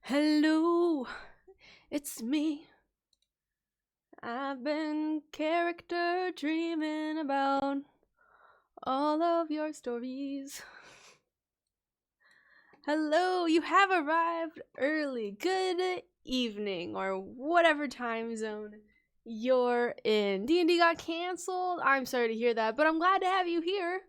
Hello, it's me. I've been character dreaming about all of your stories. Hello, you have arrived early. Good evening, or whatever time zone you're in. D&D got canceled. I'm sorry to hear that, but I'm glad to have you here.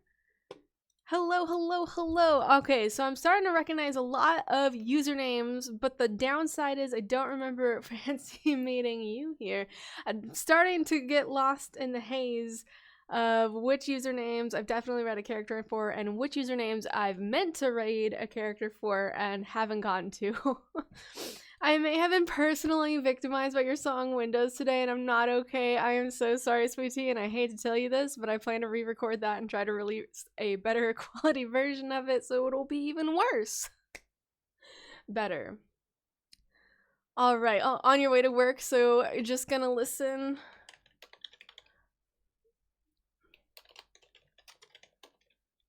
Hello, hello, hello. Okay, so I'm starting to recognize a lot of usernames, but the downside is I don't remember fancy meeting you here. I'm starting to get lost in the haze of which usernames I've definitely read a character for and which usernames I've meant to raid a character for and haven't gotten to. I may have been personally victimized by your song Windows today, and I'm not okay. I am so sorry, sweetie, and I hate to tell you this, but I plan to re-record that and try to release a better quality version of it so it'll be even worse. Better. Alright, on your way to work, so you're just gonna listen.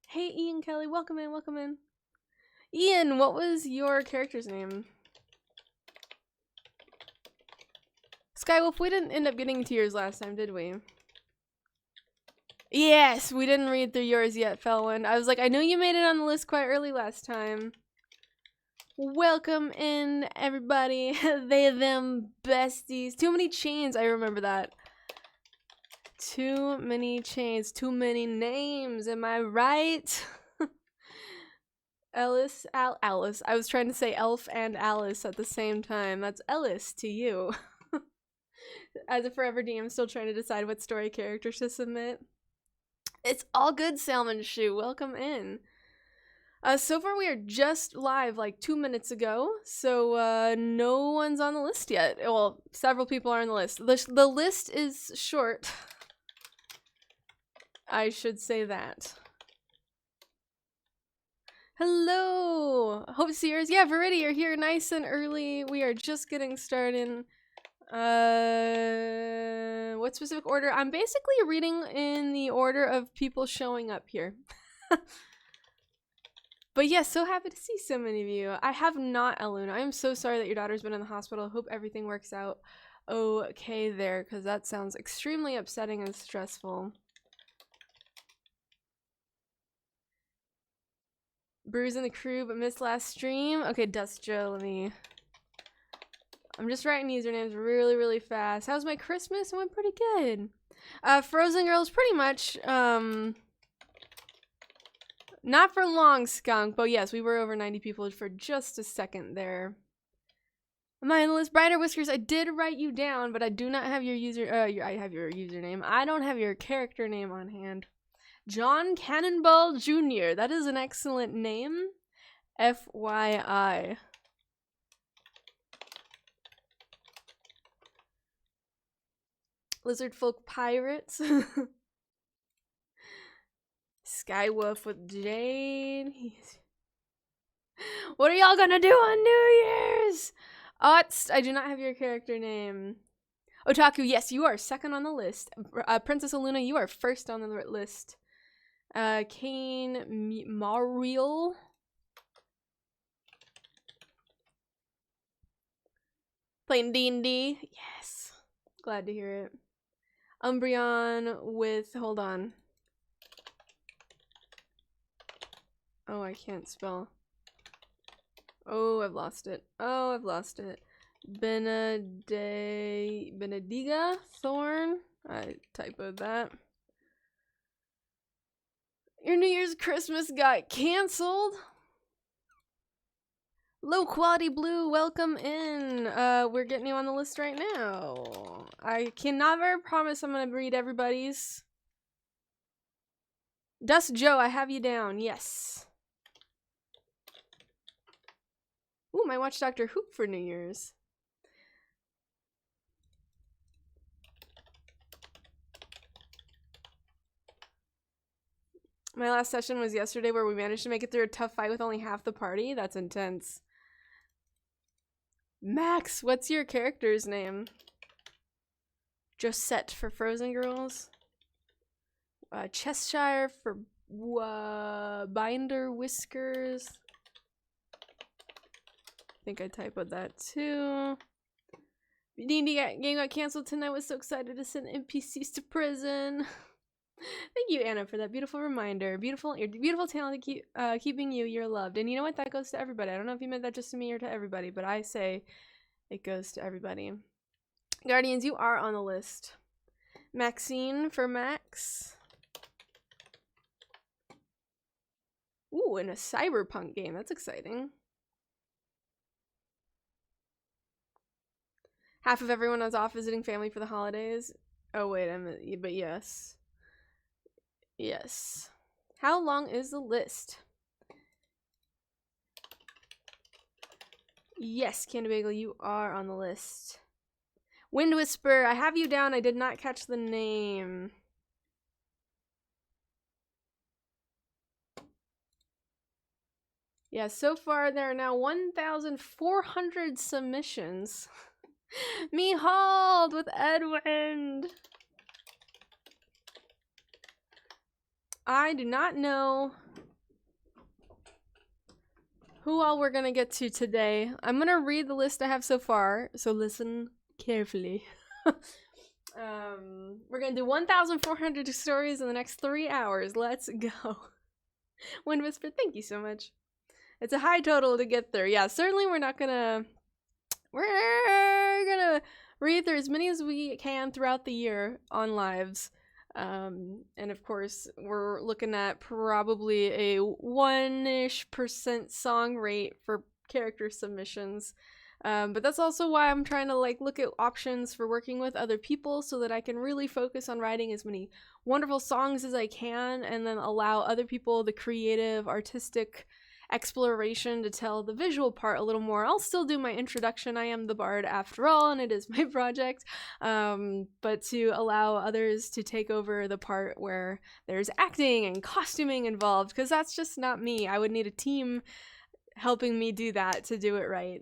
Hey, Ian Kelley, welcome in, welcome in. Ian, what was your character's name? Skywolf, we didn't end up getting to yours last time, did we? Yes, we didn't read through yours yet, Felwind. I was like, I know you made it on the list quite early last time. Welcome in, everybody. They, them, besties. Too many chains, I remember that. Too many chains, too many names, am I right? Alice. I was trying to say Elf and Alice at the same time. That's Ellis to you. As a forever DM, still trying to decide what story character to submit. It's all good, Salmon Shoe. Welcome in. So far we are just live like 2 minutes ago, so no one's on the list yet. Well, several people are on the list. The list is short. I should say that. Hello! Hope Seers. Yeah, Viridi, you're here nice and early. We are just getting started. What specific order? I'm basically reading in the order of people showing up here. But yeah, so happy to see so many of you. I have not, Alluna. I am so sorry that your daughter's been in the hospital. Hope everything works out okay there, because that sounds extremely upsetting and stressful. Bruise in the crew, but missed last stream. Okay, Dust Joe, I'm just writing usernames really, really fast. How's my Christmas? It went pretty good. Frozen Girls, pretty much, not for long, Skunk, but yes, we were over 90 people for just a second there. Am I on the list? BinderWhiskers, I did write you down, but I do not have your I have your username. I don't have your character name on hand. John Cannonball Jr. That is an excellent name. FYI. Lizard Folk Pirates. Skywolf with Jade. What are y'all gonna do on New Year's? Otst, I do not have your character name. Otaku, yes, you are second on the list. Princess Alluna, you are first on the list. Kane Mariel. Playing D&D. Yes. Glad to hear it. Umbreon with, hold on. Oh, I can't spell. Oh, I've lost it. Oh, I've lost it. Benediga Thorn. I typoed that. Your New Year's Christmas got canceled. Low Quality Blue, welcome in. We're getting you on the list right now. I can never promise I'm gonna read everybody's. Dust Joe, I have you down. Yes. Ooh, might watch Doctor Who for New Year's. My last session was yesterday where we managed to make it through a tough fight with only half the party. That's intense. Max, what's your character's name? Josette for Frozen Girls. Cheshire for BinderWhiskers. think I typoed that too. D&D game got canceled tonight. Was so excited to send NPCs to prison. Thank you, Anna, for that beautiful reminder. Beautiful talent to keep keeping you're loved. And you know what? That goes to everybody. I don't know if you meant that just to me or to everybody, but I say it goes to everybody. Guardians, you are on the list. Maxine for Max. Ooh, in a cyberpunk game. That's exciting. Half of everyone was off visiting family for the holidays. Oh, wait, but yes. Yes. How long is the list? Yes, Candy Bagel, you are on the list. Wind Whisper, I have you down. I did not catch the name. Yeah, so far there are now 1,400 submissions. Me hauled with Edwind. I do not know who all we're gonna get to today. I'm gonna read the list I have so far, so listen carefully. We're gonna do 1,400 stories in the next 3 hours. Let's go. Wind Whisper, thank you so much. It's a high total to get through. Yeah, certainly we're gonna read through as many as we can throughout the year on lives. And of course, we're looking at probably a 1-ish% song rate for character submissions. But that's also why I'm trying to look at options for working with other people so that I can really focus on writing as many wonderful songs as I can, and then allow other people the creative, artistic exploration to tell the visual part a little more. I'll still do my introduction. I am the bard after all, and it is my project. But to allow others to take over the part where there's acting and costuming involved, because that's just not me. I would need a team helping me do that to do it right,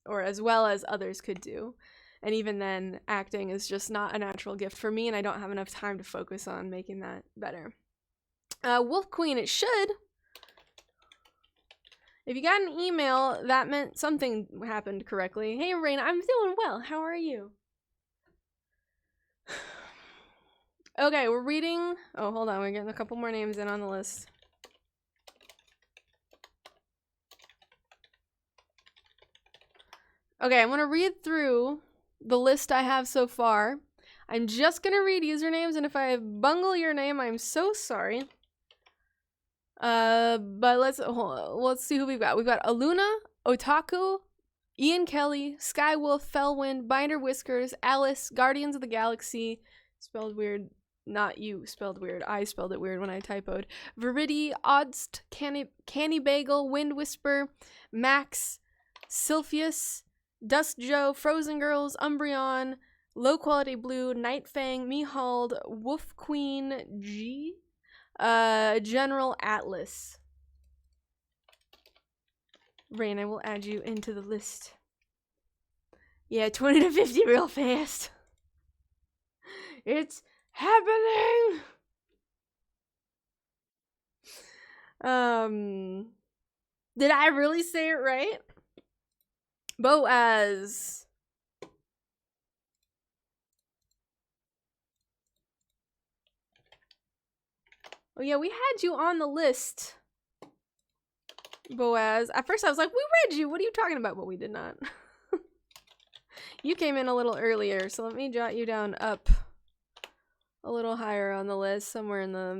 or as well as others could do. And even then, acting is just not a natural gift for me, and I don't have enough time to focus on making that better. Wolf Queen, it should. If you got an email, that meant something happened correctly. Hey, Raina, I'm doing well. How are you? Okay, we're reading... Oh, hold on. We're getting a couple more names in on the list. Okay, I'm going to read through the list I have so far. I'm just going to read usernames, and if I bungle your name, I'm so sorry. But let's see who we've got. We've got Alluna, Otaku, Ian Kelley, Skywolf, Felwind, BinderWhiskers, Alice, Guardians of the Galaxy, spelled weird, not you spelled weird, I spelled it weird when I typoed, Viridi, Oddst, Canny Bagel, Wind Whisper, Max, Sylphius, Dust Joe, Frozen Girls, Umbreon, Low Quality Blue, Nightfang, Mihald, Wolf Queen, G, General Atlas. Rain, I will add you into the list. Yeah, 20 to 50 real fast. It's happening! Did I really say it right? Boaz. Oh yeah, we had you on the list, Boaz. At first I was like, we read you. What are you talking about? But we did not. You came in a little earlier, so let me jot you down up a little higher on the list, somewhere in the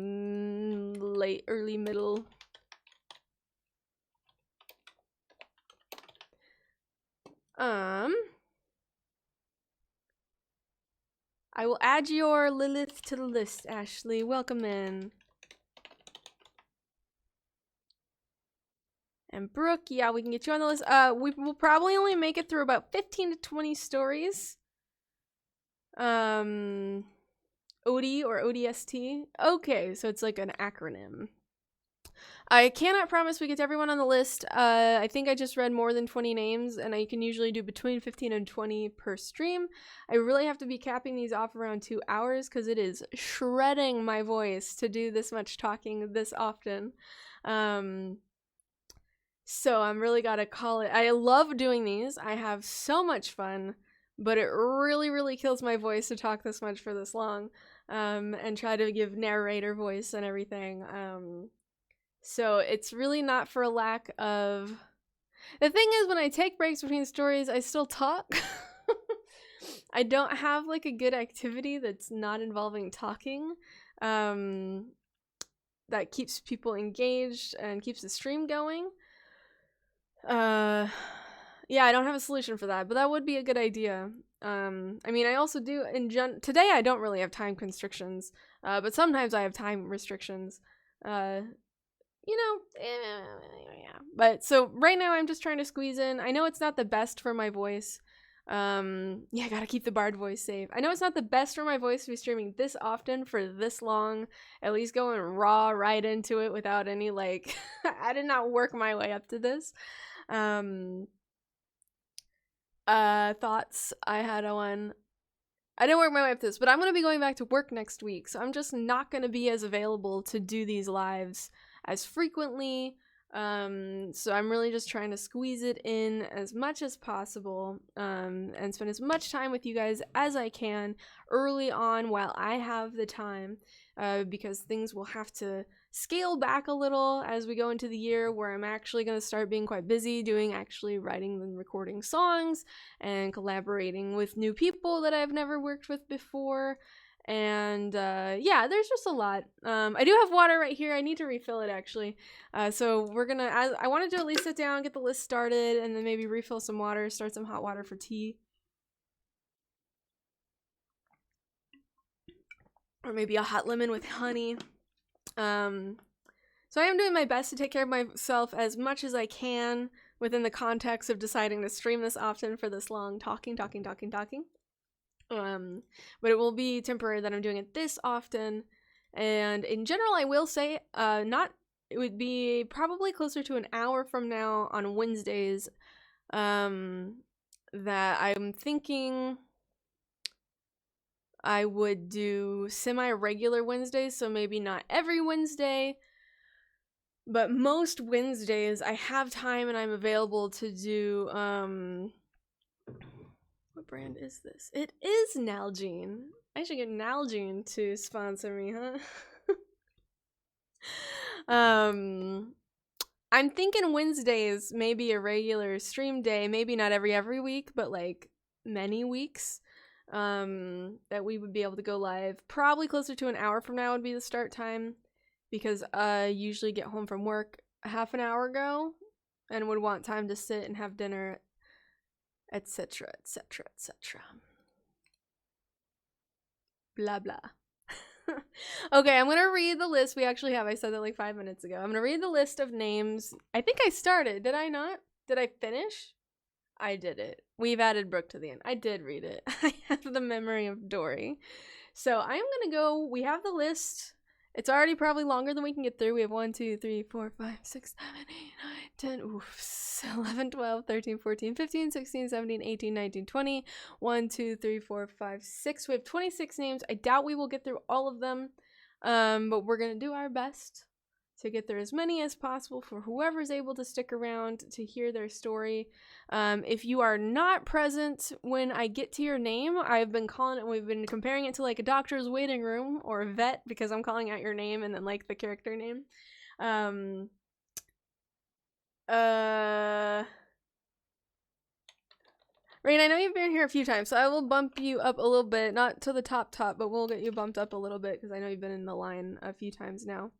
late, early, middle. I will add your Lilith to the list, Ashley. Welcome in. And Brooke, yeah, we can get you on the list. We will probably only make it through about 15 to 20 stories. OD or ODST. Okay, so it's like an acronym. I cannot promise we get to everyone on the list. I think I just read more than 20 names, and I can usually do between 15 and 20 per stream. I really have to be capping these off around 2 hours because it is shredding my voice to do this much talking this often. So I'm really gotta call it. I love doing these. I have so much fun, but it really, really kills my voice to talk this much for this long, and try to give narrator voice and everything. So it's really not for a lack of. The thing is, when I take breaks between stories, I still talk. I don't have like a good activity that's not involving talking. That keeps people engaged and keeps the stream going. Yeah, I don't have a solution for that, but that would be a good idea. I mean, I also do today I don't really have time constrictions, but sometimes I have time restrictions. Yeah. But so right now I'm just trying to squeeze in. I know it's not the best for my voice. Yeah, gotta keep the bard voice safe. I know it's not the best for my voice to be streaming this often for this long, at least going raw right into it without any like I did not work my way up to this. Thoughts I had on I didn't work my way up to this, but I'm gonna be going back to work next week, so I'm just not gonna be as available to do these lives as frequently. So I'm really just trying to squeeze it in as much as possible, and spend as much time with you guys as I can early on while I have the time, because things will have to scale back a little as we go into the year where I'm actually going to start being quite busy doing actually writing and recording songs and collaborating with new people that I've never worked with before. And yeah, there's just a lot. I do have water right here. I need to refill it actually. So we're gonna, I wanted to at least sit down, get the list started, and then maybe refill some water, start some hot water for tea. Or maybe a hot lemon with honey. So I am doing my best to take care of myself as much as I can within the context of deciding to stream this often for this long, talking. But it will be temporary that I'm doing it this often. And in general, I will say, it would be probably closer to an hour from now on Wednesdays, that I'm thinking I would do semi-regular Wednesdays, so maybe not every Wednesday, but most Wednesdays I have time and I'm available to do, what brand is this? It is Nalgene. I should get Nalgene to sponsor me, huh? I'm thinking Wednesdays, maybe a regular stream day, maybe not every week, but like many weeks, that we would be able to go live. Probably closer to an hour from now would be the start time, because I usually get home from work a half an hour ago and would want time to sit and have dinner, etc. Blah blah. Okay, I'm gonna read the list we actually have. I said that like 5 minutes ago. I'm gonna read the list of names. I think I started. Did I not? Did I finish? I did it. We've added Brooke to the end. I did read it. I have the memory of Dory. So I'm gonna go. We have the list. It's already probably longer than we can get through. We have 1, 2, 3, 4, 5, 6, 7, 8, 9, 10, oof, 11, 12, 13, 14, 15, 16, 17, 18, 19, 20. 1, 2, 3, 4, 5, 6. We have 26 names. I doubt we will get through all of them, but we're going to do our best to get through as many as possible for whoever's able to stick around to hear their story. If you are not present when I get to your name, I've been calling it, we've been comparing it to like a doctor's waiting room or a vet, because I'm calling out your name and then like the character name. Rain, I know you've been here a few times, so I will bump you up a little bit, not to the top, but we'll get you bumped up a little bit because I know you've been in the line a few times now.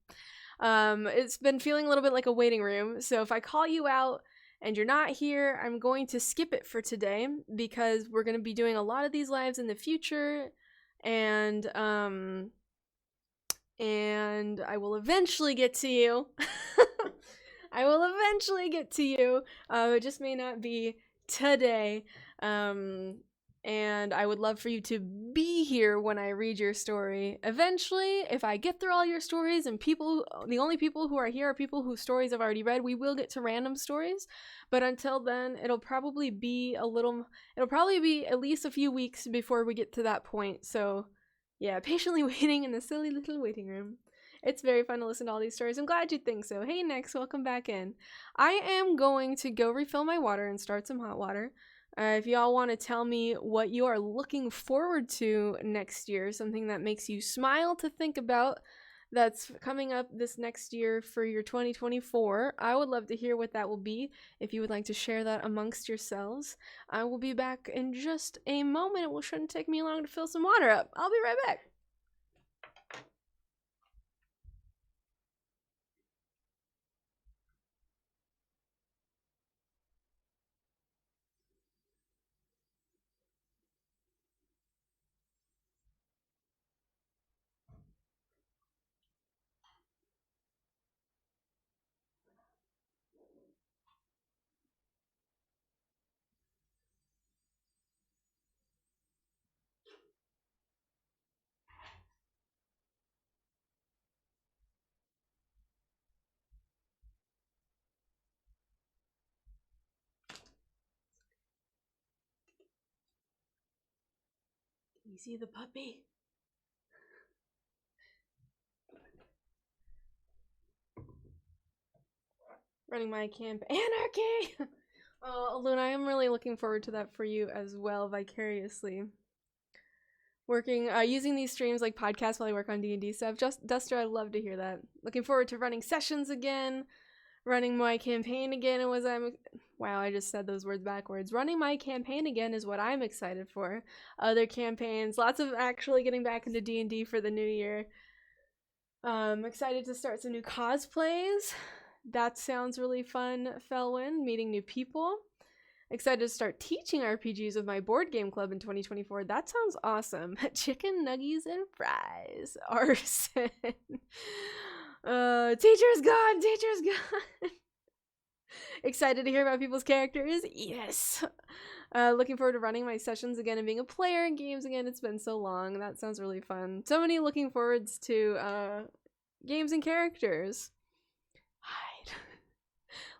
It's been feeling a little bit like a waiting room, so if I call you out and you're not here, I'm going to skip it for today because we're going to be doing a lot of these lives in the future, and I will eventually get to you. I will eventually get to you. It just may not be today. And I would love for you to be here when I read your story. Eventually, if I get through all your stories and the only people who are here are people whose stories I've already read, we will get to random stories. But until then, it'll probably be at least a few weeks before we get to that point. So yeah, patiently waiting in the silly little waiting room. It's very fun to listen to all these stories. I'm glad you think so. Hey, Nex, welcome back in. I am going to go refill my water and start some hot water. If y'all want to tell me what you are looking forward to next year, something that makes you smile to think about that's coming up this next year for your 2024, I would love to hear what that will be. If you would like to share that amongst yourselves, I will be back in just a moment. It shouldn't take me long to fill some water up. I'll be right back. You see the puppy? Running my camp. Anarchy! Oh, Alluna, I'm really looking forward to that for you as well, vicariously. Working, using these streams like podcasts while I work on D&D stuff. Duster, I'd love to hear that. Looking forward to running sessions again, running my campaign again, wow, I just said those words backwards. Running my campaign again is what I'm excited for. Other campaigns, lots of actually getting back into D&D for the new year. Excited to start some new cosplays. That sounds really fun, Felwind, meeting new people. Excited to start teaching RPGs with my board game club in 2024. That sounds awesome. Chicken nuggies and fries. Arson. Teacher's gone! Teacher's gone! Excited to hear about people's characters? Yes! Looking forward to running my sessions again and being a player in games again. It's been so long. That sounds really fun. So many looking forwards to games and characters. Hide.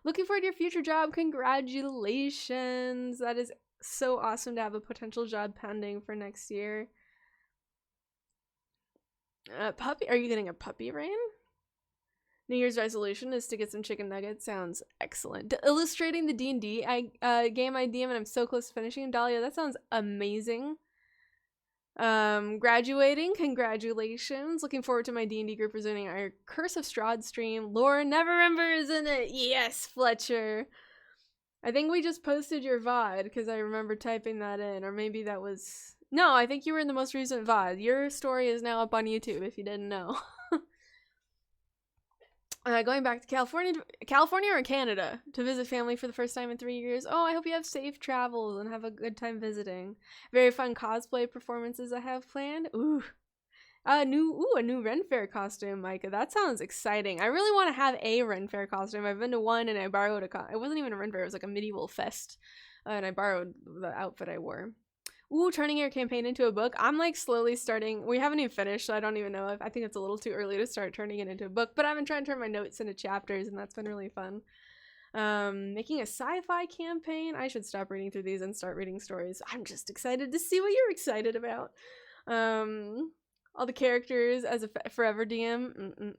Looking forward to your future job. Congratulations. That is so awesome to have a potential job pending for next year. Puppy? Are you getting a puppy, Rain? New Year's resolution is to get some chicken nuggets. Sounds excellent. Illustrating the D&D game I DM and I'm so close to finishing. Dahlia, that sounds amazing. Graduating, congratulations. Looking forward to my D&D group resuming our Curse of Strahd stream. Lauren Neverember is in it. Yes, Fletcher. I think we just posted your VOD because I remember typing that in, or maybe that was... No, I think you were in the most recent VOD. Your story is now up on YouTube if you didn't know. Going back to California or Canada to visit family for the first time in 3 years. Oh, I hope you have safe travels and have a good time visiting. Very fun cosplay performances I have planned. Ooh, a new Ren Fair costume, Micah. That sounds exciting. I really want to have a Ren Fair costume. I've been to one and I borrowed it wasn't even a Ren Fair. It was like a medieval fest, and I borrowed the outfit I wore. Ooh, turning your campaign into a book. I'm like slowly starting. We haven't even finished, so I don't even know if I think it's a little too early to start turning it into a book, but I've been trying to turn my notes into chapters and that's been really fun. Making a sci-fi campaign. I should stop reading through these and start reading stories. I'm just excited to see what you're excited about. All the characters as a forever DM.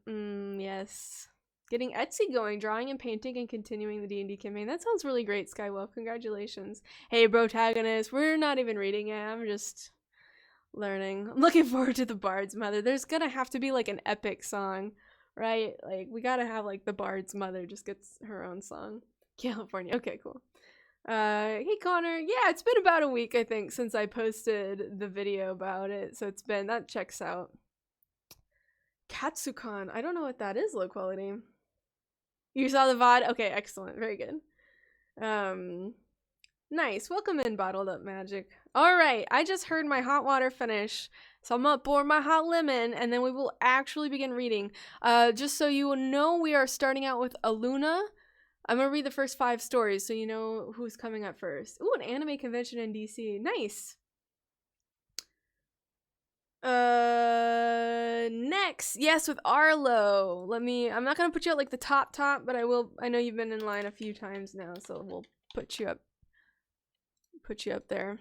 Yes. Getting Etsy going, drawing and painting and continuing the D&D campaign. That sounds really great, Skywolf. Congratulations. Hey, protagonist. We're not even reading yet. I'm just learning. I'm looking forward to the Bard's Mother. There's gonna have to be like an epic song, right? Like, we gotta have like the Bard's Mother just gets her own song. California. Okay, cool. Hey, Connor. Yeah, it's been about a week, I think, since I posted the video about it. So that checks out. Katsukan. I don't know what that is, low quality. You saw the VOD? Okay, excellent. Very good. Nice. Welcome in, Bottled Up Magic. Alright, I just heard my hot water finish, so I'm gonna pour my hot lemon, and then we will actually begin reading. Just so you will know, we are starting out with Alluna. I'm gonna read the first 5 stories, so you know who's coming up first. Ooh, an anime convention in DC. Nice. Next, yes, with Arlo. I'm not gonna put you at like the top, but I know you've been in line a few times now, so we'll put you up there.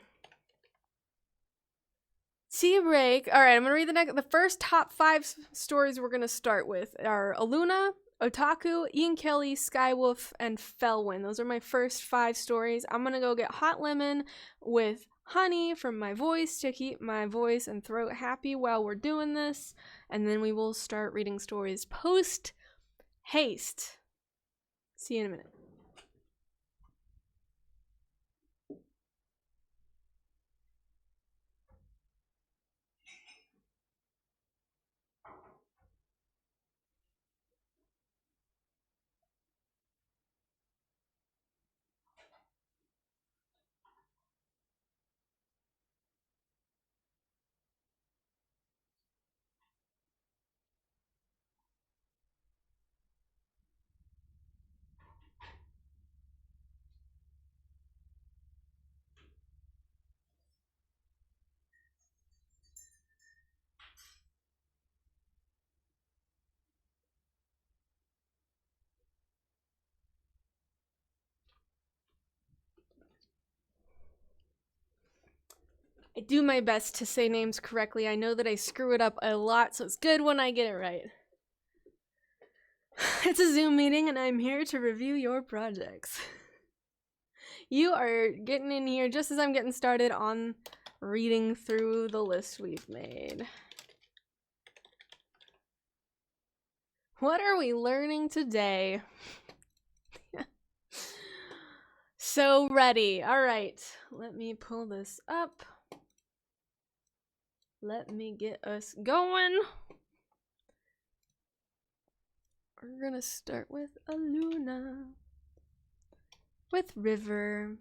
Tea break. All right, I'm gonna read the first top 5 stories we're gonna start with are Alluna, Otaku, Ian Kelley, Skywolf, and Felwind. Those are my first 5 stories. I'm gonna go get hot lemon with honey from my voice to keep my voice and throat happy while we're doing this, and then we will start reading stories post haste. See you in a minute. I do my best to say names correctly. I know that I screw it up a lot, so it's good when I get it right. It's a Zoom meeting, and I'm here to review your projects. You are getting in here just as I'm getting started on reading through the list we've made. What are we learning today? So ready. All right, let me pull this up. Let me get us going. We're gonna start with Alluna. With River.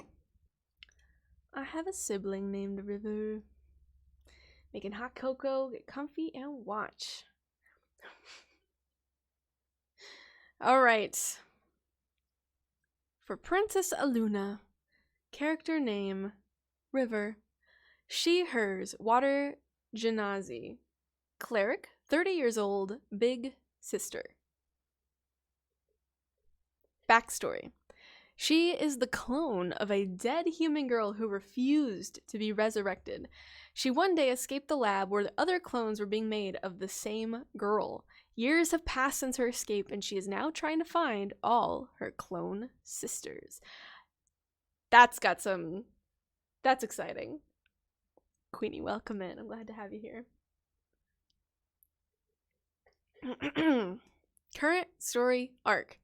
I have a sibling named River. Making hot cocoa, get comfy, and watch. Alright. For Princess Alluna. Character name, River. She, hers, water genasi. Cleric, 30 years old, big sister. Backstory. She is the clone of a dead human girl who refused to be resurrected. She one day escaped the lab where the other clones were being made of the same girl. Years have passed since her escape, and she is now trying to find all her clone sisters. That's exciting. Queenie, welcome in. I'm glad to have you here. Current story arc.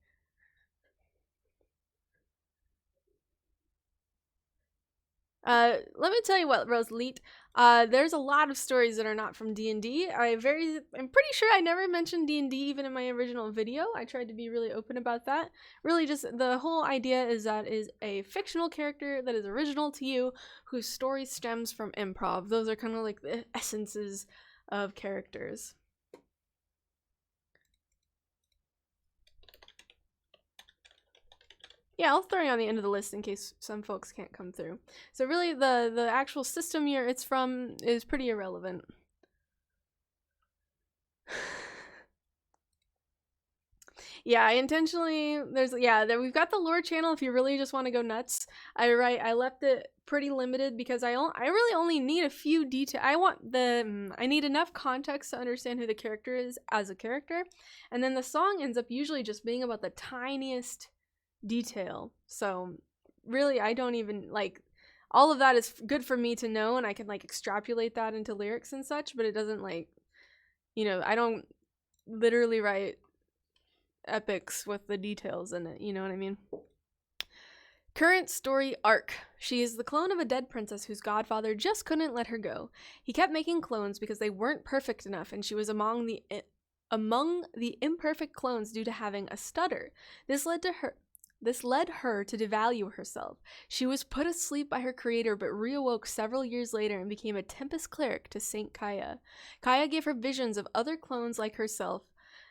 Let me tell you what, Rosalie. There's a lot of stories that are not from D&D. I'm pretty sure I never mentioned D&D even in my original video. I tried to be really open about that. Really just, the whole idea is that is a fictional character that is original to you, whose story stems from improv. Those are kind of like the essences of characters. Yeah, I'll throw you on the end of the list in case some folks can't come through. So really, the actual system it's from is pretty irrelevant. Yeah, I intentionally, we've got the lore channel if you really just want to go nuts. I left it pretty limited because I really only need a few details. I need enough context to understand who the character is as a character, and then the song ends up usually just being about the tiniest detail. So really, I don't even all of that is good for me to know, and I can extrapolate that into lyrics and such, but it doesn't I don't literally write epics with the details in it, you know what I mean? Current story arc. She is the clone of a dead princess whose godfather just couldn't let her go. He kept making clones because they weren't perfect enough, and she was among the imperfect clones due to having a stutter. This led her to devalue herself. She was put asleep by her creator but reawoke several years later and became a Tempest cleric to Saint Kaya. Kaya gave her visions of other clones like herself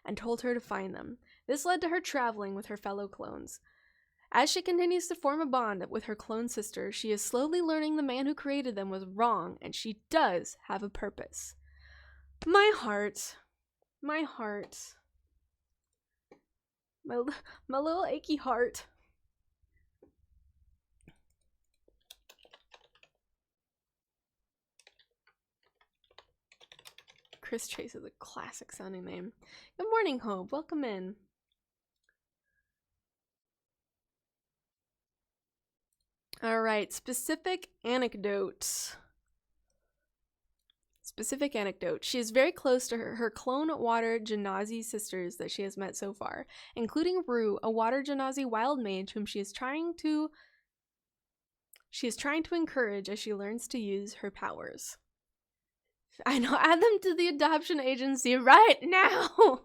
and told her to find them. This led to her traveling with her fellow clones. As she continues to form a bond with her clone sister, she is slowly learning the man who created them was wrong, and she does have a purpose. My heart. My little achy heart. Chris Chase is a classic sounding name. Good morning, Hope. Welcome in. All right, specific anecdotes. Specific anecdote. She is very close to her clone water genasi sisters that she has met so far, including Rue, a water genasi wild mage whom she is trying to encourage as she learns to use her powers. I know, add them to the adoption agency right now.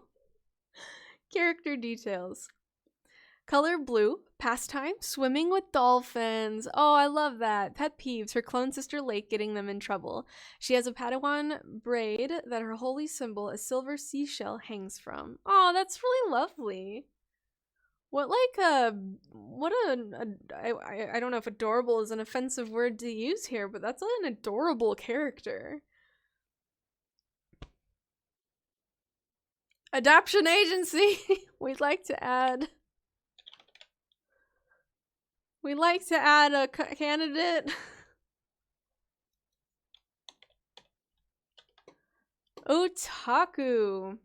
Character details. Color blue. Pastime, swimming with dolphins. Oh, I love that. Pet peeves, her clone sister Lake getting them in trouble. She has a Padawan braid that her holy symbol, a silver seashell, hangs from. Oh, that's really lovely. What, like, I don't know if adorable is an offensive word to use here, but that's an adorable character. Adoption agency. We'd like to add a candidate. Otaku.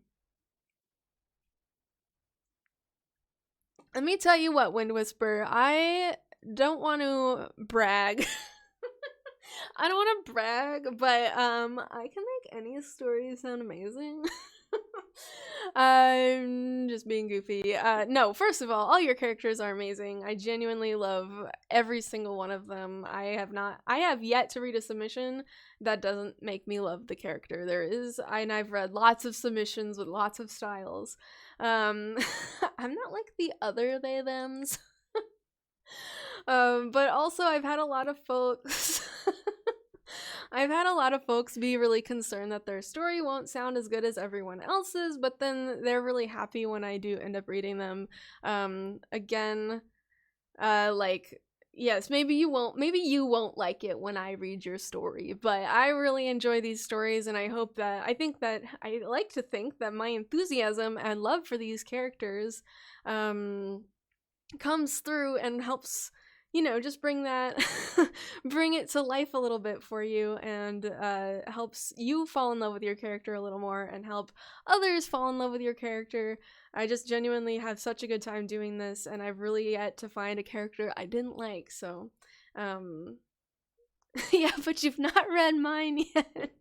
Let me tell you what, Wind Whisper, I don't want to brag. I don't want to brag, but I can make any story sound amazing. I'm just being goofy. No, first of all your characters are amazing. I genuinely love every single one of them. I have yet to read a submission that doesn't make me love the character. And I've read lots of submissions with lots of styles. I'm not like the other they thems. But also I've had a lot of folks be really concerned that their story won't sound as good as everyone else's, but then they're really happy when I do end up reading them. Again, like, yes, maybe you won't like it when I read your story, but I really enjoy these stories, and I like to think that my enthusiasm and love for these characters comes through and helps, just bring it to life a little bit for you, and helps you fall in love with your character a little more and help others fall in love with your character. I just genuinely have such a good time doing this, and I've really yet to find a character I didn't like, so yeah, but you've not read mine yet.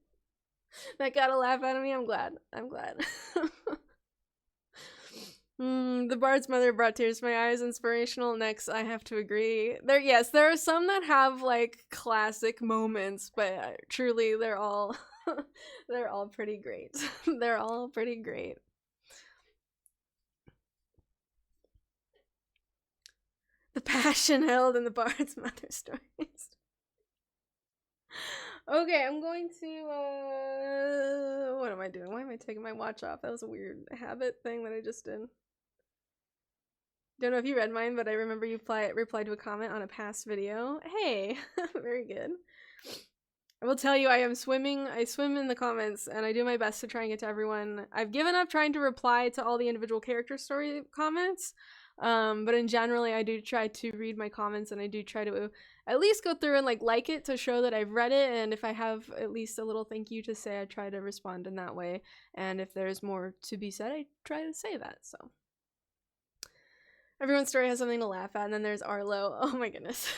That got a laugh out of me. I'm glad. The Bard's Mother brought tears to my eyes. Inspirational. Next, I have to agree. There are some that have like classic moments, but truly they're all pretty great. They're all pretty great. The passion held in the Bard's Mother stories. Okay, I'm going to what am I doing? Why am I taking my watch off? That was a weird habit thing that I just did. Don't know if you read mine, but I remember you replied to a comment on a past video. Hey, very good. I will tell you, I swim in the comments, and I do my best to try and get to everyone. I've given up trying to reply to all the individual character story comments, but in generally, I do try to read my comments, and I do try to at least go through and like it to show that I've read it, and if I have at least a little thank you to say, I try to respond in that way, and if there's more to be said, I try to say that, so. Everyone's story has something to laugh at, and then there's Arlo. Oh my goodness.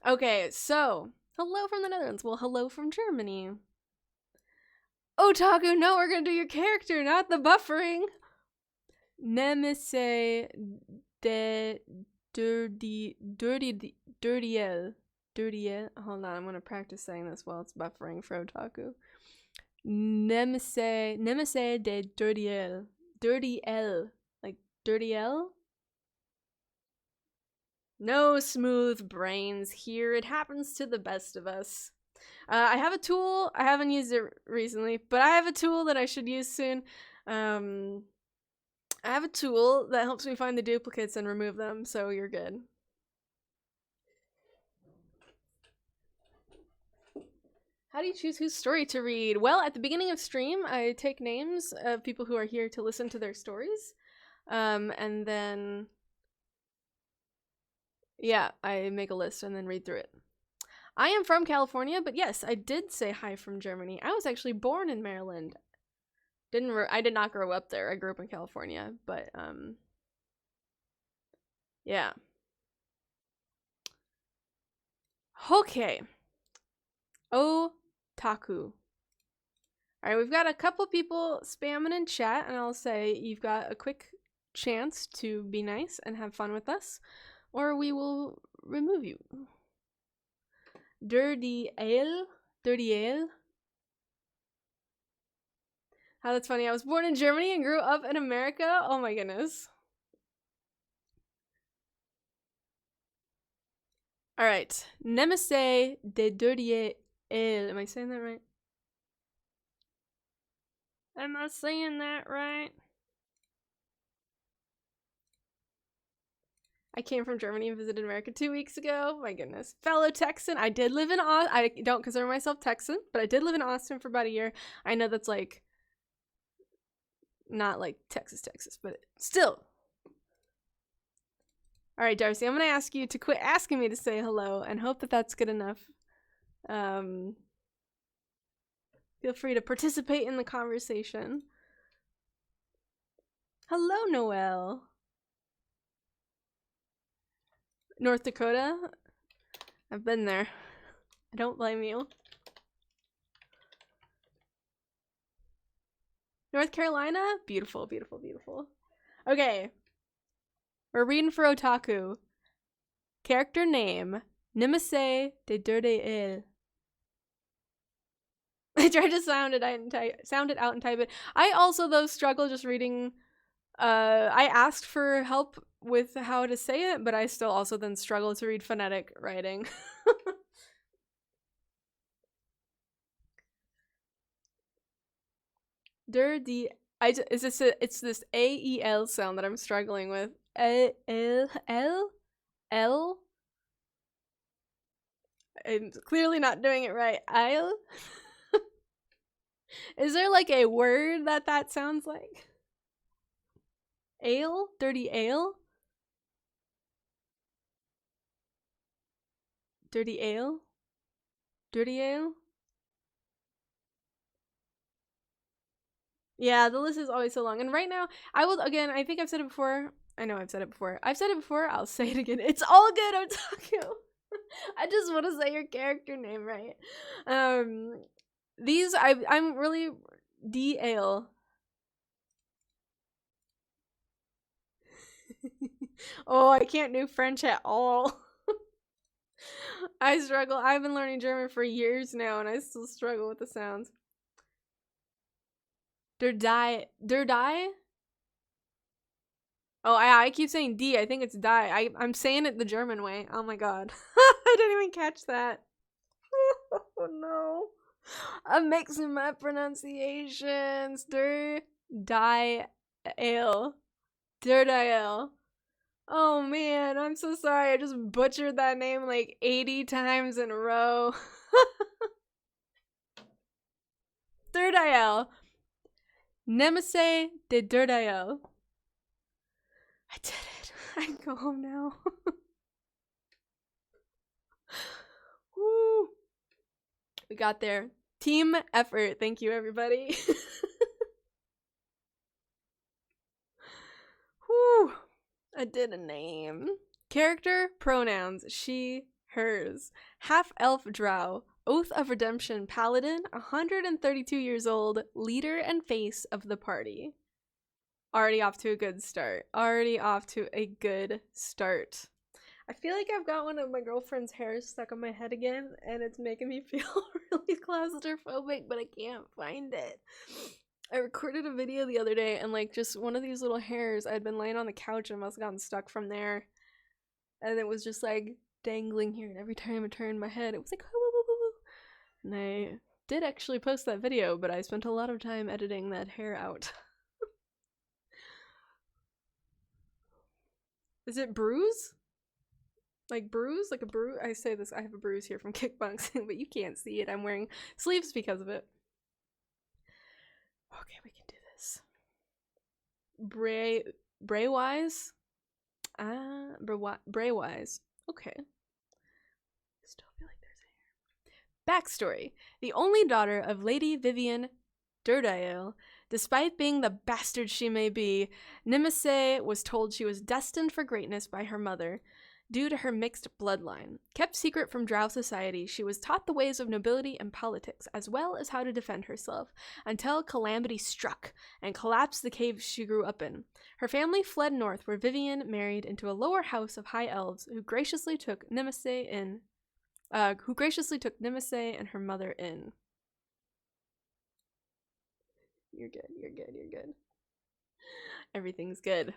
Okay, so, hello from the Netherlands. Well, hello from Germany. Otaku, no, we're gonna do your character, not the buffering. Nemisae de Durdael. Hold on, I'm gonna practice saying this while it's buffering for Otaku. Nemisae de Durdael. Durdael? No smooth brains here. It happens to the best of us. I have a tool. I haven't used it recently, but I have a tool that I should use soon. I have a tool that helps me find the duplicates and remove them, so you're good. How do you choose whose story to read? Well, at the beginning of stream, I take names of people who are here to listen to their stories. And then, yeah, I make a list and then read through it. I am from California, but yes, I did say hi from Germany. I was actually born in Maryland. I did not grow up there. I grew up in California, but yeah. Okay. Otaku. Alright, we've got a couple people spamming in chat, and I'll say you've got a quick chance to be nice and have fun with us, or we will remove you. Durdael? Durdael? How that's funny. I was born in Germany and grew up in America. Oh my goodness. Alright. Nemisae de Durdael. Am I saying that right? Am I saying that right? I came from Germany and visited America 2 weeks ago. My goodness. Fellow Texan. I did live in Austin. I don't consider myself Texan, but I did live in Austin for about a year. I know that's like not like Texas, but still. All right, Darcy, I'm going to ask you to quit asking me to say hello and hope that that's good enough. Feel free to participate in the conversation. Hello, Noelle. North Dakota? I've been there. I don't blame you. North Carolina? Beautiful, beautiful, beautiful. Okay. We're reading for Otaku. Character name, Nemisae de Durdael. I tried to sound it out and type it. I also, though, struggle just reading. I asked for help with how to say it, but I still also then struggle to read phonetic writing. It's this A-E-L sound that I'm struggling with. A-L-L? L? I'm clearly not doing it right. I'll? Is there like a word that sounds like? Ale? Dirty ale? Dirty ale? Dirty ale? Yeah, the list is always so long. And right now, I think I've said it before. I know I've said it before. I've said it before, I'll say it again. It's all good, Otaku. I just want to say your character name right. I'm really D-ale. Oh, I can't do French at all. I struggle. I've been learning German for years now, and I still struggle with the sounds. Durdael? Oh, I keep saying D. I think it's die. I'm saying it the German way. Oh my god. I didn't even catch that. Oh no. I'm mixing my pronunciations. Durdael. Durdael. Oh man, I'm so sorry. I just butchered that name like 80 times in a row. Durdael. Nemisae de Durdael. I did it. I can go home now. Woo. We got there. Team effort. Thank you, everybody. Whew. I did a name. Character, pronouns, she, hers. Half-elf drow. Oath of Redemption paladin, 132 years old, leader and face of the party. Already off to a good start. Already off to a good start. I feel like I've got one of my girlfriend's hairs stuck on my head again, and it's making me feel really claustrophobic, but I can't find it. I recorded a video the other day, and like just one of these little hairs, I'd been laying on the couch and must have gotten stuck from there. And it was just like dangling here, and every time I turned my head, it was like, and I did actually post that video, but I spent a lot of time editing that hair out. Is it bruise? Like bruise? Like a bruise? I say this, I have a bruise here from kickboxing, but you can't see it. I'm wearing sleeves because of it. Okay, we can do this. Braywise? Braywise. Okay. Still feel like there's hair. Backstory. The only daughter of Lady Vivian Durdael, despite being the bastard she may be, Nemisae was told she was destined for greatness by her mother due to her mixed bloodline. Kept secret from Drow society, she was taught the ways of nobility and politics, as well as how to defend herself, until calamity struck and collapsed the cave she grew up in. Her family fled north, where Vivian married into a lower house of high elves who graciously took Nemisae and her mother in. You're good. Everything's good.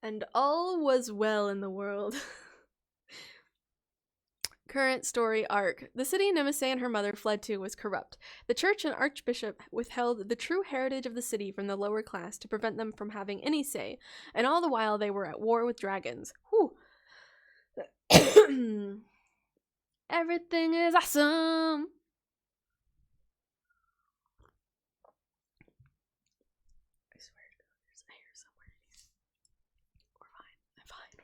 And all was well in the world. Current story arc. The city Nemisae and her mother fled to was corrupt. The church and archbishop withheld the true heritage of the city from the lower class to prevent them from having any say, and all the while they were at war with dragons. Whew. Everything is awesome! I swear to God, there's a hair somewhere. We're fine. I'm fine.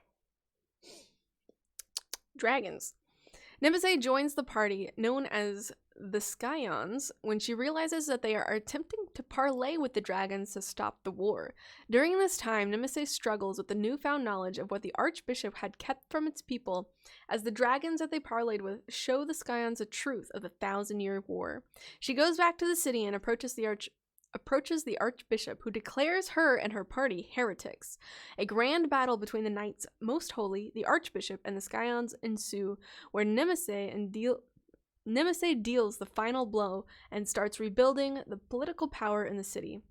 Dragons. Nemisae joins the party, known as the Scions, when she realizes that they are attempting to parley with the dragons to stop the war. During this time, Nemisae struggles with the newfound knowledge of what the Archbishop had kept from its people, as the dragons that they parleyed with show the Scions the truth of the 1,000-year war. She goes back to the city and approaches the Archbishop, who declares her and her party heretics. A grand battle between the Knights Most Holy, the Archbishop, and the Scions ensue, where Nemisae deals the final blow and starts rebuilding the political power in the city.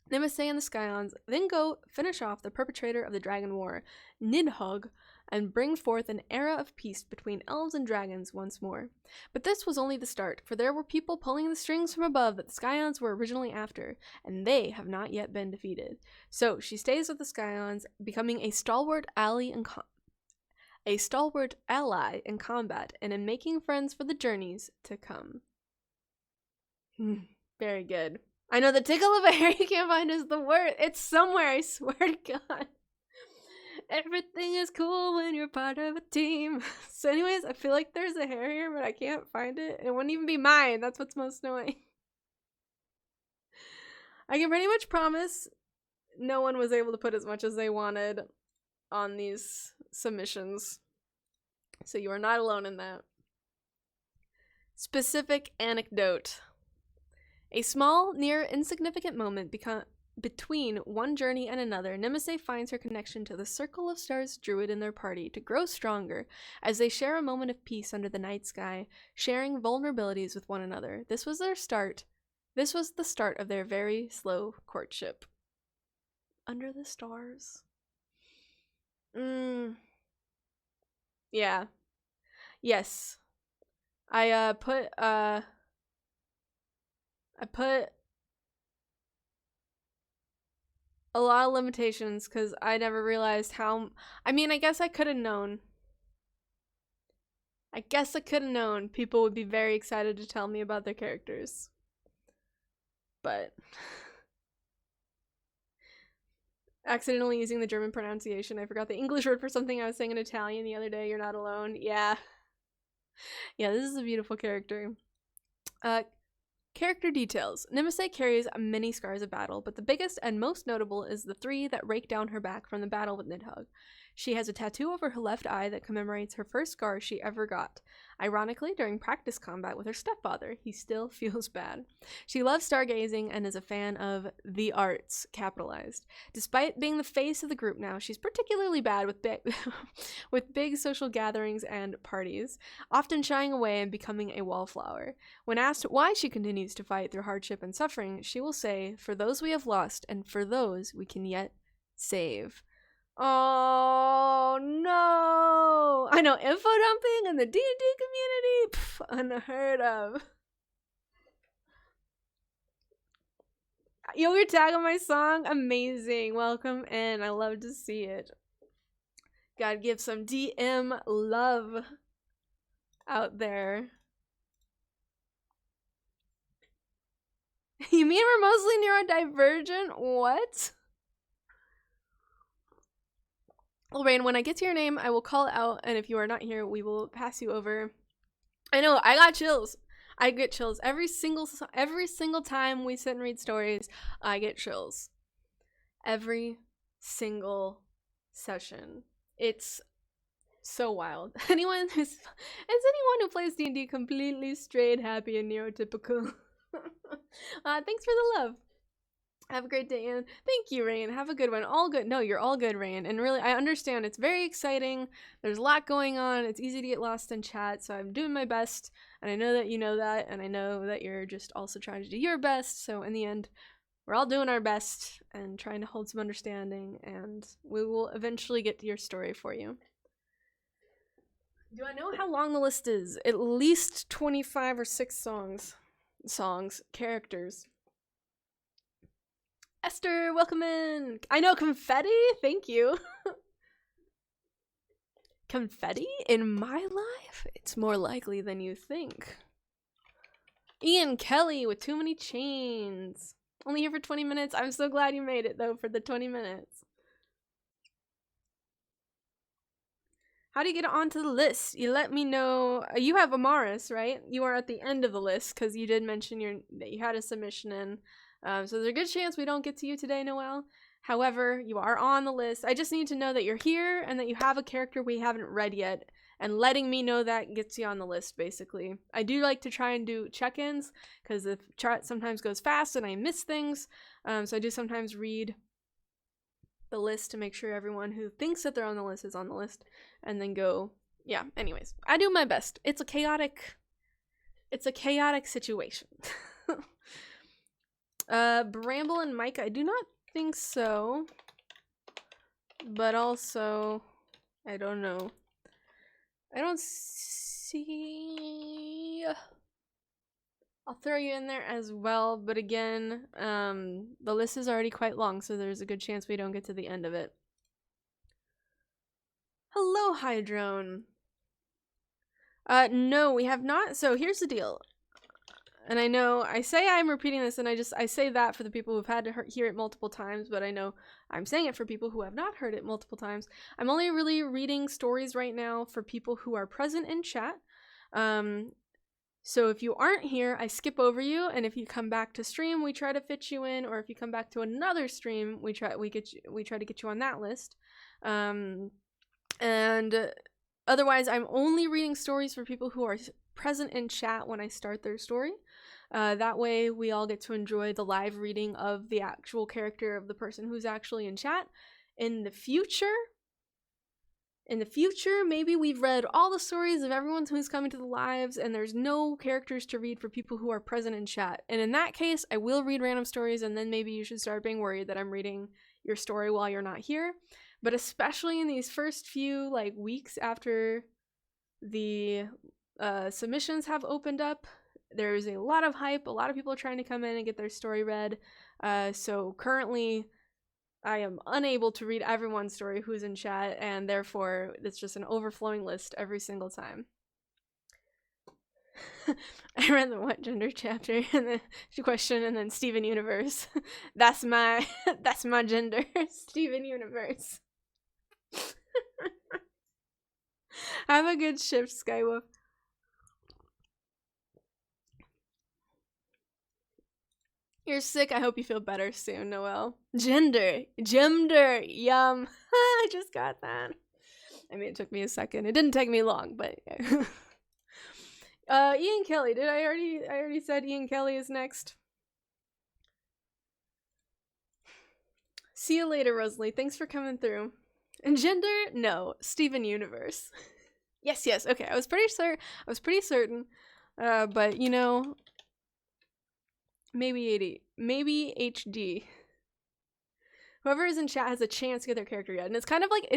Nemisae and the Scions then go finish off the perpetrator of the Dragon War, Nidhogg, and bring forth an era of peace between elves and dragons once more. But this was only the start, for there were people pulling the strings from above that the Scions were originally after, and they have not yet been defeated. So she stays with the Scions, becoming a stalwart ally in combat, and in making friends for the journeys to come. Very good. I know the tickle of a hair you can't find is the word. It's somewhere, I swear to God. Everything is cool when you're part of a team. So anyways, I feel like there's a hair here, but I can't find it. It wouldn't even be mine. That's what's most annoying. I can pretty much promise no one was able to put as much as they wanted on these submissions. So you are not alone in that. Specific anecdote. A small, near insignificant moment between one journey and another, Nemisae finds her connection to the Circle of Stars druid in their party to grow stronger as they share a moment of peace under the night sky, sharing vulnerabilities with one another. This was the start of their very slow courtship. Under the stars. Yeah. Yes. I put a lot of limitations because I never realized how... I mean, I guess I could have known. People would be very excited to tell me about their characters. But... accidentally using the German pronunciation. I forgot the English word for something I was saying in Italian the other day. You're not alone. Yeah. Yeah, this is a beautiful character. Character details. Nemisae carries many scars of battle, but the biggest and most notable is the 3 that rake down her back from the battle with Nidhogg. She has a tattoo over her left eye that commemorates her first scar she ever got. Ironically, during practice combat with her stepfather, he still feels bad. She loves stargazing and is a fan of the arts, capitalized. Despite being the face of the group now, she's particularly bad with big social gatherings and parties, often shying away and becoming a wallflower. When asked why she continues to fight through hardship and suffering, she will say, "For those we have lost, and for those we can yet save." Oh no! I know, info dumping in the D&D community? Pff, unheard of. Yo, your tag on my song? Amazing. Welcome in. I love to see it. Gotta give some DM love out there. You mean we're mostly neurodivergent? What? Lorraine, when I get to your name, I will call it out, and if you are not here, we will pass you over. I know, I got chills. I get chills every single time we sit and read stories. I get chills every single session. It's so wild. Anyone who plays D&D completely straight, happy, and neurotypical. Thanks for the love. Have a great day, and thank you, Rain. Have a good one. All good. No, you're all good, Rain. And really, I understand. It's very exciting. There's a lot going on. It's easy to get lost in chat, so I'm doing my best. And I know that you know that, and I know that you're just also trying to do your best. So in the end, we're all doing our best and trying to hold some understanding, and we will eventually get to your story for you. Do I know how long the list is? At least 25 or 6 characters. Esther, welcome in. I know, confetti? Thank you. Confetti in my life? It's more likely than you think. Ian Kelley with too many chains. Only here for 20 minutes. I'm so glad you made it, though, for the 20 minutes. How do you get onto the list? You let me know. You have Amaris, right? You are at the end of the list, because you did mention that you had a submission in. So there's a good chance we don't get to you today, Noelle. However, you are on the list. I just need to know that you're here and that you have a character we haven't read yet. And letting me know that gets you on the list, basically. I do like to try and do check-ins, because the chart sometimes goes fast and I miss things. So I do sometimes read the list to make sure everyone who thinks that they're on the list is on the list. And then go, yeah, anyways. I do my best. It's a chaotic situation. Bramble and Mike, I do not think so. But also, I don't know. I don't see... I'll throw you in there as well, but again, the list is already quite long, so there's a good chance we don't get to the end of it. Hello, Hydrone. No, we have not. So here's the deal. And I know I say I'm repeating this, and I say that for the people who've had to hear it multiple times, but I know I'm saying it for people who have not heard it multiple times. I'm only really reading stories right now for people who are present in chat. So if you aren't here, I skip over you, and if you come back to stream, we try to fit you in, or if you come back to another stream, we try to get you on that list. And otherwise, I'm only reading stories for people who are present in chat when I start their story. That way we all get to enjoy the live reading of the actual character of the person who's actually in chat. In the future, maybe we've read all the stories of everyone who's coming to the lives, and there's no characters to read for people who are present in chat. And in that case, I will read random stories, and then maybe you should start being worried that I'm reading your story while you're not here. But especially in these first few weeks after the submissions have opened up, there's a lot of hype. A lot of people are trying to come in and get their story read. So currently, I am unable to read everyone's story who's in chat, and therefore it's just an overflowing list every single time. I read the what gender chapter and the question, and then Steven Universe. that's my gender, Steven Universe. Have a good shift, Skywolf. You're sick. I hope you feel better soon, Noelle. Gender, yum. I just got that. I mean, it took me a second. It didn't take me long, but yeah. Ian Kelley. Did I already said Ian Kelley is next? See you later, Rosalie. Thanks for coming through. And gender? No. Steven Universe. Yes. Okay, I was pretty certain. But you know, maybe HD. Whoever is in chat has a chance to get their character yet. And it's kind of like,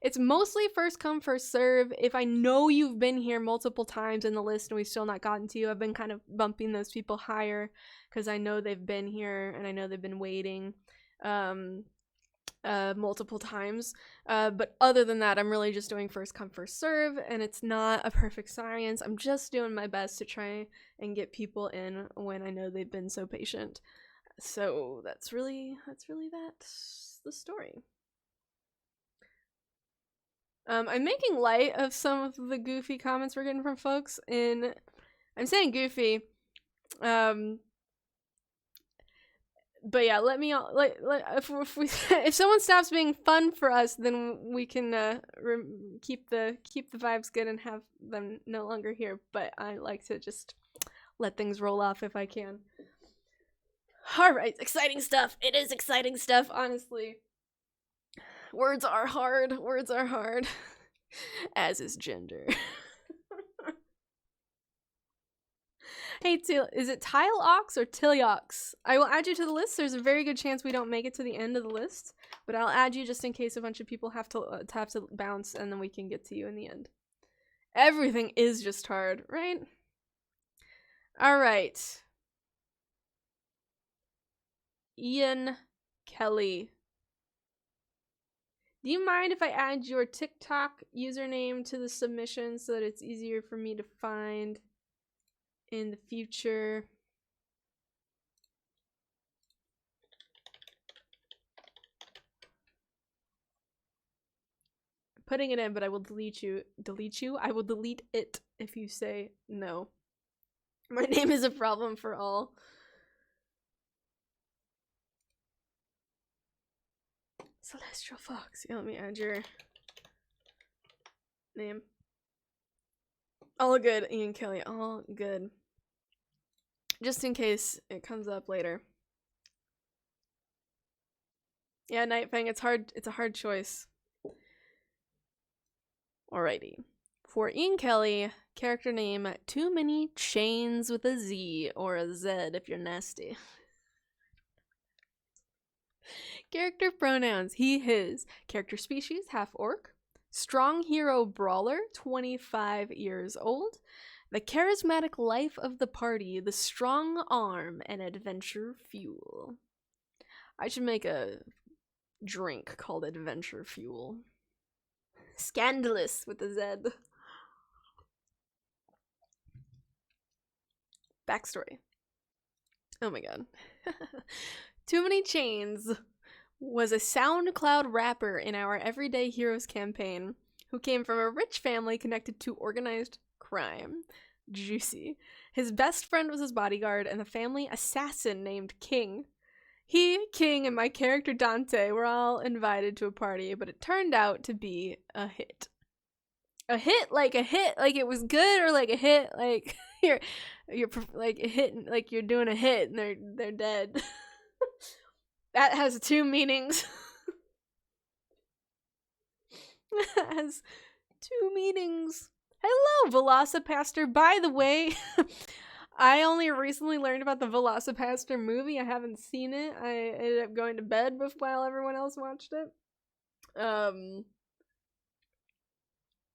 it's mostly first come, first serve. If I know you've been here multiple times in the list and we've still not gotten to you, I've been kind of bumping those people higher because I know they've been here and I know they've been waiting multiple times. But other than that, I'm really just doing first come, first serve, and it's not a perfect science. I'm just doing my best to try and get people in when I know they've been so patient. So that's the story. I'm making light of some of the goofy comments we're getting from folks, and I'm saying goofy. But yeah, let me if someone stops being fun for us, then we can keep the vibes good and have them no longer here. But I like to just let things roll off if I can. All right, exciting stuff. It is exciting stuff, honestly. Words are hard. Words are hard. As is gender. Hey, is it Tile Ox or Tiliox? I will add you to the list. There's a very good chance we don't make it to the end of the list, but I'll add you just in case a bunch of people have to bounce, and then we can get to you in the end. Everything is just hard, right? All right. Ian Kelley. Do you mind if I add your TikTok username to the submission so that it's easier for me to find in the future? I'm putting it in, but I will delete you. Delete you? I will delete it if you say no. My name is a problem for all. Celestial Fox. Yeah, let me add your name. All good, Ian Kelley. All good. Just in case it comes up later. Yeah, Nightfang, it's hard. It's a hard choice. Alrighty. For Ian Kelley, character name, Too Many Chainz with a Z or a Z if you're nasty. Character pronouns, he, his. Character species, half-orc. Strong hero brawler, 25 years old. The charismatic life of the party, the strong arm, and adventure fuel. I should make a drink called Adventure Fuel. Scandalous with a Z. Backstory. Oh my god. Too Many Chainz was a SoundCloud rapper in our Everyday Heroes campaign who came from a rich family connected to organized crime. Juicy. His best friend was his bodyguard and the family assassin named King. He, King, and my character Dante were all invited to a party, but it turned out to be a hit. A hit like it was good, or like a hit like you're like a hit like you're doing a hit and they're dead. That has two meanings. That has two meanings. Hello, Velocipaster. By the way, I only recently learned about the Velocipaster movie. I haven't seen it. I ended up going to bed while everyone else watched it.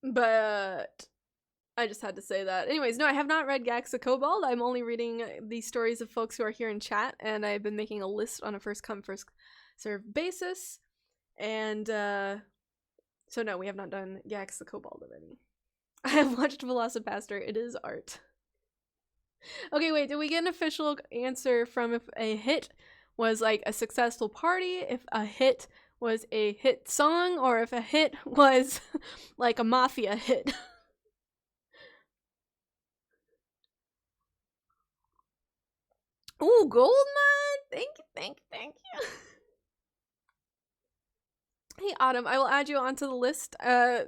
But I just had to say that. Anyways, no, I have not read Gaxa Cobalt. I'm only reading the stories of folks who are here in chat, and I've been making a list on a first-come, first-served basis. And, so no, we have not done Gaxa Cobalt already. I have watched Velocipaster. It is art. Okay, wait, did we get an official answer from if a hit was like a successful party, if a hit was a hit song, or if a hit was like a mafia hit? Ooh, gold mine! Thank you. Hey, Autumn, I will add you onto the list.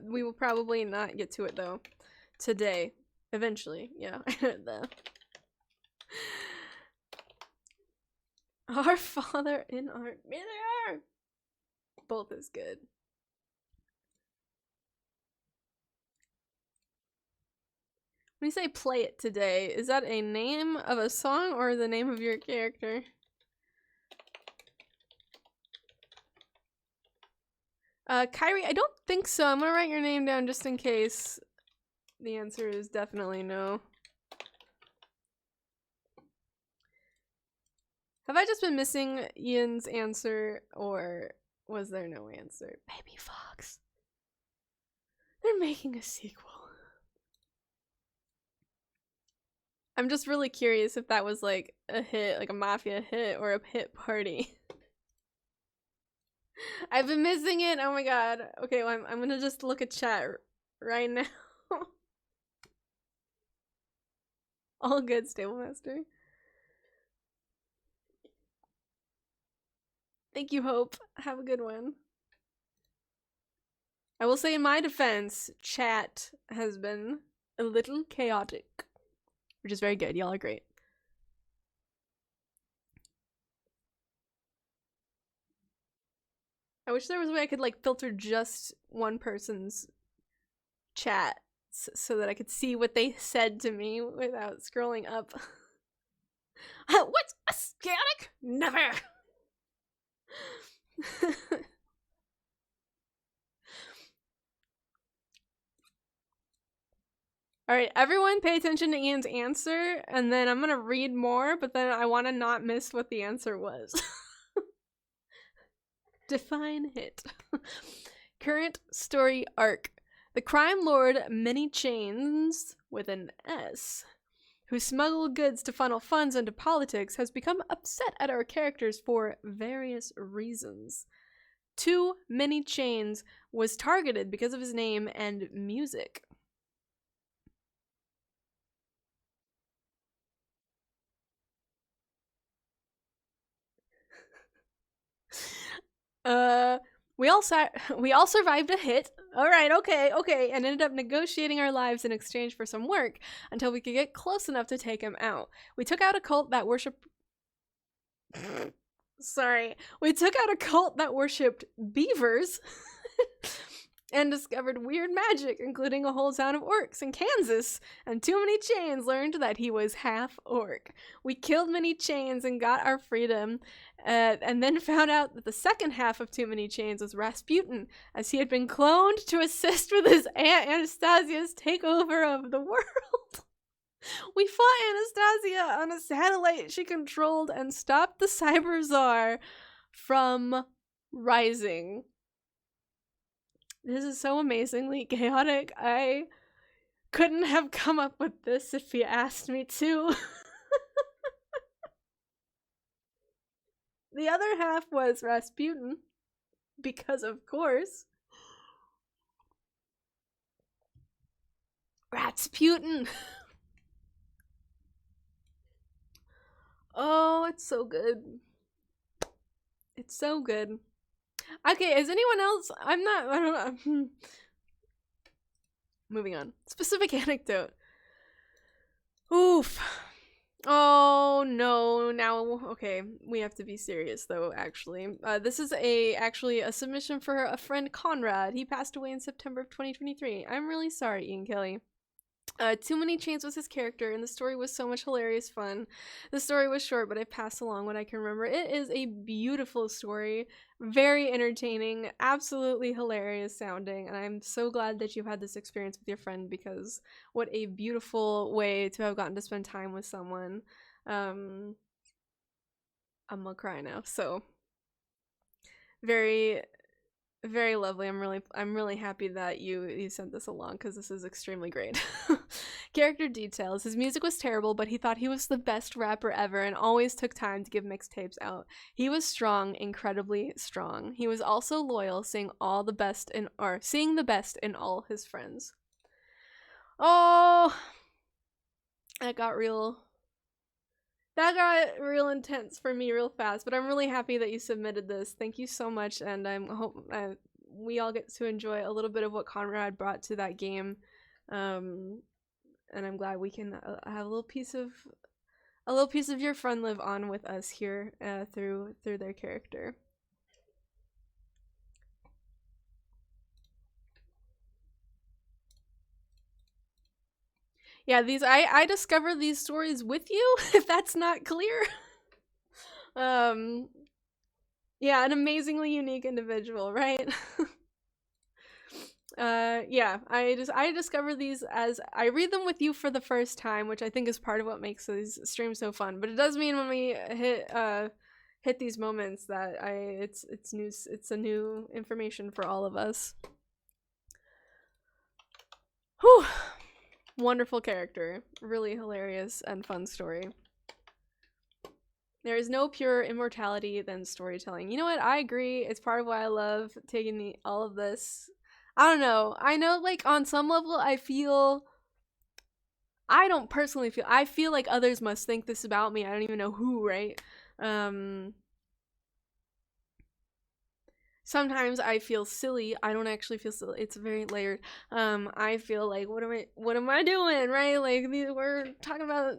We will probably not get to it, though, today. Eventually, yeah. Our Father in Art. Miller! Both is good. When you say play it today, is that a name of a song or the name of your character? Kyrie, I don't think so. I'm gonna write your name down just in case. The answer is definitely no. Have I just been missing Ian's answer, or was there no answer? Baby Fox. They're making a sequel. I'm just really curious if that was like a hit, like a mafia hit, or a hit party. I've been missing it. Oh my god. Okay, well, I'm gonna just look at chat right now. All good, Stable Master. Thank you, Hope. Have a good one. I will say in my defense, chat has been a little chaotic, which is very good. Y'all are great. I wish there was a way I could like filter just one person's chat so that I could see what they said to me without scrolling up. What's a chaotic? Never! Alright, everyone pay attention to Ian's answer, and then I'm gonna read more, but then I want to not miss what the answer was. Define hit. Current story arc. The crime lord Many Chainz, with an S, who smuggled goods to funnel funds into politics, has become upset at our characters for various reasons. Too Many Chainz was targeted because of his name and music. We all survived a hit. Alright, okay, and ended up negotiating our lives in exchange for some work until we could get close enough to take him out. We took out a cult that worshipped beavers and discovered weird magic, including a whole town of orcs in Kansas, and Too Many Chainz learned that he was half orc. We killed Many Chainz and got our freedom, and then found out that the second half of Too Many Chainz was Rasputin, as he had been cloned to assist with his aunt Anastasia's takeover of the world. We fought Anastasia on a satellite she controlled and stopped the Cyber Czar from rising. This is so amazingly chaotic. I couldn't have come up with this if you asked me to. The other half was Rasputin, because of course. Rasputin! Oh, it's so good. It's so good. Okay, is anyone else? I don't know. Moving on. Specific anecdote. Oof. Oh no, now, okay, we have to be serious though, actually. This is actually a submission for a friend, Conrad. He passed away in September of 2023. I'm really sorry, Ian Kelley. Too Many Chainz was his character, and the story was so much hilarious fun. The story was short, but I passed along what I can remember. It is a beautiful story, very entertaining, absolutely hilarious sounding, and I'm so glad that you had this experience with your friend, because what a beautiful way to have gotten to spend time with someone. I'm gonna cry now. So very, very lovely. I'm really happy that you sent this along, because this is extremely great. Character details. His music was terrible, but he thought he was the best rapper ever and always took time to give mixtapes out. He was strong, incredibly strong. He was also loyal, seeing the best in all his friends. Oh, that got real intense for me real fast, but I'm really happy that you submitted this. Thank you so much, and I hope we all get to enjoy a little bit of what Conrad brought to that game, and I'm glad we can have a little piece of your friend live on with us here through their character. Yeah, I discovered these stories with you, if that's not clear. Yeah, an amazingly unique individual, right? Yeah, I discovered these as I read them with you for the first time, which I think is part of what makes these streams so fun. But it does mean when we hit these moments that it's a new information for all of us. Whew. Wonderful character, really hilarious and fun story. There is no pure immortality than storytelling. You know what? I agree. It's part of why I love taking all of this. I don't know. I know, like, on some level, I don't personally feel, I feel like others must think this about me. I don't even know who, right? Sometimes I feel silly. I don't actually feel silly. It's very layered. I feel like, what am I doing, right? Like, we're talking about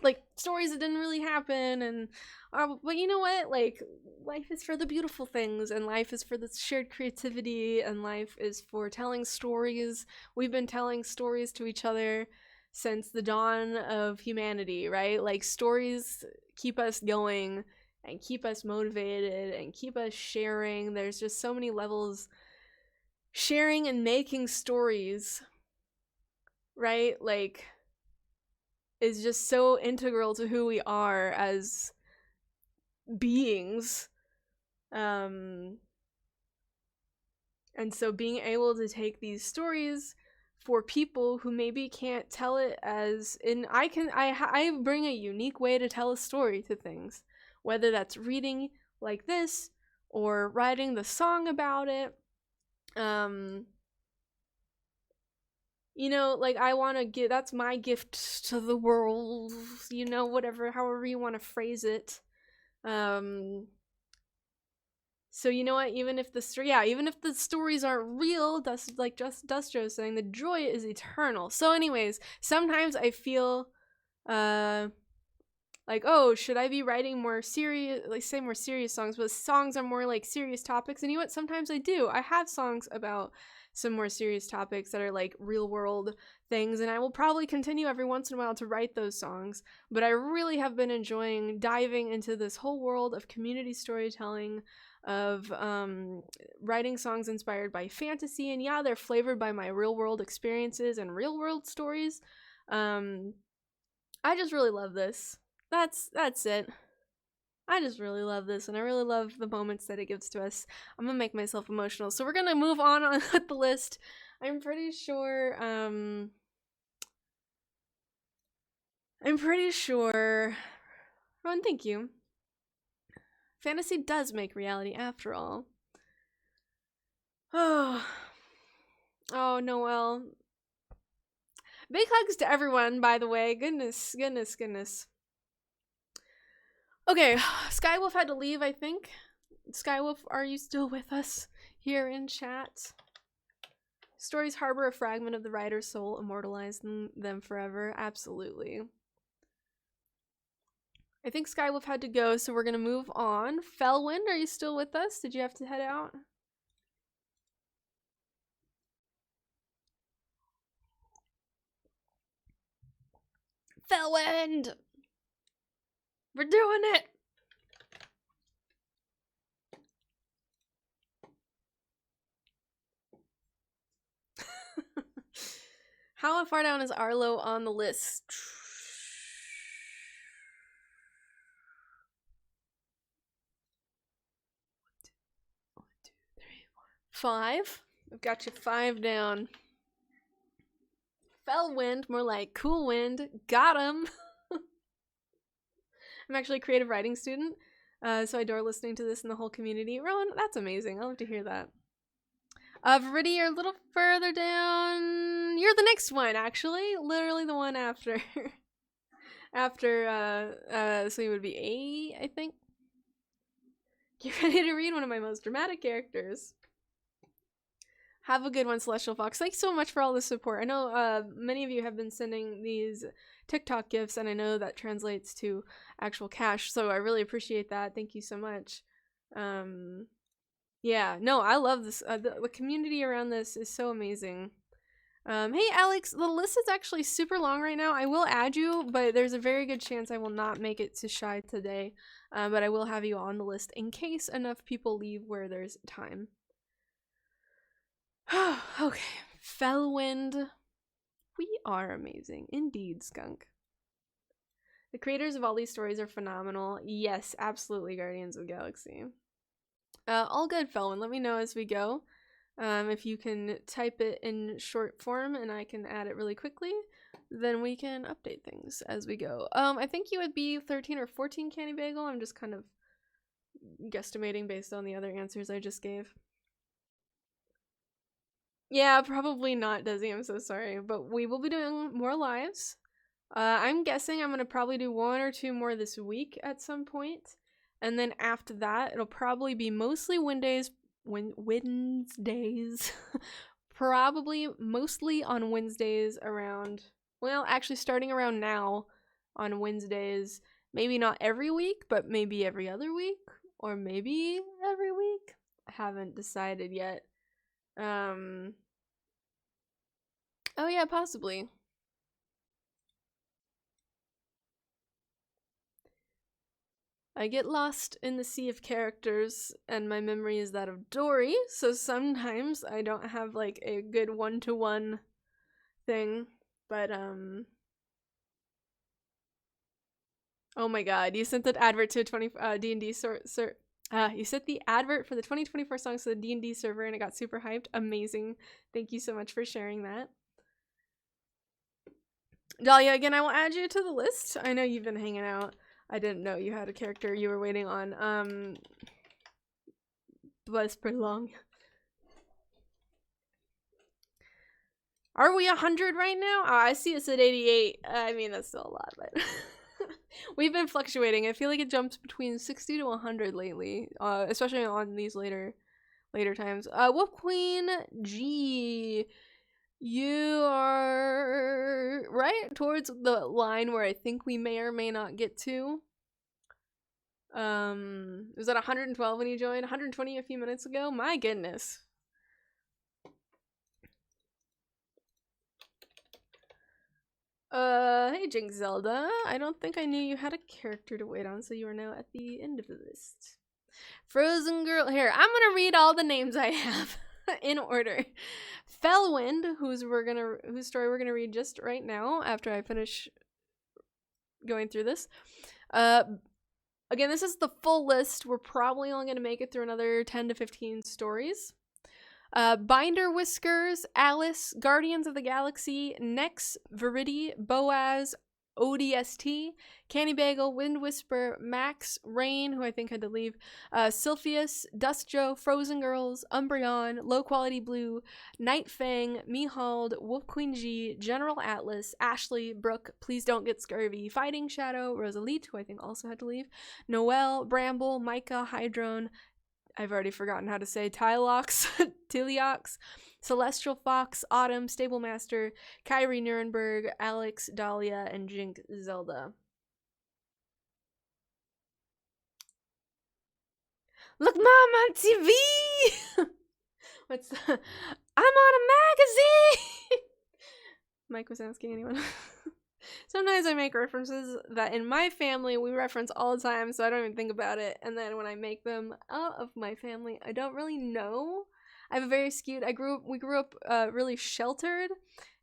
like stories that didn't really happen, and but you know what? Like, life is for the beautiful things, and life is for the shared creativity, and life is for telling stories. We've been telling stories to each other since the dawn of humanity, right? Like, stories keep us going and keep us motivated and keep us sharing. There's just so many levels. Sharing and making stories, right? Like, is just so integral to who we are as beings. And so being able to take these stories for people who maybe can't tell it as in, I bring a unique way to tell a story to things, whether that's reading like this or writing the song about it. You know, like, I want to give, that's my gift to the world, you know, whatever, however you want to phrase it. So you know what, even if the stories aren't real, that's like just Dustro saying, the joy is eternal. So anyways, sometimes I feel like, oh, should I be writing more serious, like, say more serious songs, but songs are more like serious topics. And you know what, sometimes I do. I have songs about some more serious topics that are like real world things, and I will probably continue every once in a while to write those songs. But I really have been enjoying diving into this whole world of community storytelling, of writing songs inspired by fantasy, and yeah, they're flavored by my real world experiences and real world stories. I just really love this. That's it. I just really love this, and I really love the moments that it gives to us. I'm gonna make myself emotional, so we're gonna move on with the list. I'm pretty sure, Ron, thank you. Fantasy does make reality, after all. Oh, Noelle. Big hugs to everyone, by the way. Goodness. Okay, Skywolf had to leave, I think. Skywolf, are you still with us here in chat? Stories harbor a fragment of the writer's soul, immortalizing them forever. Absolutely. I think Skywolf had to go, so we're gonna move on. Felwind, are you still with us? Did you have to head out? Felwind! We're doing it! How far down is Arlo on the list? 5? I've got you 5 down. Felwind, more like cool wind. Got him! I'm actually a creative writing student, so I adore listening to this in the whole community. Rowan, that's amazing. I love to hear that. Viridi, you're a little further down. You're the next one, actually. Literally the one after. So you would be 8, I think. Get ready to read one of my most dramatic characters. Have a good one, Celestial Fox. Thanks so much for all the support. I know many of you have been sending these TikTok gifts, and I know that translates to actual cash, so I really appreciate that. Thank you so much. Yeah, no, I love this. The community around this is so amazing. Hey, Alex, the list is actually super long right now. I will add you, but there's a very good chance I will not make it to Shy today. But I will have you on the list in case enough people leave where there's time. Okay, Felwind. We are amazing. Indeed, Skunk. The creators of all these stories are phenomenal. Yes, absolutely, Guardians of the Galaxy. All good, Felwind. Let me know as we go. If you can type it in short form and I can add it really quickly, then we can update things as we go. I think you would be 13 or 14, Candy Bagel. I'm just kind of guesstimating based on the other answers I just gave. Yeah, probably not, Desi. I'm so sorry. But we will be doing more lives. I'm guessing I'm going to probably do 1 or 2 more this week at some point. And then after that, it'll probably be mostly Wednesdays. Probably mostly on Wednesdays around, well, actually starting around now on Wednesdays. Maybe not every week, but maybe every other week. Or maybe every week. I haven't decided yet. Oh yeah, possibly. I get lost in the sea of characters, and my memory is that of Dory, so sometimes I don't have, like, a good one-to-one thing, but, oh my god, you sent that advert to a D&D you sent the advert for the 2024 songs to the D&D server, and it got super hyped. Amazing. Thank you so much for sharing that. Dahlia, again, I will add you to the list. I know you've been hanging out. I didn't know you had a character you were waiting on. But it's pretty long. Are we 100 right now? Oh, I see us at 88. I mean, that's still a lot, but we've been fluctuating. I feel like it jumps between 60 to 100 lately, especially on these later times. Wolf Queen G, you are right towards the line where I think we may or may not get to. Was that 112 when you joined? 120 a few minutes ago? My goodness. Hey Jinx Zelda. I don't think I knew you had a character to wait on, so you are now at the end of the list. Frozen Girl. Here, I'm gonna read all the names I have in order. Felwind, whose story we're gonna read just right now after I finish going through this. Again, this is the full list. We're probably only gonna make it through another 10 to 15 stories. BinderWhiskers, Alice, Guardians of the Galaxy, Nex, Viridi, Boaz, ODST, Candy Bagel, Wind Whisper, Max, Rain, who I think had to leave, Sylphius, Dust Joe, Frozen Girls, Umbreon, Low Quality Blue, Night Fang, Mihald, Wolf Queen G, General Atlas, Ashley, Brooke, Please Don't Get Scurvy, Fighting Shadow, Rosalite, who I think also had to leave, Noelle, Bramble, Micah, Hydrone, I've already forgotten how to say Tylox, Tiliox, Celestial Fox, Autumn, Stablemaster, Kyrie Nuremberg, Alex, Dahlia, and Jink Zelda. Look, Mom, on TV! What's the... I'm on a magazine! Mike was asking anyone. Sometimes I make references that in my family we reference all the time, so I don't even think about it. And then when I make them out of my family, I don't really know. I have a very skewed. We grew up really sheltered,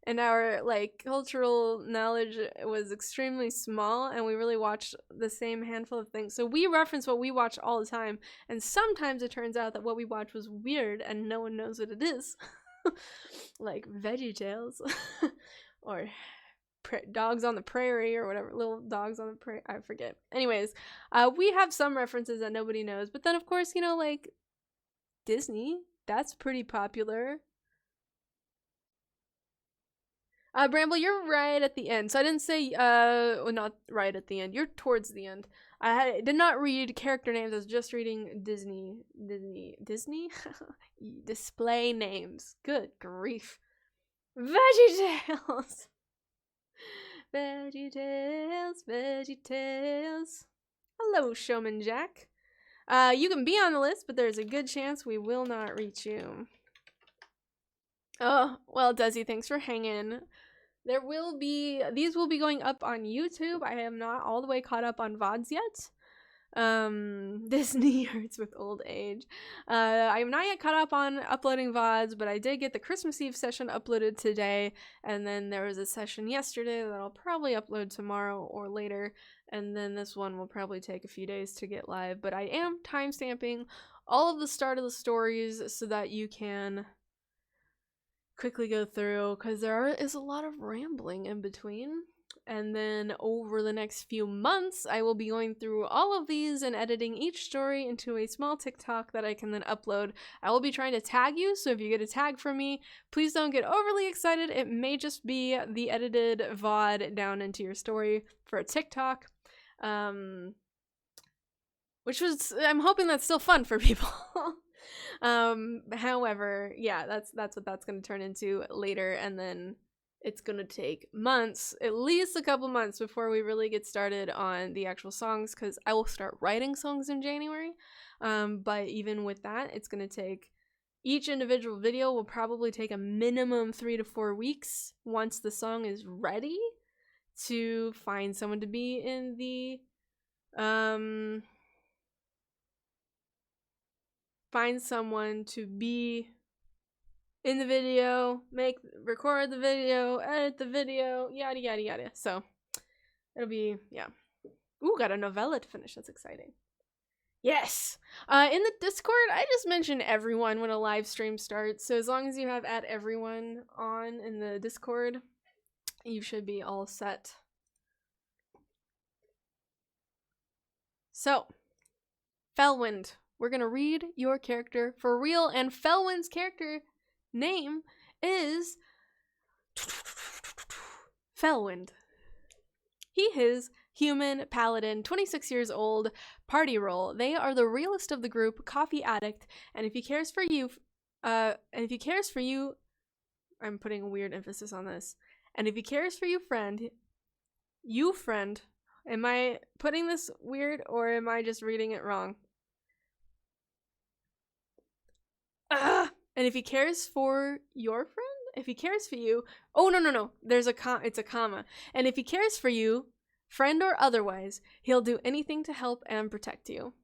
and our like cultural knowledge was extremely small, and we really watched the same handful of things. So we reference what we watch all the time, and sometimes it turns out that what we watch was weird, and no one knows what it is, like VeggieTales, or Dogs on the Prairie or whatever, Little Dogs on the Prairie, I forget. Anyways, we have some references that nobody knows, but then of course, you know, like Disney, that's pretty popular. Bramble, you're right at the end. So I didn't say, well, not right at the end. You're towards the end. I did not read character names. I was just reading Disney? Display names. Good grief. VeggieTales. VeggieTales. Hello, Showman Jack. You can be on the list, but there's a good chance we will not reach you. Oh, well, Desi, thanks for hanging. These will be going up on YouTube. I am not all the way caught up on VODs yet. Disney hurts with old age. I am not yet caught up on uploading VODs, but I did get the Christmas Eve session uploaded today, and then there was a session yesterday that I'll probably upload tomorrow or later, and then this one will probably take a few days to get live, but I am timestamping all of the start of the stories so that you can quickly go through because is a lot of rambling in between. And then over the next few months, I will be going through all of these and editing each story into a small TikTok that I can then upload. I will be trying to tag you, so if you get a tag from me, please don't get overly excited. It may just be the edited VOD down into your story for a TikTok. Which was, I'm hoping that's still fun for people. However, yeah, that's what that's going to turn into later, and then it's going to take months, at least a couple months, before we really get started on the actual songs, because I will start writing songs in January. But even with that, it's going to take, each individual video will probably take a minimum 3 to 4 weeks once the song is ready to find someone to be in the, find someone to be in the video, record the video, edit the video, yada yada yada. So it'll be, yeah. Ooh, got a novella to finish. That's exciting. Yes. In the Discord, I just mention everyone when a live stream starts. So as long as you have @everyone on in the Discord, you should be all set. So, Felwind. We're gonna read your character for real, and Felwind's character name is Felwind. He is human paladin, 26 years old, party role. They are the realest of the group, coffee addict, and if he cares for you, I'm putting a weird emphasis on this. And if he cares for you, friend, am I putting this weird or am I just reading it wrong? And if he cares for your friend, if he cares for you, oh no, there's it's a comma. And if he cares for you, friend or otherwise, he'll do anything to help and protect you.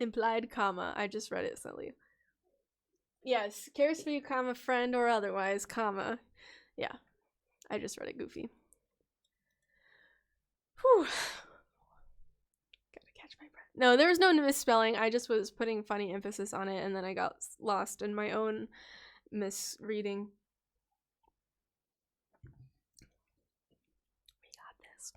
Implied comma. I just read it silly. Yes, cares for you, comma, friend or otherwise, comma. Yeah, I just read it goofy. Whew. Gotta catch my breath. No, there was no misspelling. I just was putting funny emphasis on it, and then I got lost in my own misreading. We got this.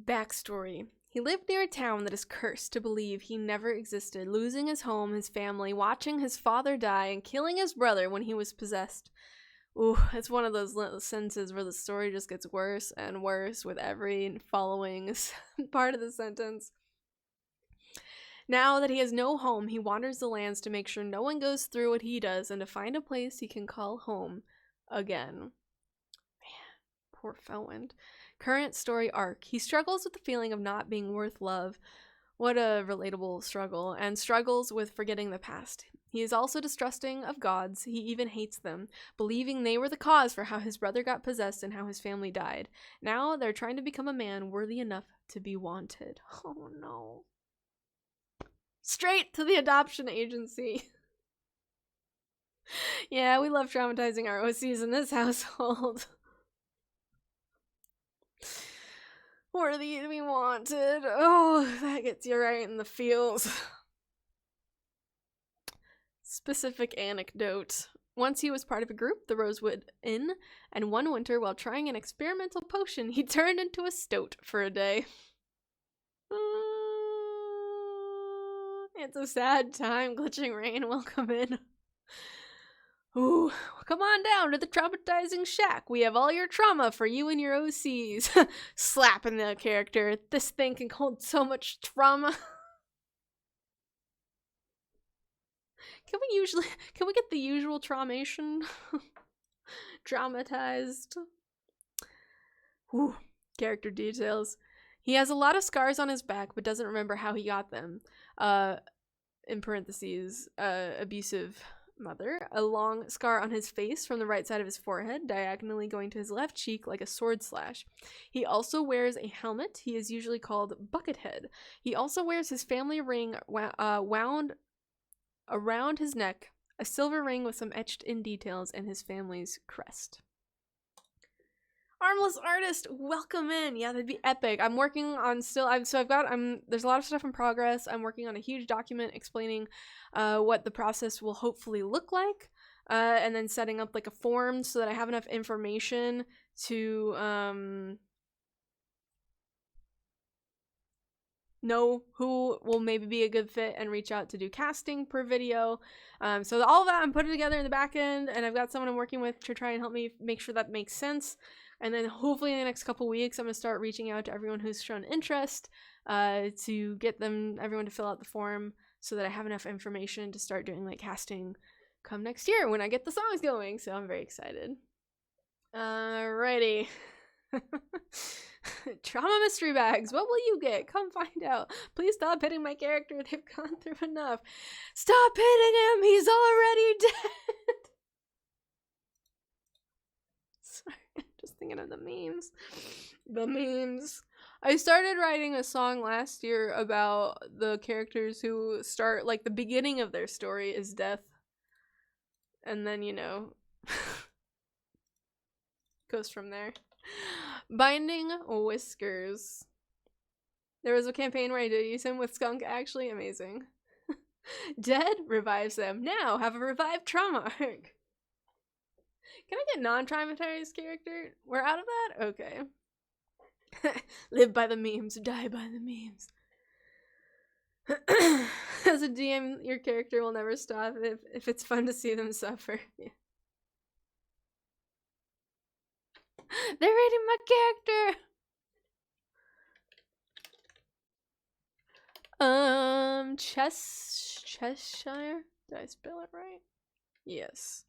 Backstory. He lived near a town that is cursed to believe he never existed, losing his home, his family, watching his father die, and killing his brother when he was possessed. Ooh, it's one of those sentences where the story just gets worse and worse with every following part of the sentence. Now that he has no home, he wanders the lands to make sure no one goes through what he does and to find a place he can call home again. Man, poor Felwind. Current story arc. He struggles with the feeling of not being worth love. What a relatable struggle. And struggles with forgetting the past. He is also distrusting of gods. He even hates them, believing they were the cause for how his brother got possessed and how his family died. Now they're trying to become a man worthy enough to be wanted. Oh no. Straight to the adoption agency. Yeah, we love traumatizing our OCs in this household. Worthy to be wanted. Oh, that gets you right in the feels. Specific anecdote. Once he was part of a group, the Rosewood Inn, and one winter, while trying an experimental potion, he turned into a stoat for a day. It's a sad time. Glitching rain, welcome in. Ooh, come on down to the traumatizing shack. We have all your trauma for you and your OCs. Slapping the character. This thing can hold so much trauma. Can we get the usual traumation? Traumatized. Ooh, character details. He has a lot of scars on his back, but doesn't remember how he got them. In parentheses, abusive mother. A long scar on his face from the right side of his forehead, diagonally going to his left cheek like a sword slash. He also wears a helmet. He is usually called Buckethead. He also wears his family ring wound around his neck, a silver ring with some etched in details, and his family's crest. Armless Artist, welcome in. Yeah, that'd be epic. I'm working on there's a lot of stuff in progress. I'm working on a huge document explaining what the process will hopefully look like, and then setting up like a form so that I have enough information to know who will maybe be a good fit and reach out to do casting per video. So all of that I'm putting together in the back end, and I've got someone I'm working with to try and help me make sure that makes sense. And then hopefully in the next couple weeks, I'm going to start reaching out to everyone who's shown interest to get everyone to fill out the form so that I have enough information to start doing like casting come next year when I get the songs going. So I'm very excited. Alrighty. Trauma mystery bags. What will you get? Come find out. Please stop hitting my character. They've gone through enough. Stop hitting him. He's already dead. Sorry, just thinking of the memes. The memes. I started writing a song last year about the characters who start, like, the beginning of their story is death. And then, you know, goes from there. BinderWhiskers. There was a campaign where I did use him with Skunk, actually. Amazing. Dead revives them. Now have a revived trauma arc. Can I get non-traumatized character? We're out of that? Okay. Live by the memes, die by the memes. As a DM, your character will never stop if it's fun to see them suffer. Yeah. They're rating my character! Cheshire? Did I spell it right? Yes.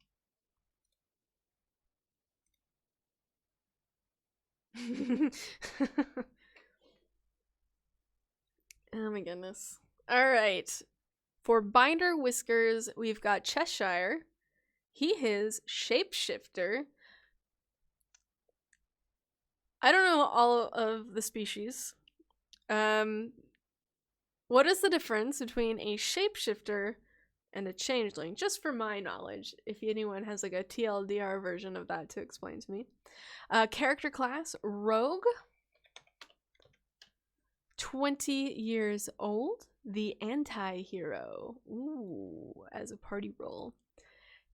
Oh my goodness. Alright. For BinderWhiskers, we've got Cheshire. He is Shapeshifter. I don't know all of the species. What is the difference between a shapeshifter and a changeling? Just for my knowledge, if anyone has like a TLDR version of that to explain to me. Character class, Rogue. 20 years old. The anti-hero. Ooh, as a party role.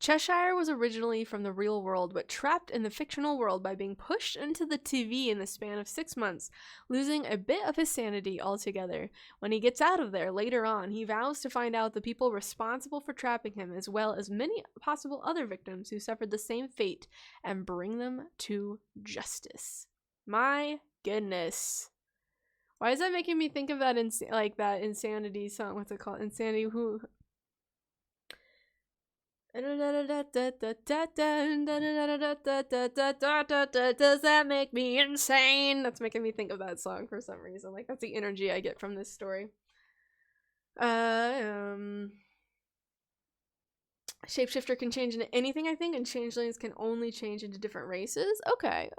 Cheshire was originally from the real world, but trapped in the fictional world by being pushed into the TV in the span of 6 months, losing a bit of his sanity altogether. When he gets out of there later on, he vows to find out the people responsible for trapping him, as well as many possible other victims who suffered the same fate, and bring them to justice. My goodness. Why is that making me think of that that Insanity song? What's it called? Insanity who... Does that make me insane? That's making me think of that song for some reason. Like, that's the energy I get from this story. Shapeshifter can change into anything, I think, and changelings can only change into different races. Okay.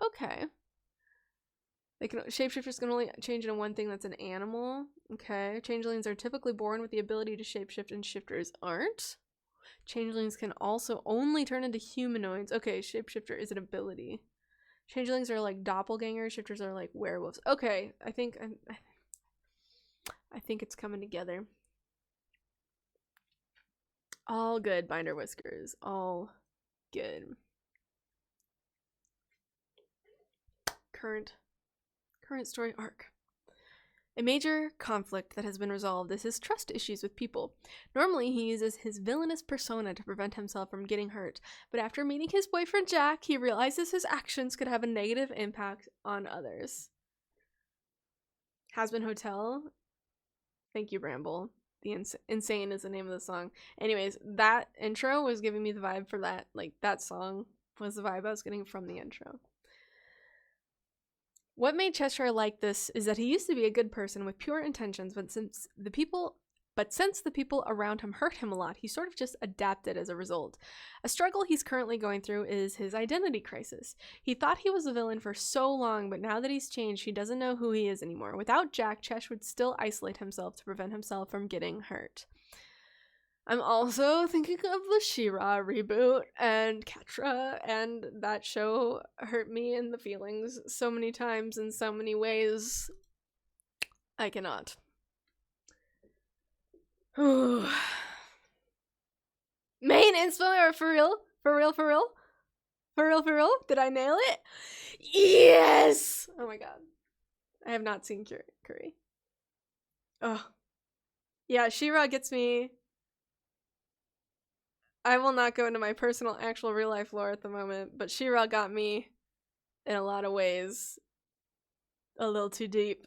Shapeshifters can only change into one thing that's an animal. Okay. Changelings are typically born with the ability to shapeshift, and shifters aren't. Changelings can also only turn into humanoids. Okay, shapeshifter is an ability. Changelings are like doppelgangers. Shifters are like werewolves. Okay, I think it's coming together. All good, BinderWhiskers. All good. Current story arc. A major conflict that has been resolved is his trust issues with people. Normally, he uses his villainous persona to prevent himself from getting hurt, but after meeting his boyfriend Jack, he realizes his actions could have a negative impact on others. Hasbin Hotel. Thank you, Bramble. Insane is the name of the song. Anyways, that intro was giving me the vibe for that. Like, that song was the vibe I was getting from the intro. What made Cheshire like this is that he used to be a good person with pure intentions, but since the people around him hurt him a lot, he sort of just adapted as a result. A struggle he's currently going through is his identity crisis. He thought he was a villain for so long, but now that he's changed, he doesn't know who he is anymore. Without Jack, Chesh would still isolate himself to prevent himself from getting hurt. I'm also thinking of the She-Ra reboot and Catra, and that show hurt me in the feelings so many times in so many ways. I cannot. Main inspo, or for real? For real? For real? For real? For real? Did I nail it? Yes! Oh my god. I have not seen Curry. Oh. Yeah, She-Ra gets me. I will not go into my personal, actual, real-life lore at the moment, but She-Ra got me in a lot of ways a little too deep.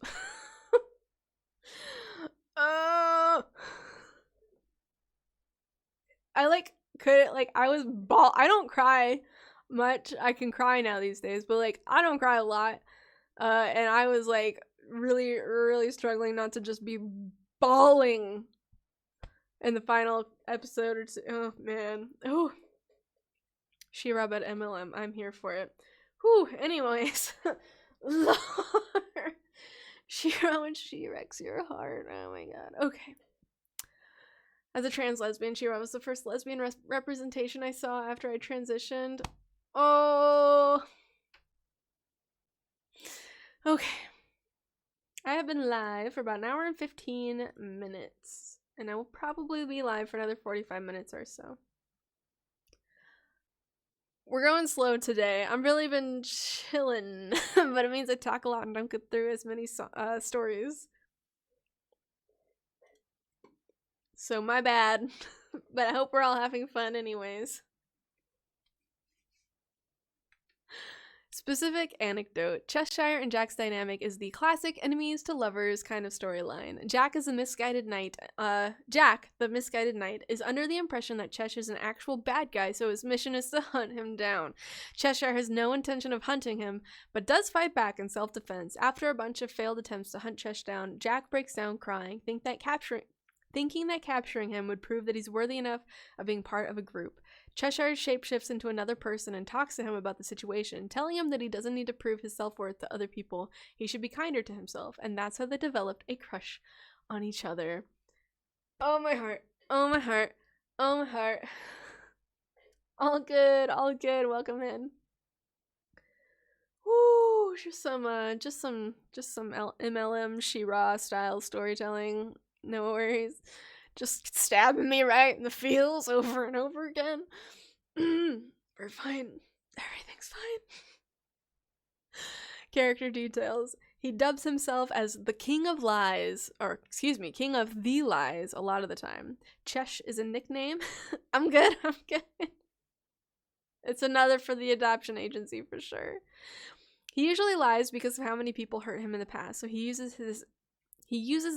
I I don't cry much. I can cry now these days, but like I don't cry a lot. And I was like really, really struggling not to just be bawling in the final episode or two. Oh man. Oh. She-Ra at MLM. I'm here for it. Whew. Anyways. She-Ra when she wrecks your heart. Oh my god. Okay. As a trans lesbian, She-Ra was the first lesbian representation I saw after I transitioned. Oh. Okay. I have been live for about an hour and 15 minutes. And I will probably be live for another 45 minutes or so. We're going slow today. I've really been chilling, but it means I talk a lot and don't get through as many stories. So my bad, but I hope we're all having fun anyways. Specific anecdote. Cheshire and Jack's dynamic is the classic enemies to lovers kind of storyline. Jack, the misguided knight, is under the impression that Cheshire's an actual bad guy, so his mission is to hunt him down. Cheshire has no intention of hunting him, but does fight back in self-defense. After a bunch of failed attempts to hunt Chesh down, Jack breaks down crying, thinking that capturing him would prove that he's worthy enough of being part of a group. Cheshire shapeshifts into another person and talks to him about the situation, telling him that he doesn't need to prove his self-worth to other people. He should be kinder to himself, and that's how they developed a crush on each other. Oh my heart. Oh my heart. Oh my heart. All good. All good. Welcome in. Woo! Just some MLM She-Ra style storytelling. No worries. Just stabbing me right in the feels over and over again. We're fine. Everything's fine. Character details. He dubs himself as the King of Lies, King of the Lies a lot of the time. Chesh is a nickname. I'm good. It's another for the adoption agency for sure. He usually lies because of how many people hurt him in the past, so he uses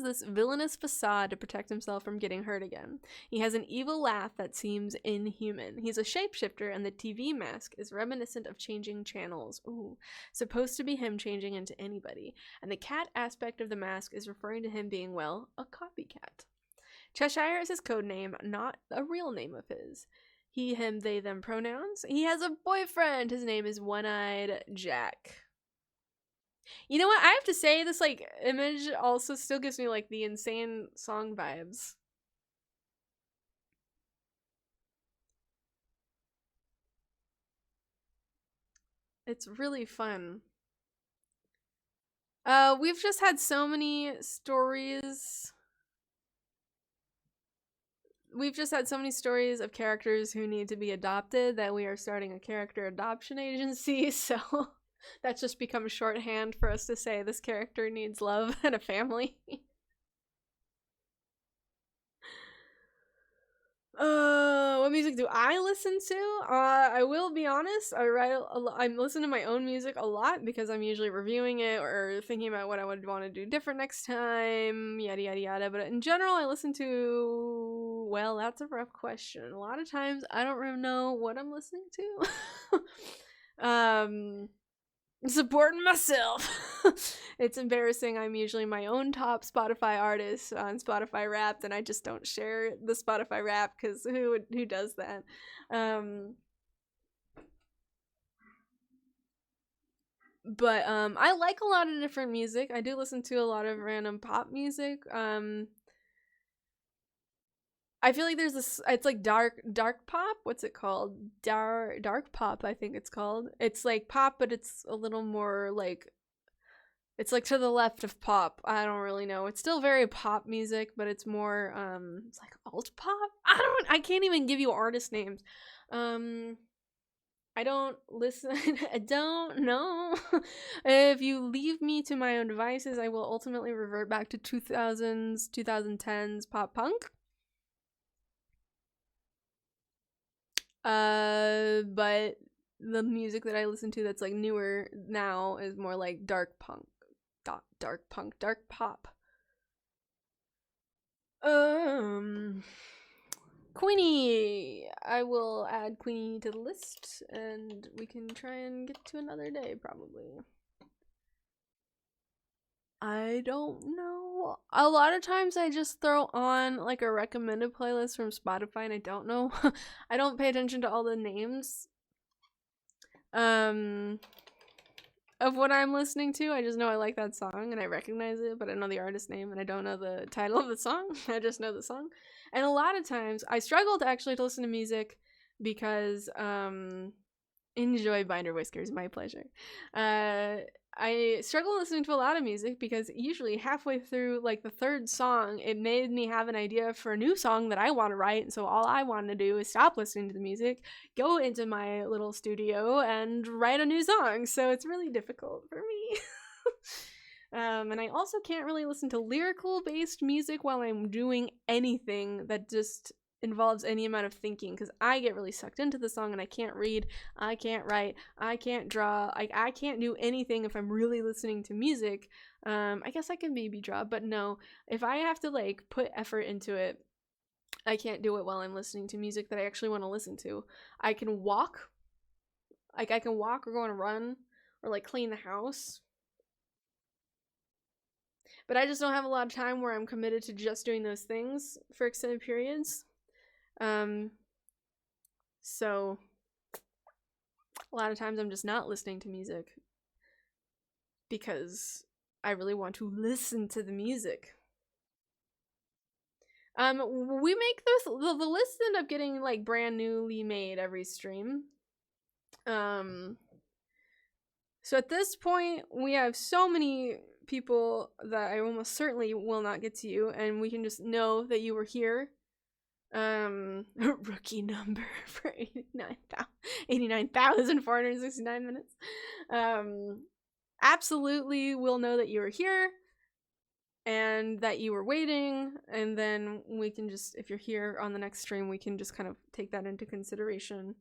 this villainous facade to protect himself from getting hurt again. He has an evil laugh that seems inhuman. He's a shapeshifter, and the TV mask is reminiscent of changing channels. Ooh, supposed to be him changing into anybody. And the cat aspect of the mask is referring to him being, well, a copycat. Cheshire is his code name, not a real name of his. He, him, they, them pronouns. He has a boyfriend. His name is One-Eyed Jack. You know what? I have to say, this, like, image also still gives me, like, the insane song vibes. It's really fun. We've just had so many stories. We've just had so many stories of characters who need to be adopted that we are starting a character adoption agency, so that's just become shorthand for us to say this character needs love and a family. What music do I listen to? I will be honest, I'm listening to my own music a lot because I'm usually reviewing it or thinking about what I would want to do different next time, yada yada yada. But in general, I listen to, well, that's a rough question. A lot of times I don't really know what I'm listening to. Supporting myself. It's embarrassing. I'm usually my own top Spotify artist on Spotify Wrapped, and I just don't share the Spotify Wrapped because who does that? But I like a lot of different music. I do listen to a lot of random pop music. I feel like there's this, it's like dark pop. What's it called? Dark pop, I think it's called. It's like pop, but it's a little more like, it's like to the left of pop. I don't really know. It's still very pop music, but it's more it's like alt pop. I can't even give you artist names. I don't listen. I don't know. If you leave me to my own devices, I will ultimately revert back to 2000s, 2010s pop punk. But the music that I listen to that's like newer now is more like dark punk, dark punk, dark pop. Queenie, I will add Queenie to the list, and we can try and get to another day probably. I don't know. A lot of times I just throw on like a recommended playlist from Spotify, and I don't know. I don't pay attention to all the names of what I'm listening to. I just know I like that song and I recognize it, but I know the artist name and I don't know the title of the song. I just know the song. And a lot of times I struggle to actually to listen to music because enjoy BinderWhiskers, my pleasure. I struggle listening to a lot of music because usually halfway through like the third song, it made me have an idea for a new song that I want to write. And so all I want to do is stop listening to the music, go into my little studio and write a new song. So it's really difficult for me. And I also can't really listen to lyrical based music while I'm doing anything that just involves any amount of thinking, because I get really sucked into the song and I can't read, I can't write, I can't draw, I can't do anything if I'm really listening to music. I guess I can maybe draw, but no, if I have to like put effort into it, I can't do it while I'm listening to music that I actually want to listen to. I can walk or go on a run or like clean the house, but I just don't have a lot of time where I'm committed to just doing those things for extended periods. So a lot of times I'm just not listening to music because I really want to listen to the music. We make the lists end up getting like brand newly made every stream. So at this point we have so many people that I almost certainly will not get to you, and we can just know that you were here. Rookie number for 89,469 minutes. Absolutely will know that you were here and that you were waiting, and then we can just, if you're here on the next stream, we can just kind of take that into consideration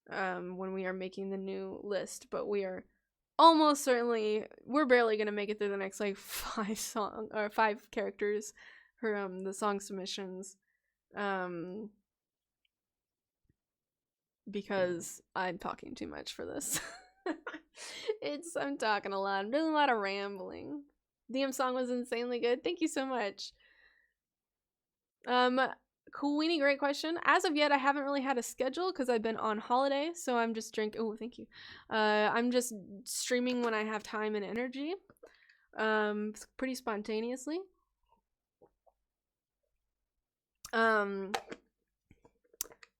when we are making the new list. But we are almost certainly, we're barely gonna make it through the next like 5 characters for the song submissions. Because I'm talking too much for this. I'm talking a lot. I'm doing a lot of rambling. DM song was insanely good. Thank you so much. Queenie, great question. As of yet, I haven't really had a schedule because I've been on holiday, so I'm just drinking. Oh, thank you. I'm just streaming when I have time and energy. Pretty spontaneously.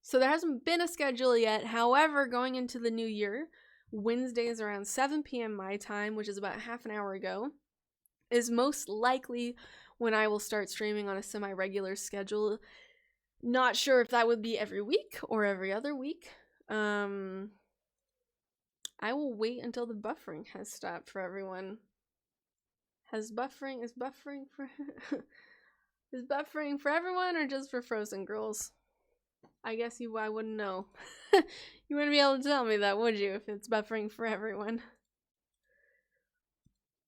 So there hasn't been a schedule yet. However, going into the new year, Wednesdays around 7 p.m. my time, which is about half an hour ago, is most likely when I will start streaming on a semi-regular schedule. Not sure if that would be every week or every other week. I will wait until the buffering has stopped for everyone. Is buffering for everyone or just for frozen girls? I guess I wouldn't know. You wouldn't be able to tell me that, would you, if it's buffering for everyone?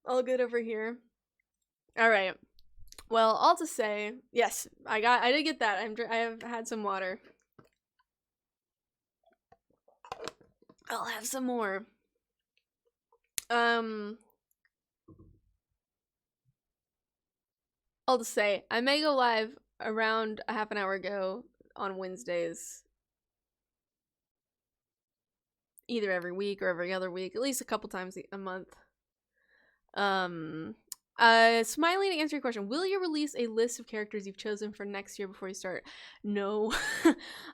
All good over here. Alright. Well, all to say, yes, I did get that. I have had some water. I'll have some more. All to say, I may go live around a half an hour ago on Wednesdays, either every week or every other week, at least a couple times a month. I Smiley, to answer your question, will you release a list of characters you've chosen for next year before you start? No.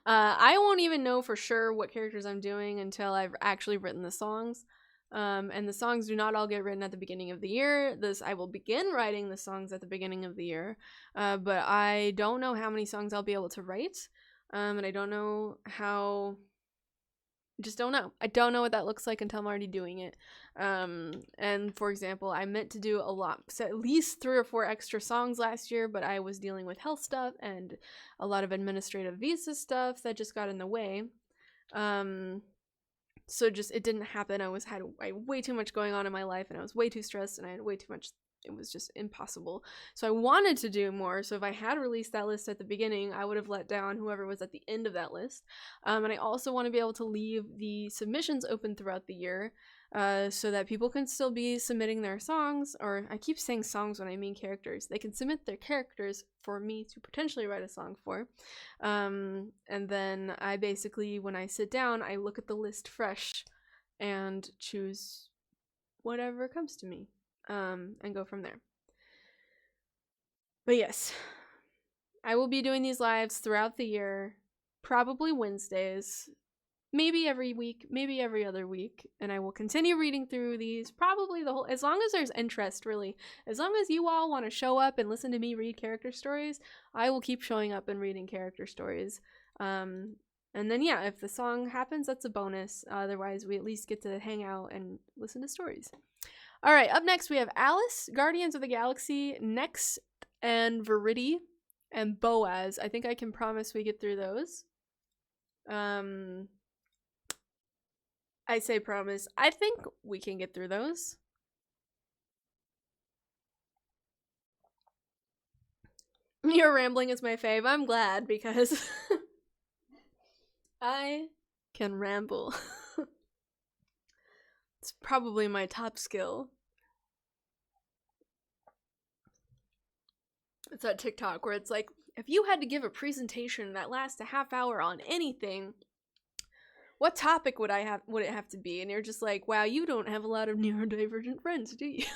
I won't even know for sure what characters I'm doing until I've actually written the songs. And the songs do not all get written at the beginning of the year. I will begin writing the songs at the beginning of the year. But I don't know how many songs I'll be able to write. And I don't know how... Just don't know. I don't know what that looks like until I'm already doing it. And for example, I meant to do so at least 3 or 4 extra songs last year, but I was dealing with health stuff and a lot of administrative visa stuff that just got in the way. So just, it didn't happen. I had way too much going on in my life, and I was way too stressed, and I had way too much. It was just impossible. So I wanted to do more. So if I had released that list at the beginning, I would have let down whoever was at the end of that list. And I also want to be able to leave the submissions open throughout the year, so that people can still be submitting their songs, or I keep saying songs when I mean characters. They can submit their characters for me to potentially write a song for. And then I basically, when I sit down, I look at the list fresh and choose whatever comes to me. And go from there. But yes, I will be doing these lives throughout the year, probably Wednesdays, maybe every week, maybe every other week, and I will continue reading through these probably as long as there's interest, really. As long as you all want to show up and listen to me read character stories, I will keep showing up and reading character stories. And then yeah, if the song happens, that's a bonus. Otherwise, we at least get to hang out and listen to stories. All right, up next we have Alice, Guardians of the Galaxy, Next, and Viridi, and Boaz. I think I can promise we get through those. I say promise. I think we can get through those. Your rambling is my fave. I'm glad, because I can ramble. It's probably my top skill. It's that TikTok where it's like, if you had to give a presentation that lasts a half hour on anything, what topic would it have to be? And you're just like, wow, you don't have a lot of neurodivergent friends, do you?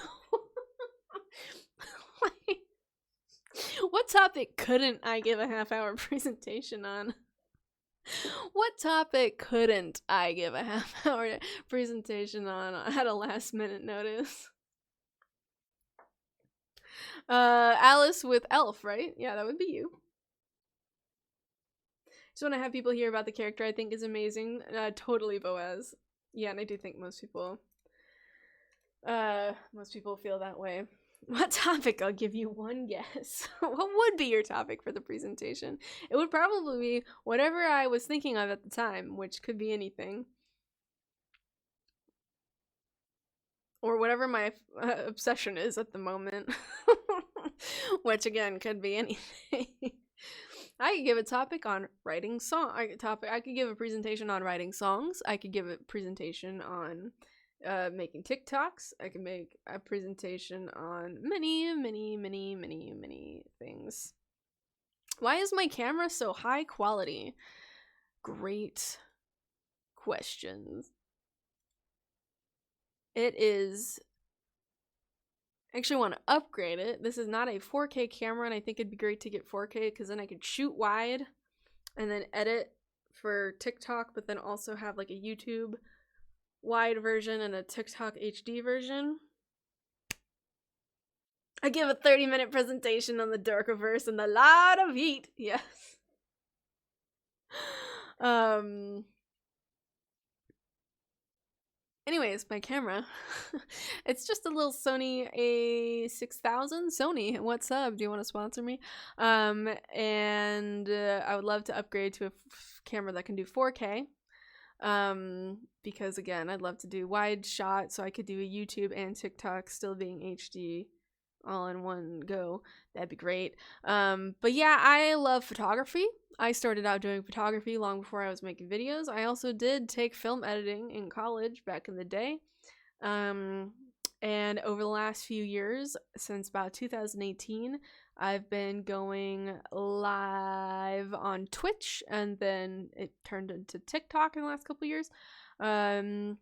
What topic couldn't I give a half-hour presentation on? What topic couldn't I give a half-hour presentation on at a last-minute notice? Alice with Elf, right? Yeah, that would be you. Just want to have people hear about the character I think is amazing. Totally Boaz. Yeah, and I do think most people feel that way. What topic? I'll give you one guess. What would be your topic for the presentation? It would probably be whatever I was thinking of at the time, which could be anything. Or whatever my obsession is at the moment. Which, again, could be anything. I could give a topic on writing I could give a presentation on writing songs. I could give a presentation on making TikToks. I can make a presentation on many, many, many, many, many things. Why is my camera so high quality? Great questions. It is... I actually want to upgrade it. This is not a 4K camera, and I think it'd be great to get 4K because then I could shoot wide and then edit for TikTok, but then also have like a YouTube wide version and a TikTok HD version. I give a 30-minute presentation on the Darkiverse and a lot of heat. Yes. Anyways, my camera. It's just a little Sony A6000. Sony, what's up? Do you want to sponsor me? And I would love to upgrade to a camera that can do 4K. Because again, I'd love to do wide shot so I could do a YouTube and TikTok still being HD all in one go. That'd be great. But yeah, I love photography. I started out doing photography long before I was making videos. I also did take film editing in college back in the day. And over the last few years, since about 2018, I've been going live on Twitch, and then it turned into TikTok in the last couple years. I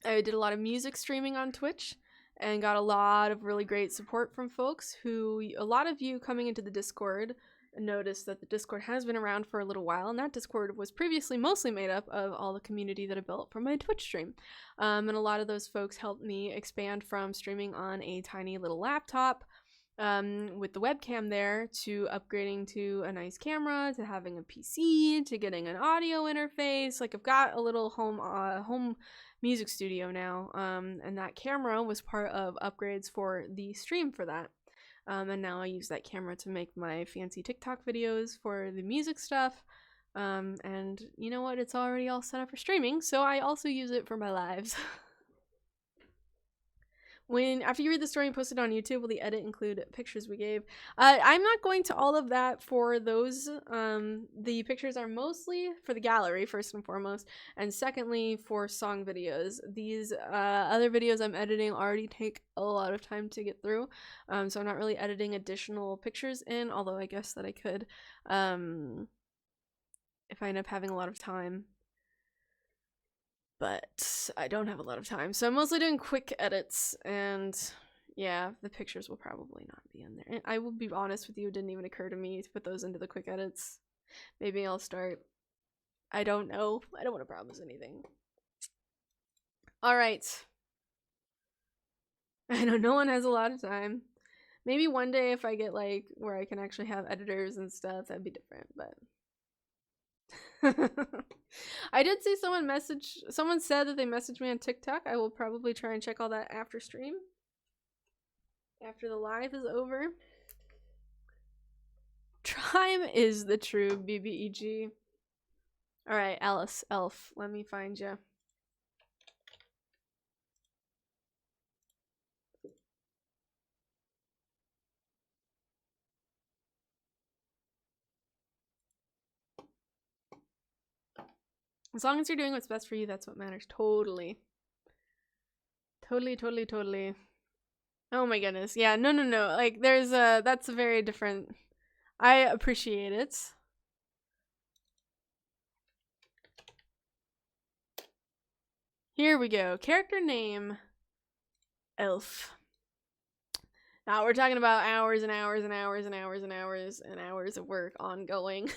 did a lot of music streaming on Twitch, and got a lot of really great support from folks who, a lot of you coming into the Discord noticed that the Discord has been around for a little while, and that Discord was previously mostly made up of all the community that I built from my Twitch stream. And a lot of those folks helped me expand from streaming on a tiny little laptop with the webcam there, to upgrading to a nice camera, to having a PC, to getting an audio interface. Like, I've got a little home music studio now, and that camera was part of upgrades for the stream for that. And now I use that camera to make my fancy TikTok videos for the music stuff. And you know what? It's already all set up for streaming, so I also use it for my lives. After you read the story and post it on YouTube, will the edit include pictures we gave? I'm not going to all of that for those. The pictures are mostly for the gallery, first and foremost, and secondly for song videos. These other videos I'm editing already take a lot of time to get through, so I'm not really editing additional pictures in, although I guess that I could if I end up having a lot of time. But I don't have a lot of time, so I'm mostly doing quick edits, and yeah, the pictures will probably not be in there. And I will be honest with you, it didn't even occur to me to put those into the quick edits. Maybe I'll start. I don't know. I don't want to promise anything. Alright. I know no one has a lot of time. Maybe one day if I get, like, where I can actually have editors and stuff, that'd be different, but... I did see someone said that they messaged me on TikTok. I will probably try and check all that after stream, after the live is over. Time is the true BBEG. Alright, Alice, Elf, let me find you. As long as you're doing what's best for you, that's what matters. Totally. Totally. Oh my goodness. Yeah, no. Like, that's a very different... I appreciate it. Here we go. Character name, Elf. Now we're talking about hours and hours and hours and hours and hours and hours of work ongoing.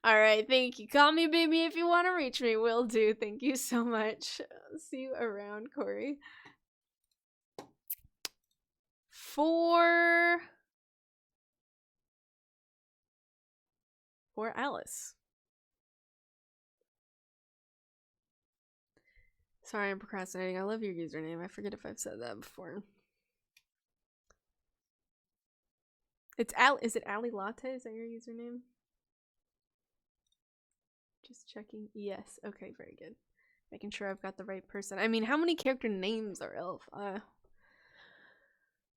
Alright, thank you. Call me baby if you want to reach me. Will do. Thank you so much. See you around, Corey. For Alice. Sorry, I'm procrastinating. I love your username. I forget if I've said that before. Is it Ali Latte? Is that your username? Just checking. Yes. Okay, very good. Making sure I've got the right person. I mean, how many character names are Elf?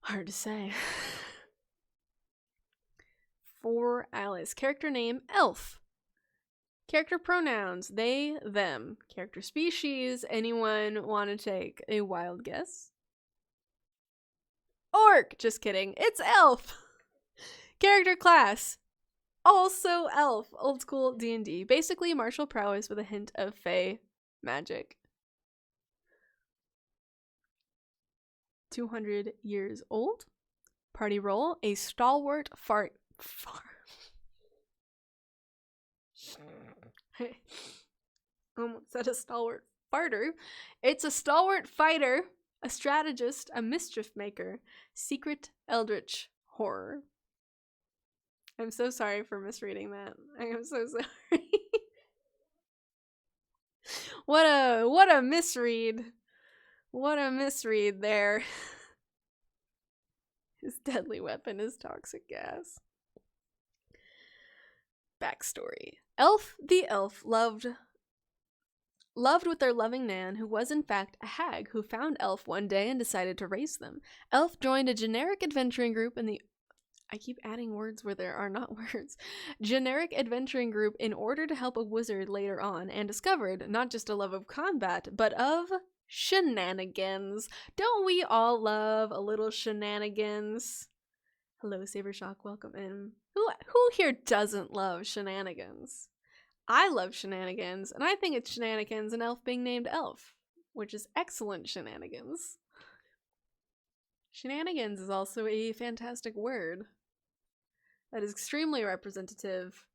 Hard to say. For Alice. Character name, Elf. Character pronouns, they, them. Character species, anyone want to take a wild guess? Orc! Just kidding. It's Elf! Character class, also Elf. Old school D&D. Basically martial prowess with a hint of Fae magic. 200 years old. Party role, a stalwart almost said a stalwart farter. It's a stalwart fighter, a strategist, a mischief maker, secret eldritch horror. I'm so sorry for misreading that. I am so sorry. What a misread. What a misread there. His deadly weapon is toxic gas. Backstory. Elf the elf loved with their loving Nan, who was in fact a hag who found Elf one day and decided to raise them. Elf joined a generic adventuring group in the... I keep adding words where there are not words. Generic adventuring group in order to help a wizard later on, and discovered not just a love of combat, but of shenanigans. Don't we all love a little shenanigans? Hello, Sabershock, welcome in. Who here doesn't love shenanigans? I love shenanigans, and I think it's shenanigans an elf being named Elf, which is excellent shenanigans. Shenanigans is also a fantastic word that is extremely representative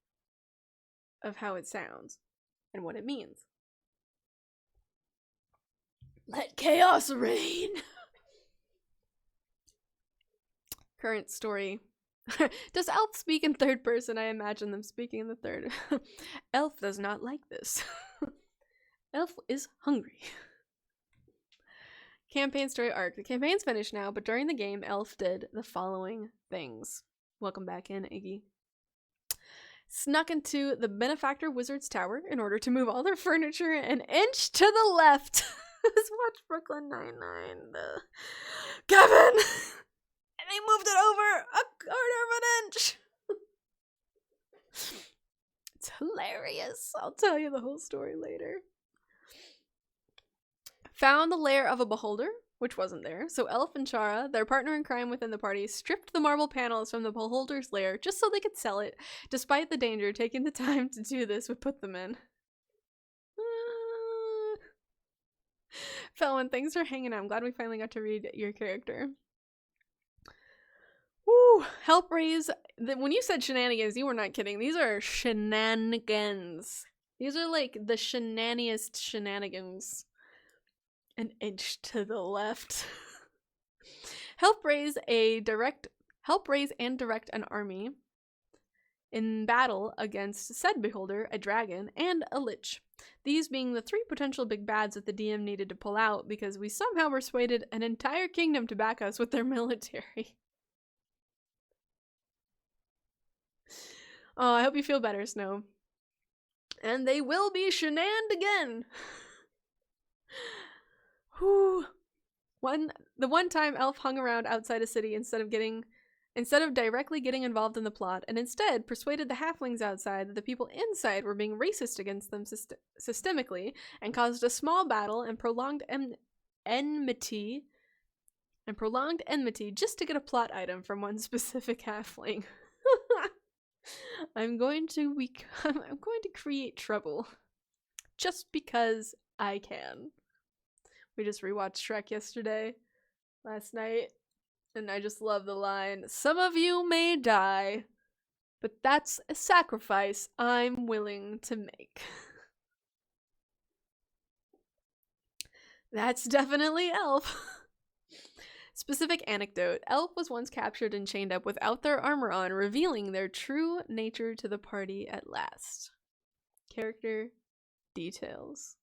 of how it sounds and what it means. Let chaos reign! Current story. Does Elf speak in third person? I imagine them speaking in the third. Elf does not like this. Elf is hungry. Campaign story arc. The campaign's finished now, but during the game, Elf did the following things. Welcome back in, Iggy. Snuck into the Benefactor Wizard's Tower in order to move all their furniture an inch to the left. Let's watch Brooklyn Nine-Nine. Kevin! And they moved it over a quarter of an inch. It's hilarious. I'll tell you the whole story later. Found the lair of a beholder, which wasn't there. So Elf and Chara, their partner in crime within the party, stripped the marble panels from the beholder's lair just so they could sell it. Despite the danger, taking the time to do this would put them in. Felwind, thanks for hanging out. I'm glad we finally got to read your character. Woo! Help raise... When you said shenanigans, you were not kidding. These are shenanigans. These are like the shenaniest shenanigans. An inch to the left. Help raise and direct an army in battle against said beholder, a dragon, and a lich. These being the 3 potential big bads that the DM needed to pull out because we somehow persuaded an entire kingdom to back us with their military. Oh, I hope you feel better, Snow. And they will be shenaned again. Whew. The one time Elf hung around outside a city instead of directly getting involved in the plot, and instead persuaded the halflings outside that the people inside were being racist against them systemically, and caused a small battle and prolonged enmity just to get a plot item from one specific halfling. I'm going to create trouble just because I can. We just rewatched Shrek last night, and I just love the line, "Some of you may die, but that's a sacrifice I'm willing to make." That's definitely Elf. Specific anecdote. Elf was once captured and chained up without their armor on, revealing their true nature to the party at last. Character details.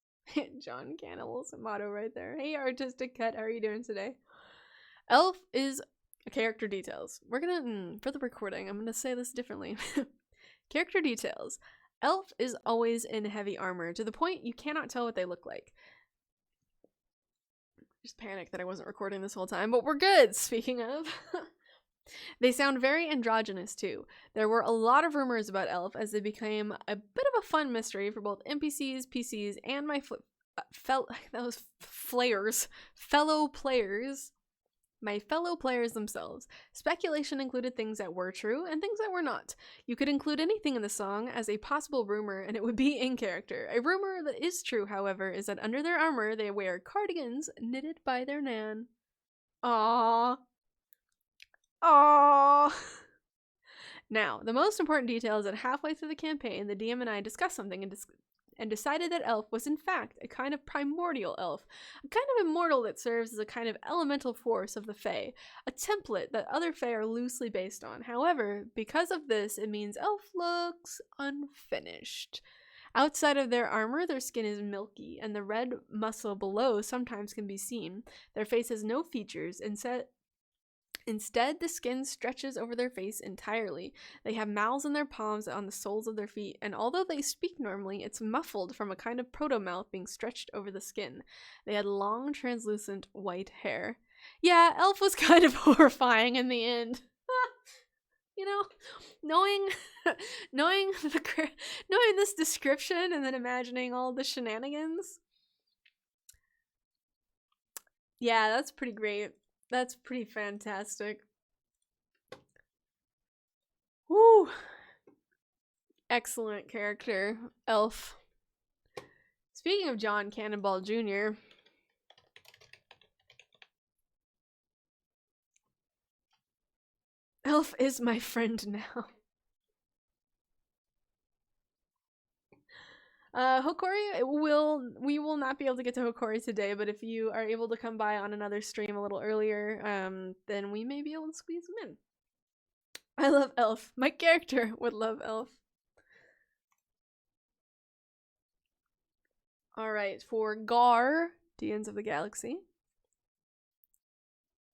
John Cannibal's motto right there. Hey, Artistic Cut, how are you doing today? Elf is character details. We're gonna, for the recording, I'm gonna say this differently. Character details. Elf is always in heavy armor, to the point you cannot tell what they look like. Just panicked that I wasn't recording this whole time, but we're good, speaking of. They sound very androgynous, too. There were a lot of rumors about Elf as they became a bit of a fun mystery for both NPCs, PCs, and my fellow players themselves. Speculation included things that were true and things that were not. You could include anything in the song as a possible rumor, and it would be in character. A rumor that is true, however, is that under their armor they wear cardigans knitted by their nan. Aww. Aww. Now, the most important detail is that halfway through the campaign, the DM and I discussed something and decided that Elf was in fact a kind of primordial elf, a kind of immortal that serves as a kind of elemental force of the Fae, a template that other Fae are loosely based on. However, because of this, it means Elf looks unfinished. Outside of their armor, their skin is milky, and the red muscle below sometimes can be seen. Their face has no features, Instead, the skin stretches over their face entirely. They have mouths in their palms on the soles of their feet, and although they speak normally, it's muffled from a kind of proto-mouth being stretched over the skin. They had long, translucent white hair. Yeah, Elf was kind of horrifying in the end. You know, knowing this description and then imagining all the shenanigans. Yeah, that's pretty great. That's pretty fantastic. Woo! Excellent character, Elf. Speaking of John Cannonball Jr., elf is my friend now. Hokori, we will not be able to get to Hokori today, but if you are able to come by on another stream a little earlier, then we may be able to squeeze them in. I love elf. My character would love elf. Alright, for Guardians of the Galaxy,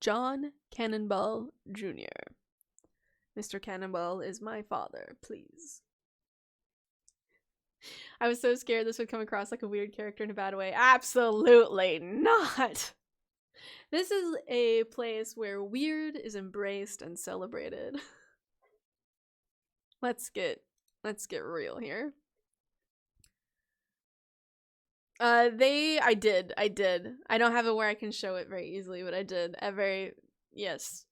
John Cannonball Jr. Mr. Cannonball is my father, please. I was so scared this would come across like a weird character in a bad way. Absolutely not! This is a place where weird is embraced and celebrated. Let's get real here. I did. I don't have it where I can show it very easily, but I did. Yes.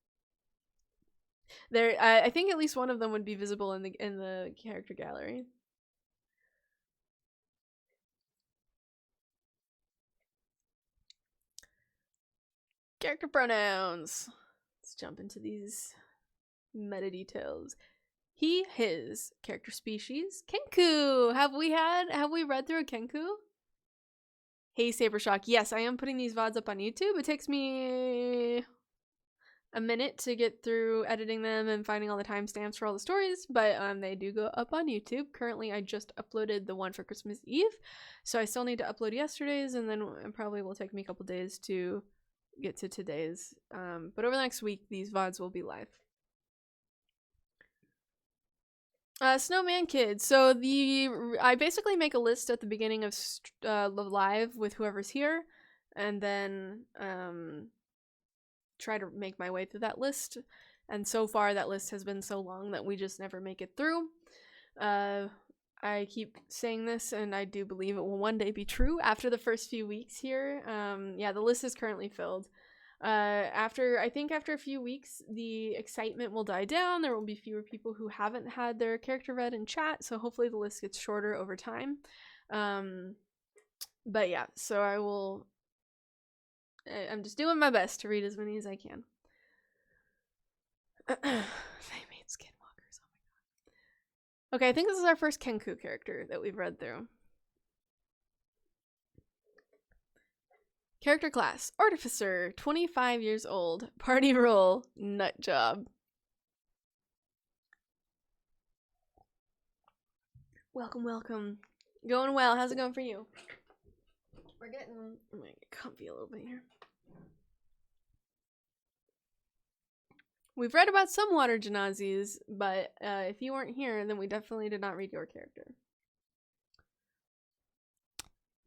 There, I think at least one of them would be visible in the character gallery. Character pronouns. Let's jump into these meta details. He, his. Character species. Kenku! Have we read through a Kenku? Hey, Sabershock. Yes, I am putting these VODs up on YouTube. It takes me a minute to get through editing them and finding all the timestamps for all the stories, but they do go up on YouTube. Currently, I just uploaded the one for Christmas Eve, so I still need to upload yesterday's, and then it probably will take me a couple days to get to today's. But over the next week, these VODs will be live. Snowman Kid. So I basically make a list at the beginning of live with whoever's here, and then try to make my way through that list. And so far, that list has been so long that we just never make it through. I keep saying this, and I do believe it will one day be true. After the first few weeks here, yeah, the list is currently filled. I think after a few weeks, the excitement will die down. There will be fewer people who haven't had their character read in chat, so hopefully the list gets shorter over time. But yeah, so I'm just doing my best to read as many as I can. They made skinwalkers, oh my god. Okay, I think this is our first Kenku character that we've read through. Character class, Artificer, 25 years old. Party role, nut job. Welcome, welcome. Going well, how's it going for you? I'm gonna get comfy a little bit here. We've read about some water genazis, but if you weren't here, then we definitely did not read your character.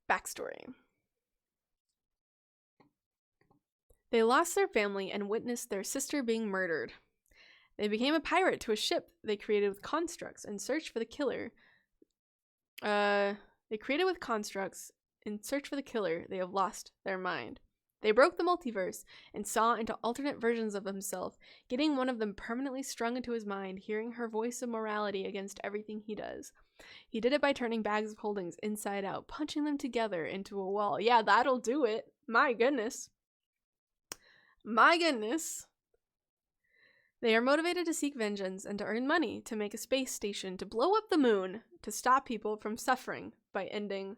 Backstory. They lost their family and witnessed their sister being murdered. They became a pirate to a ship they created with constructs and searched for the killer. They have lost their mind. They broke the multiverse and saw into alternate versions of himself, getting one of them permanently strung into his mind, hearing her voice of morality against everything he does. He did it by turning bags of holdings inside out, punching them together into a wall. Yeah, that'll do it. My goodness. My goodness. They are motivated to seek vengeance and to earn money to make a space station to blow up the moon to stop people from suffering by ending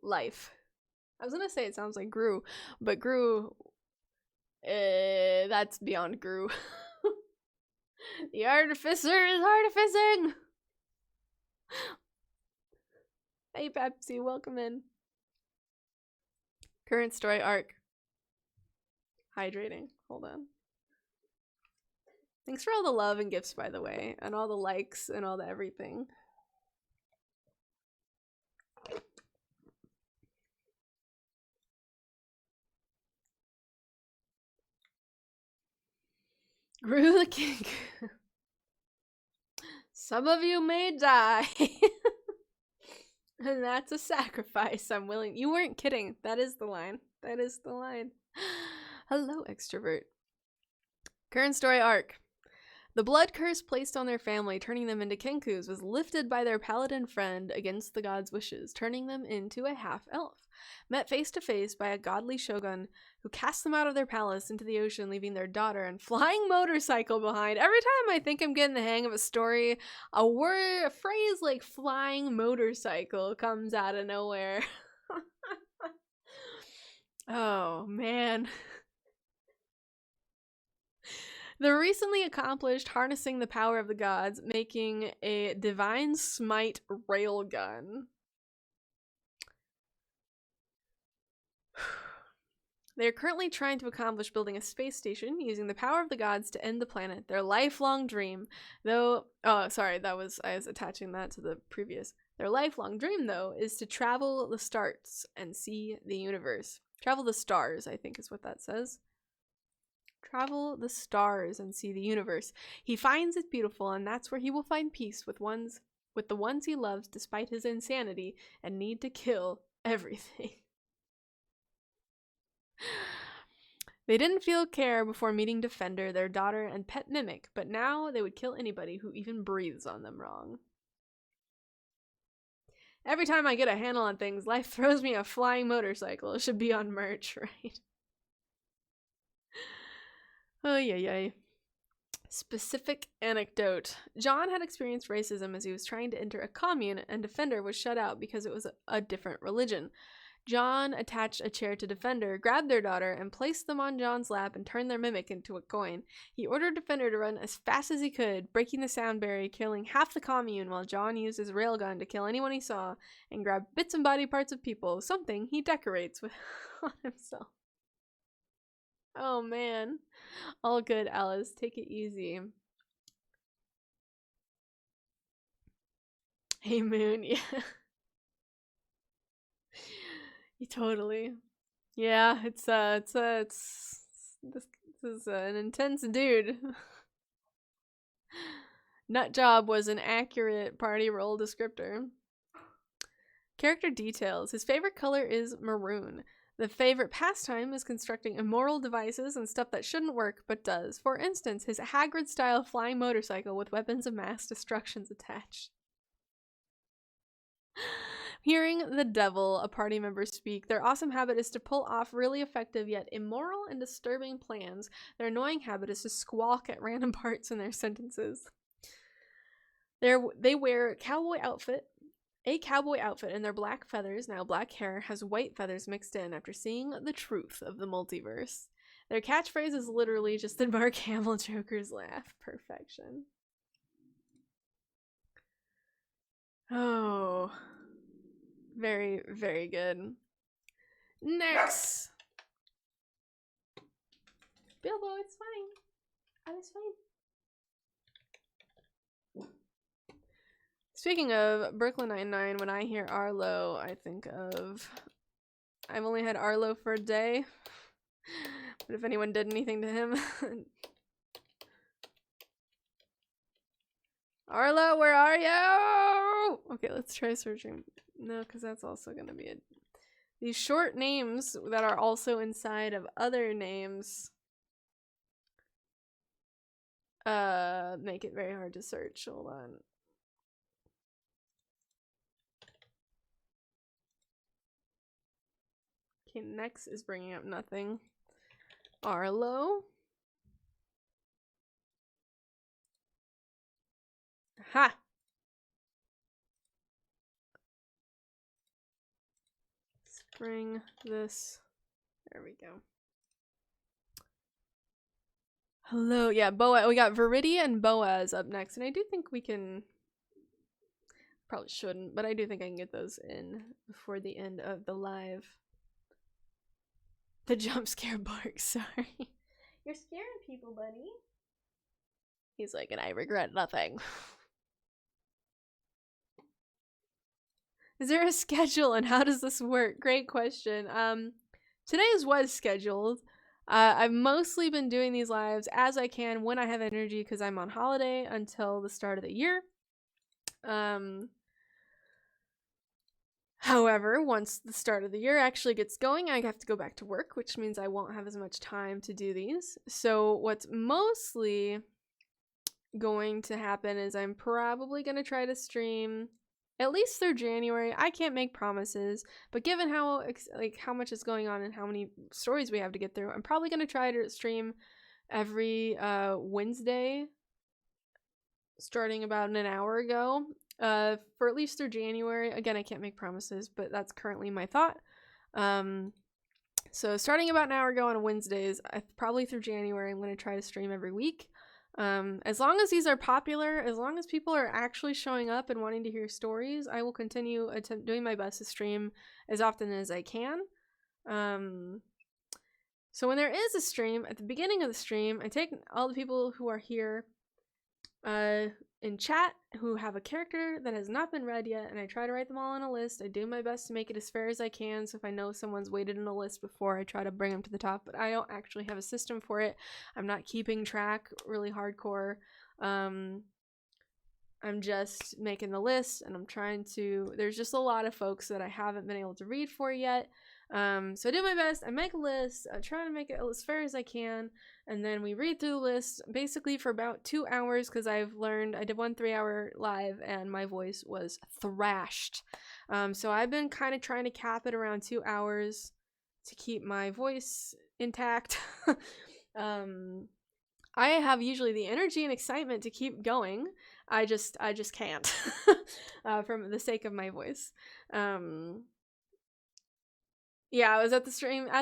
life. I was gonna say it sounds like Gru, but Gru, that's beyond Gru. The artificer is artificing! Hey Pepsi, welcome in. Current story arc. Hydrating. Hold on. Thanks for all the love and gifts, by the way, and all the likes and all the everything. Gru the King. Some of you may die. And that's a sacrifice I'm willing. You weren't kidding. That is the line. That is the line. Hello, extrovert. Current story arc. The blood curse placed on their family, turning them into Kenkus, was lifted by their paladin friend against the god's wishes, turning them into a half-elf. met face to face by a godly shogun who cast them out of their palace into the ocean, leaving their daughter and flying motorcycle behind. Every time I think I'm getting the hang of a story, a phrase like flying motorcycle comes out of nowhere. Oh, man. The recently accomplished harnessing the power of the gods, making a divine smite railgun. They are currently trying to accomplish building a space station using the power of the gods to end the planet, their lifelong dream. Though, I was attaching that to the previous. Their lifelong dream, though, is to travel the stars and see the universe. Travel the stars, I think is what that says. Travel the stars and see the universe. He finds it beautiful, and that's where he will find peace with the ones he loves, despite his insanity and need to kill everything. They didn't feel care before meeting Defender, their daughter and pet mimic, but now they would kill anybody who even breathes on them wrong. Every time I get a handle on things, life throws me a flying motorcycle. It should be on merch, right? Oh, yeah. Specific anecdote. John had experienced racism as he was trying to enter a commune, and Defender was shut out because it was a different religion. John attached a chair to Defender, grabbed their daughter, and placed them on John's lap and turned their mimic into a coin. He ordered Defender to run as fast as he could, breaking the sound barrier, killing half the commune, while John used his railgun to kill anyone he saw and grab bits and body parts of people, something he decorates with on himself. Oh, man. All good, Alice. Take it easy. Hey, Moon. Yeah. Totally. Yeah, this is an intense dude. Nutjob was an accurate party role descriptor. Character details. His favorite color is maroon. The favorite pastime is constructing immoral devices and stuff that shouldn't work but does. For instance, his Hagrid-style flying motorcycle with weapons of mass destructions attached. Hearing the devil, a party member, speak, their awesome habit is to pull off really effective yet immoral and disturbing plans. Their annoying habit is to squawk at random parts in their sentences. They wear a cowboy outfit, and their black feathers, now black hair, has white feathers mixed in after seeing the truth of the multiverse. Their catchphrase is literally just the Mark Hamill Joker's laugh. Perfection. Oh... Very, very good. Next. Bilbo, it's fine. All is fine. Speaking of Brooklyn Nine-Nine, when I hear Arlo, I think of... I've only had Arlo for a day. But if anyone did anything to him... Arlo, where are you? Okay, let's try searching. No, because that's also going to be it. These short names that are also inside of other names make it very hard to search. Hold on. Okay, next is bringing up nothing. Arlo. Ha! Bring this. There we go. Hello. Yeah, Boaz. We got Viridi and Boaz up next. And I do think we can... Probably shouldn't, but I do think I can get those in before the end of the live. The jump scare bark, sorry. You're scaring people, buddy. He's like, and I regret nothing. Is there a schedule and how does this work? Great question. Today's was scheduled. I've mostly been doing these lives as I can when I have energy because I'm on holiday until the start of the year. However, once the start of the year actually gets going, I have to go back to work, which means I won't have as much time to do these. So what's mostly going to happen is I'm probably going to try to stream at least through January. I can't make promises, but given how much is going on and how many stories we have to get through, I'm probably going to try to stream every Wednesday starting about an hour ago for at least through January. Again, I can't make promises, but that's currently my thought. So starting about an hour ago on Wednesdays, probably through January, I'm going to try to stream every week. As long as these are popular, as long as people are actually showing up and wanting to hear stories, I will continue doing my best to stream as often as I can. So when there is a stream, at the beginning of the stream, I take all the people who are here in chat who have a character that has not been read yet, and I try to write them all on a list. I do my best to make it as fair as I can, so if I know someone's waited in a list before, I try to bring them to the top, but I don't actually have a system for it. I'm not keeping track really hardcore. I'm just making the list, and I'm trying to... There's just a lot of folks that I haven't been able to read for yet. So I do my best, I make a list, I try to make it as fair as I can, and then we read through the list basically for about 2 hours, because I've learned, I did one 3-hour live and my voice was thrashed. So I've been kind of trying to cap it around 2 hours to keep my voice intact. I have usually the energy and excitement to keep going. I just can't from the sake of my voice. Yeah, I was at the stream I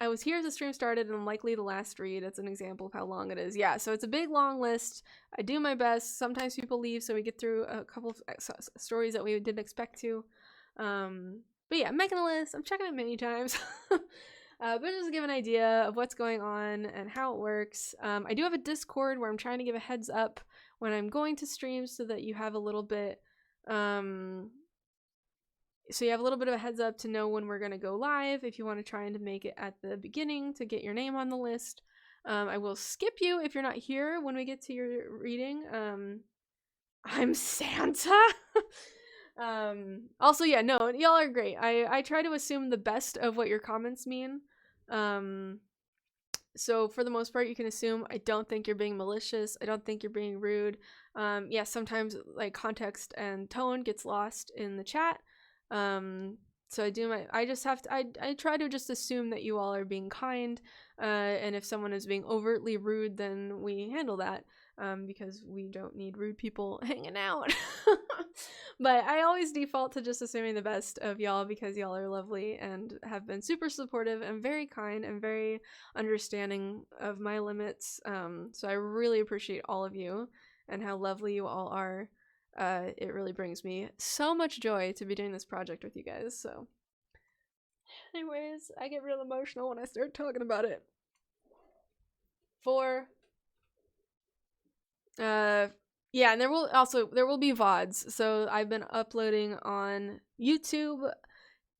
was here as the stream started, and I'm likely the last read. It's an example of how long it is. Yeah, so it's a big long list. I do my best. Sometimes people leave, so we get through a couple of stories that we didn't expect to. But yeah, I'm making a list. I'm checking it many times. But just to give an idea of what's going on and how it works. I do have a Discord where I'm trying to give a heads up when I'm going to stream, so that you have a little bit so you have a little bit of a heads up to know when we're going to go live, if you want to try and make it at the beginning to get your name on the list. I will skip you if you're not here when we get to your reading. I'm Santa. Also, yeah, no, y'all are great. I try to assume the best of what your comments mean. So for the most part, you can assume I don't think you're being malicious. I don't think you're being rude. Yeah, sometimes like context and tone gets lost in the chat. So I try to just assume that you all are being kind, and if someone is being overtly rude, then we handle that, because we don't need rude people hanging out. But I always default to just assuming the best of y'all, because y'all are lovely and have been super supportive and very kind and very understanding of my limits. So I really appreciate all of you and how lovely you all are. It really brings me so much joy to be doing this project with you guys. So anyways, I get real emotional when I start talking about it. Yeah, and there will be VODs. So I've been uploading on YouTube.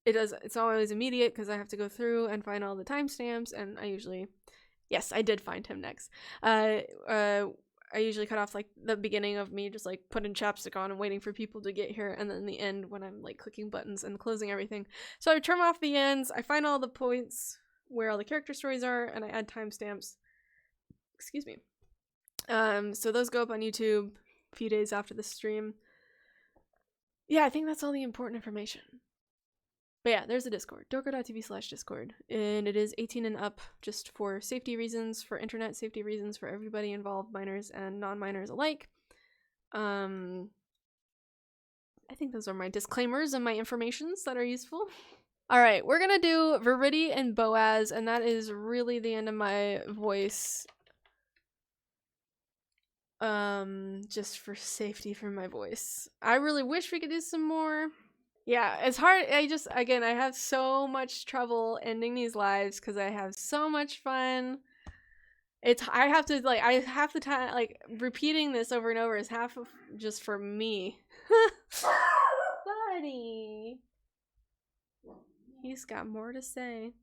It's always immediate because I have to go through and find all the timestamps, and yes, I did find him next. I usually cut off like the beginning of me just like putting chapstick on and waiting for people to get here, and then the end when I'm like clicking buttons and closing everything. So I turn off the ends, I find all the points where all the character stories are, and I add timestamps. Excuse me. So those go up on YouTube a few days after the stream. Yeah, I think that's all the important information. But yeah, there's a Discord, dorko.tv/Discord, and it is 18 and up, just for safety reasons, for internet safety reasons, for everybody involved, minors and non-minors alike. I think those are my disclaimers and my informations that are useful. Alright, we're gonna do Viridi and Boaz, and that is really the end of my voice. Just for safety for my voice. I really wish we could do some more. Yeah, it's hard. I have so much trouble ending these lives because I have so much fun. I have the time, like, repeating this over and over is half of just for me. Buddy. He's got more to say.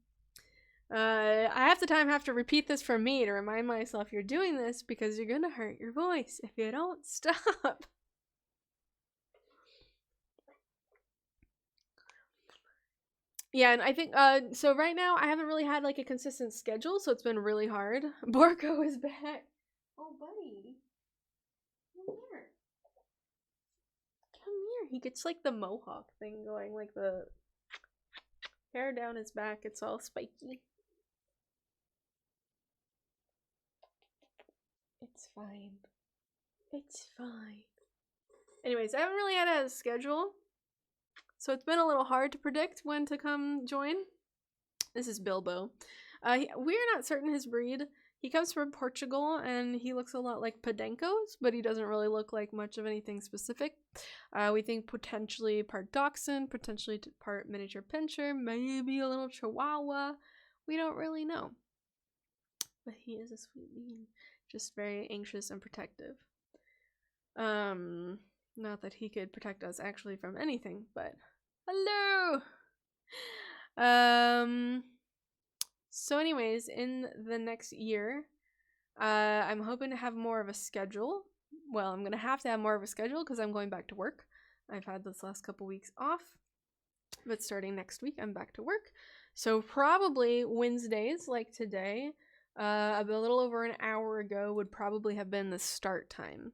I have to repeat this for me to remind myself you're doing this because you're gonna hurt your voice if you don't stop. Yeah, and I think, so right now I haven't really had, like, a consistent schedule, so it's been really hard. Borko is back. Oh, buddy. Come here. Come here. He gets like the mohawk thing going, like the hair down his back. It's all spiky. It's fine. It's fine. Anyways, I haven't really had a schedule, so it's been a little hard to predict when to come join. This is Bilbo. We're not certain his breed. He comes from Portugal, and he looks a lot like Podencos, but he doesn't really look like much of anything specific. We think potentially part Dachshund, potentially part miniature pincher, maybe a little Chihuahua. We don't really know. But he is a sweet bean. Just very anxious and protective. Not that he could protect us actually from anything, but hello! So anyways, in the next year, I'm hoping to have more of a schedule. Well, I'm gonna have to have more of a schedule because I'm going back to work. I've had this last couple weeks off, but starting next week, I'm back to work. So probably Wednesdays, like today, a little over an hour ago would probably have been the start time.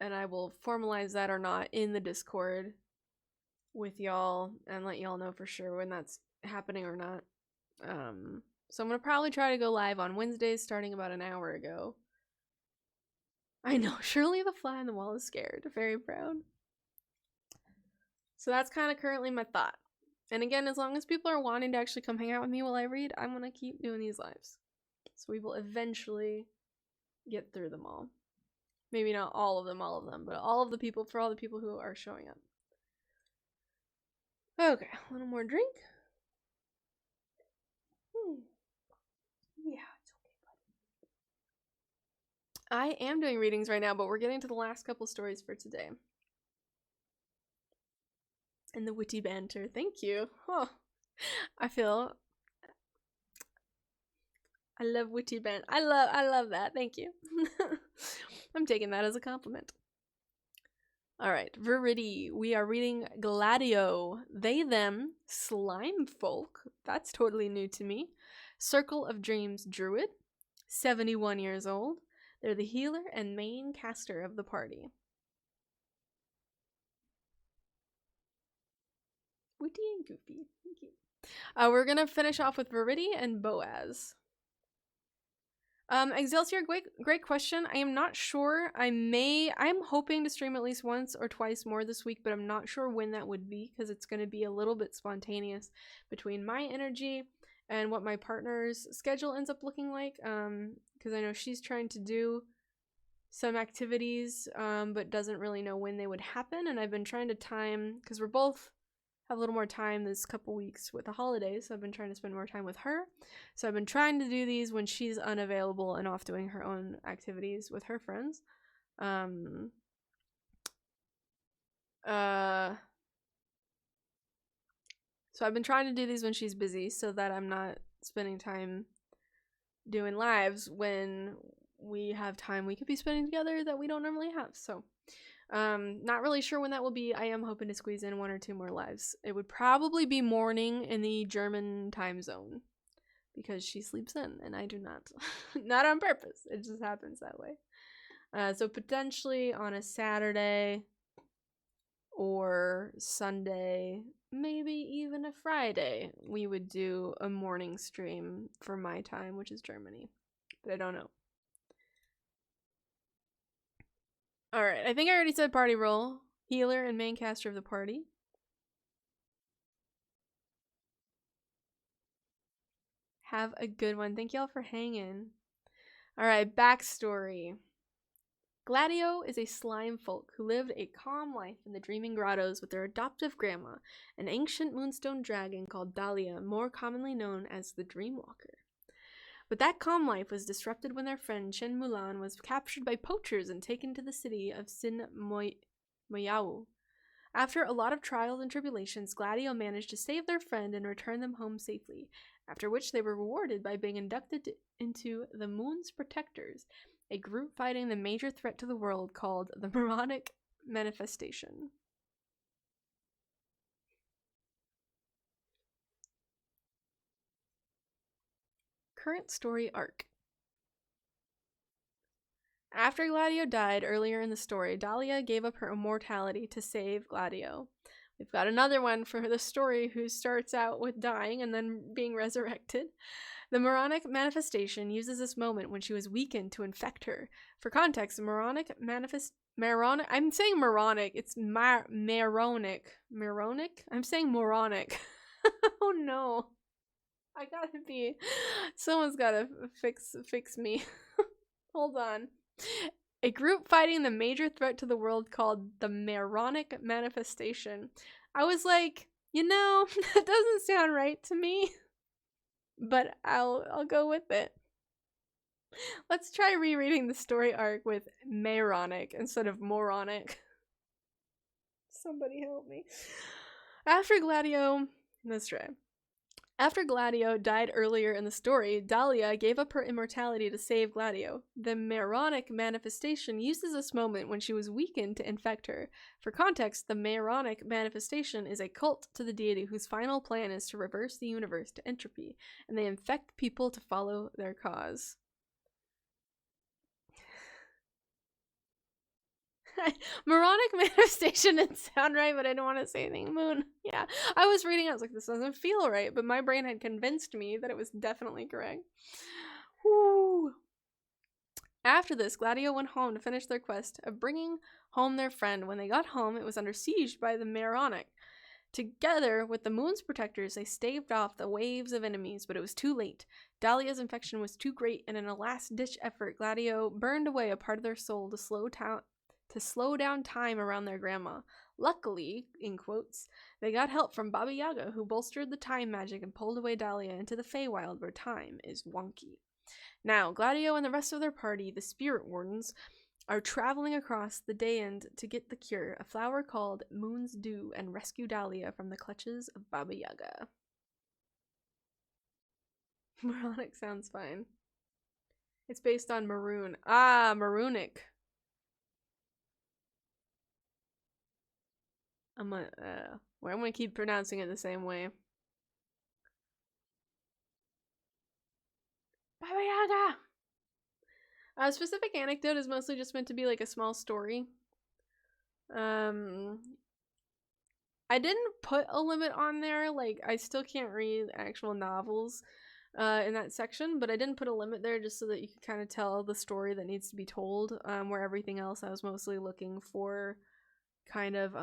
And I will formalize that or not in the Discord with y'all and let y'all know for sure when that's happening or not. So I'm gonna probably try to go live on Wednesdays starting about an hour ago. I know, Shirley the fly on the wall is scared. Very proud. So that's kind of currently my thought. And again, as long as people are wanting to actually come hang out with me while I read, I'm gonna keep doing these lives. So we will eventually get through them all. Maybe not all of them, but all of the people, for all the people who are showing up. Okay, a little more drink. Yeah, it's okay, buddy. I am doing readings right now, but we're getting to the last couple stories for today. And the witty banter. Thank you. Oh, I love witty banter. I love that. Thank you. I'm taking that as a compliment. Alright, Viridi. We are reading Gladio. They, them, slime folk. That's totally new to me. Circle of Dreams druid. 71 years old. They're the healer and main caster of the party. Witty and goofy. Thank you. We're gonna finish off with Viridi and Boaz. Excelsior, great question. I am not sure. I'm hoping to stream at least once or twice more this week, but I'm not sure when that would be because it's going to be a little bit spontaneous between my energy and what my partner's schedule ends up looking like. Because I know she's trying to do some activities, but doesn't really know when they would happen. And I've been trying to time, because we're both have a little more time this couple weeks with the holidays, so I've been trying to spend more time with her. So I've been trying to do these when she's unavailable and off doing her own activities with her friends. So I've been trying to do these when she's busy so that I'm not spending time doing lives when we have time we could be spending together that we don't normally have. So not really sure when that will be. I am hoping to squeeze in 1 or 2 more lives. It would probably be morning in the German time zone because she sleeps in and I do not. Not on purpose. It just happens that way. So potentially on a Saturday or Sunday, maybe even a Friday, we would do a morning stream for my time, which is Germany. But I don't know. Alright, I think I already said party role. Healer and main caster of the party. Have a good one. Thank y'all for hanging. Alright, backstory. Gladio is a slime folk who lived a calm life in the Dreaming Grottos with their adoptive grandma, an ancient moonstone dragon called Dahlia, more commonly known as the Dreamwalker. But that calm life was disrupted when their friend Chen Mulan was captured by poachers and taken to the city of Sin Moyao. After a lot of trials and tribulations, Gladio managed to save their friend and return them home safely, after which they were rewarded by being inducted into the Moon's Protectors, a group fighting the major threat to the world called the Moronic Manifestation. Current story arc. After Gladio died earlier in the story, Dahlia gave up her immortality to save Gladio. We've got another one for the story who starts out with dying and then being resurrected. The moronic manifestation uses this moment when she was weakened to infect her. For context, the moronic I'm saying moronic. It's moronic. Moronic? I'm saying moronic. Oh no. I gotta be... Someone's gotta fix me. Hold on. A group fighting the major threat to the world called the moronic manifestation. I was like, you know, that doesn't sound right to me. But I'll go with it. Let's try rereading the story arc with moronic instead of moronic. Somebody help me. After Gladio died earlier in the story, Dahlia gave up her immortality to save Gladio. The moronic manifestation uses this moment when she was weakened to infect her. For context, the moronic manifestation is a cult to the deity whose final plan is to reverse the universe to entropy, and they infect people to follow their cause. Moronic manifestation didn't sound right, but I don't want to say anything. Moon. Yeah. I was reading, I was like, this doesn't feel right, but my brain had convinced me that it was definitely correct. Woo. After this, Gladio went home to finish their quest of bringing home their friend. When they got home, it was under siege by the moronic. Together with the moon's protectors, they staved off the waves of enemies, but it was too late. Dahlia's infection was too great, and in a last-ditch effort, Gladio burned away a part of their soul to slow down time around their grandma. Luckily, in quotes, they got help from Baba Yaga, who bolstered the time magic and pulled away Dahlia into the Feywild, where time is wonky. Now, Gladio and the rest of their party, the Spirit Wardens, are traveling across the Dayend to get the cure, a flower called Moon's Dew, and rescue Dahlia from the clutches of Baba Yaga. Moronic sounds fine. It's based on maroon. Ah, Maroonic. I'm gonna keep pronouncing it the same way. Baba Yaga! A specific anecdote is mostly just meant to be like a small story. I didn't put a limit on there, like I still can't read actual novels in that section, but I didn't put a limit there just so that you could kind of tell the story that needs to be told, where everything else I was mostly looking for kind of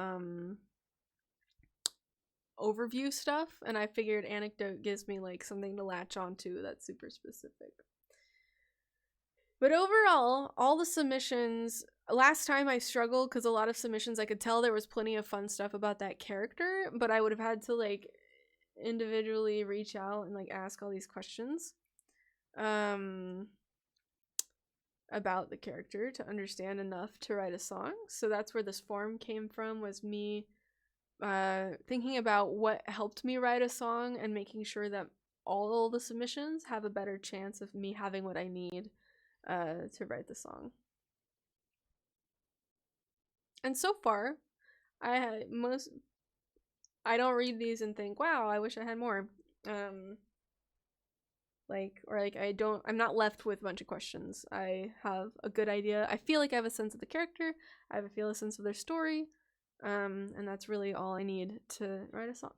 overview stuff, and I figured anecdote gives me like something to latch onto that's super specific. But overall, all the submissions, last time I struggled because a lot of submissions I could tell there was plenty of fun stuff about that character, but I would have had to like individually reach out and like ask all these questions about the character to understand enough to write a song. So that's where this form came from, was me thinking about what helped me write a song and making sure that all the submissions have a better chance of me having what I need to write the song. And so far, I don't read these and think, wow, I wish I had more. I'm not left with a bunch of questions. I have a good idea. I feel like I have a sense of the character. I feel a sense of their story. And that's really all I need to write a song.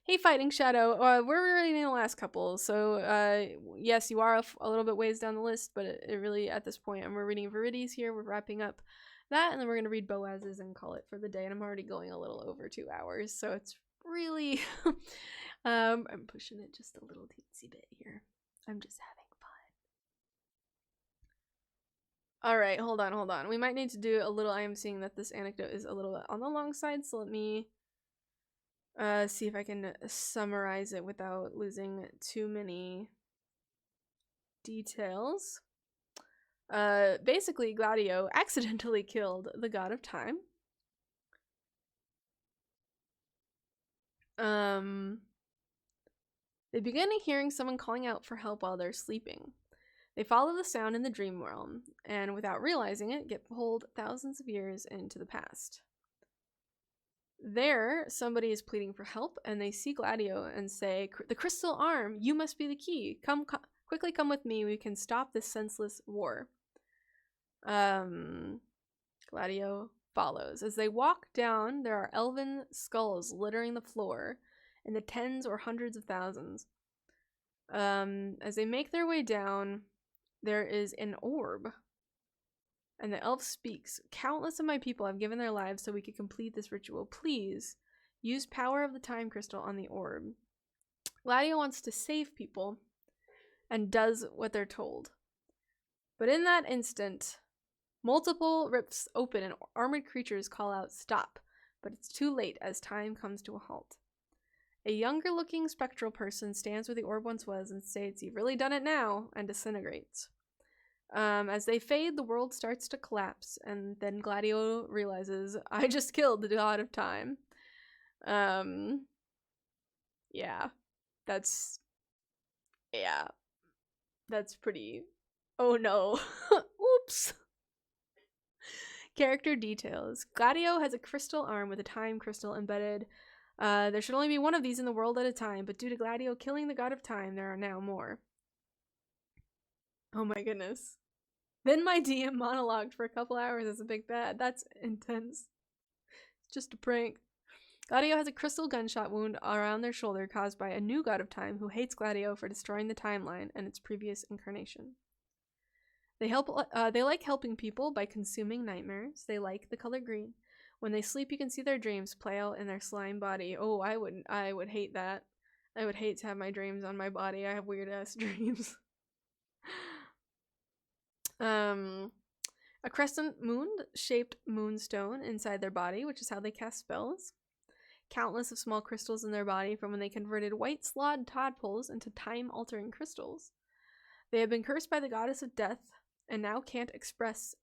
Hey, Fighting Shadow, we're reading the last couple, so yes, you are a little bit ways down the list, but it really, at this point, and we're reading Viridi's here, we're wrapping up that, and then we're going to read Boaz's and call it for the day, and I'm already going a little over 2 hours, so it's really, I'm pushing it just a little teensy bit here. I'm just having fun. Alright, hold on. We might need to do a little, I am seeing that this anecdote is a little bit on the long side, so let me see if I can summarize it without losing too many details. Basically, Gladio accidentally killed the god of time. They begin hearing someone calling out for help while they're sleeping. They follow the sound in the dream realm, and without realizing it, get pulled thousands of years into the past. There, somebody is pleading for help, and they see Gladio and say, "The crystal arm, you must be the key. Come Quickly come with me. We can stop this senseless war. Gladio follows. As they walk down, there are elven skulls littering the floor in the tens or hundreds of thousands. As they make their way down, there is an orb. And the elf speaks. Countless of my people have given their lives so we could complete this ritual. Please, use power of the time crystal on the orb. Gladio wants to save people and does what they're told. But in that instant, multiple rifts open and armored creatures call out, "Stop!" But it's too late as time comes to a halt. A younger-looking spectral person stands where the orb once was and states, "You've really done it now," and disintegrates. As they fade, the world starts to collapse, and then Gladio realizes, "I just killed the god of time." Yeah, that's pretty, oh no. Oops. Character details. Gladio has a crystal arm with a time crystal embedded. There should only be one of these in the world at a time, but due to Gladio killing the god of time, there are now more. Oh my goodness. Then my DM monologued for a couple hours as a big bad. That's intense. It's just a prank. Gladio has a crystal gunshot wound around their shoulder caused by a new god of time who hates Gladio for destroying the timeline and its previous incarnation. They like helping people by consuming nightmares. They like the color green. When they sleep, you can see their dreams play out in their slime body. Oh, I would hate that. I would hate to have my dreams on my body. I have weird ass dreams. A crescent moon-shaped moonstone inside their body, which is how they cast spells. Countless of small crystals in their body from when they converted white slod tadpoles into time-altering crystals. They have been cursed by the goddess of death and now can't express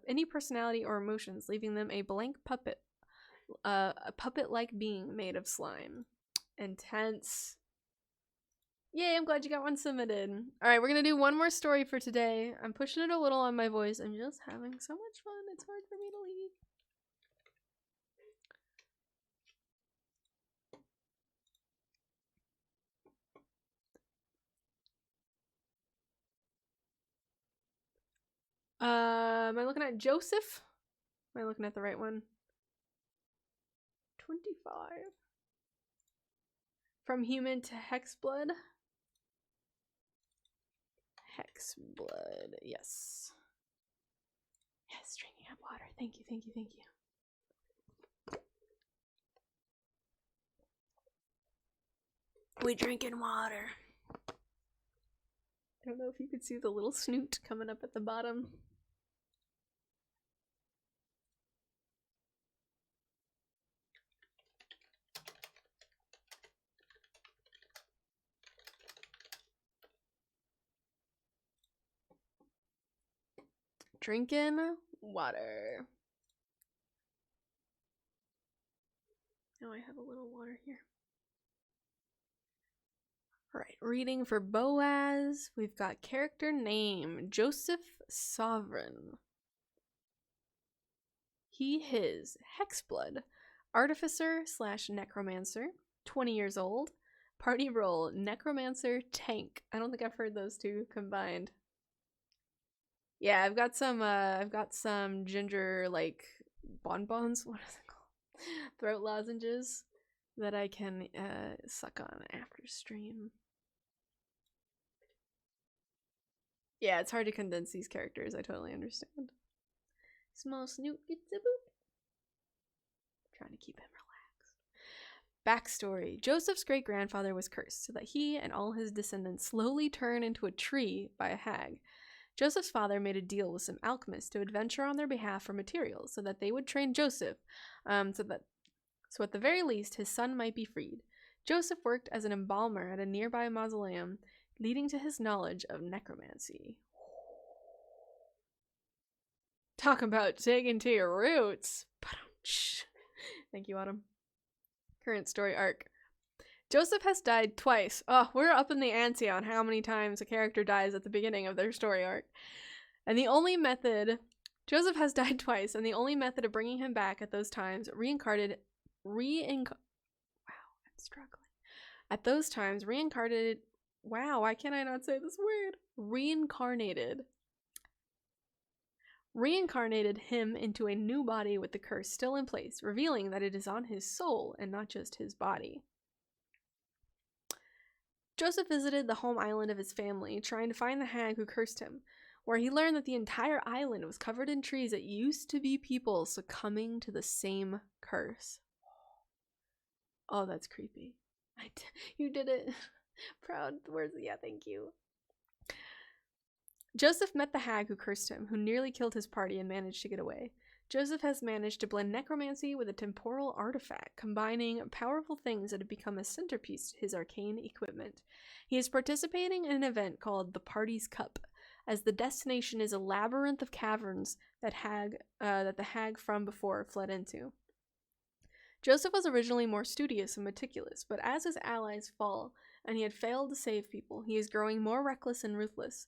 any personality or emotions, leaving them a blank puppet. A puppet-like being made of slime. Intense. Yay, I'm glad you got one submitted. Alright, we're gonna do one more story for today. I'm pushing it a little on my voice. I'm just having so much fun. It's hard for me to leave. Am I looking at Joseph? Am I looking at the right one? 25. From human to hexblood. Hexblood, yes. Yes, drinking up water. Thank you, thank you, thank you. We drinking water. I don't know if you could see the little snoot coming up at the bottom. Drinking water. Now I have a little water here. Alright, reading for Boaz. We've got character name, Joseph Sov'Rin. He, his, hexblood, artificer / necromancer, 20 years old. Party role, necromancer, tank. I don't think I've heard those two combined. Yeah, I've got some ginger, like, bonbons, what is it called? Throat lozenges that I can suck on after stream. Yeah, it's hard to condense these characters, I totally understand. Small snoot gets a boop. Trying to keep him relaxed. Backstory. Joseph's great-grandfather was cursed so that he and all his descendants slowly turn into a tree by a hag. Joseph's father made a deal with some alchemists to adventure on their behalf for materials so that they would train Joseph, so at the very least his son might be freed. Joseph worked as an embalmer at a nearby mausoleum, leading to his knowledge of necromancy. Talk about taking to your roots. Thank you, Autumn. Current story arc. Joseph has died twice. Oh, we're up in the ante on how many times a character dies at the beginning of their story arc. And the only method... Joseph has died twice, and the only method of bringing him back at those times reincarnated Wow, why can't I not say this word? Reincarnated him into a new body with the curse still in place, revealing that it is on his soul and not just his body. Joseph visited the home island of his family, trying to find the hag who cursed him, where he learned that the entire island was covered in trees that used to be people succumbing to the same curse. Oh, that's creepy. You did it. Proud words. Yeah, thank you. Joseph met the hag who cursed him, who nearly killed his party and managed to get away. Joseph has managed to blend necromancy with a temporal artifact, combining powerful things that have become a centerpiece to his arcane equipment. He is participating in an event called the Party's Cup, as the destination is a labyrinth of caverns that the hag from before fled into. Joseph was originally more studious and meticulous, but as his allies fall and he had failed to save people, he is growing more reckless and ruthless.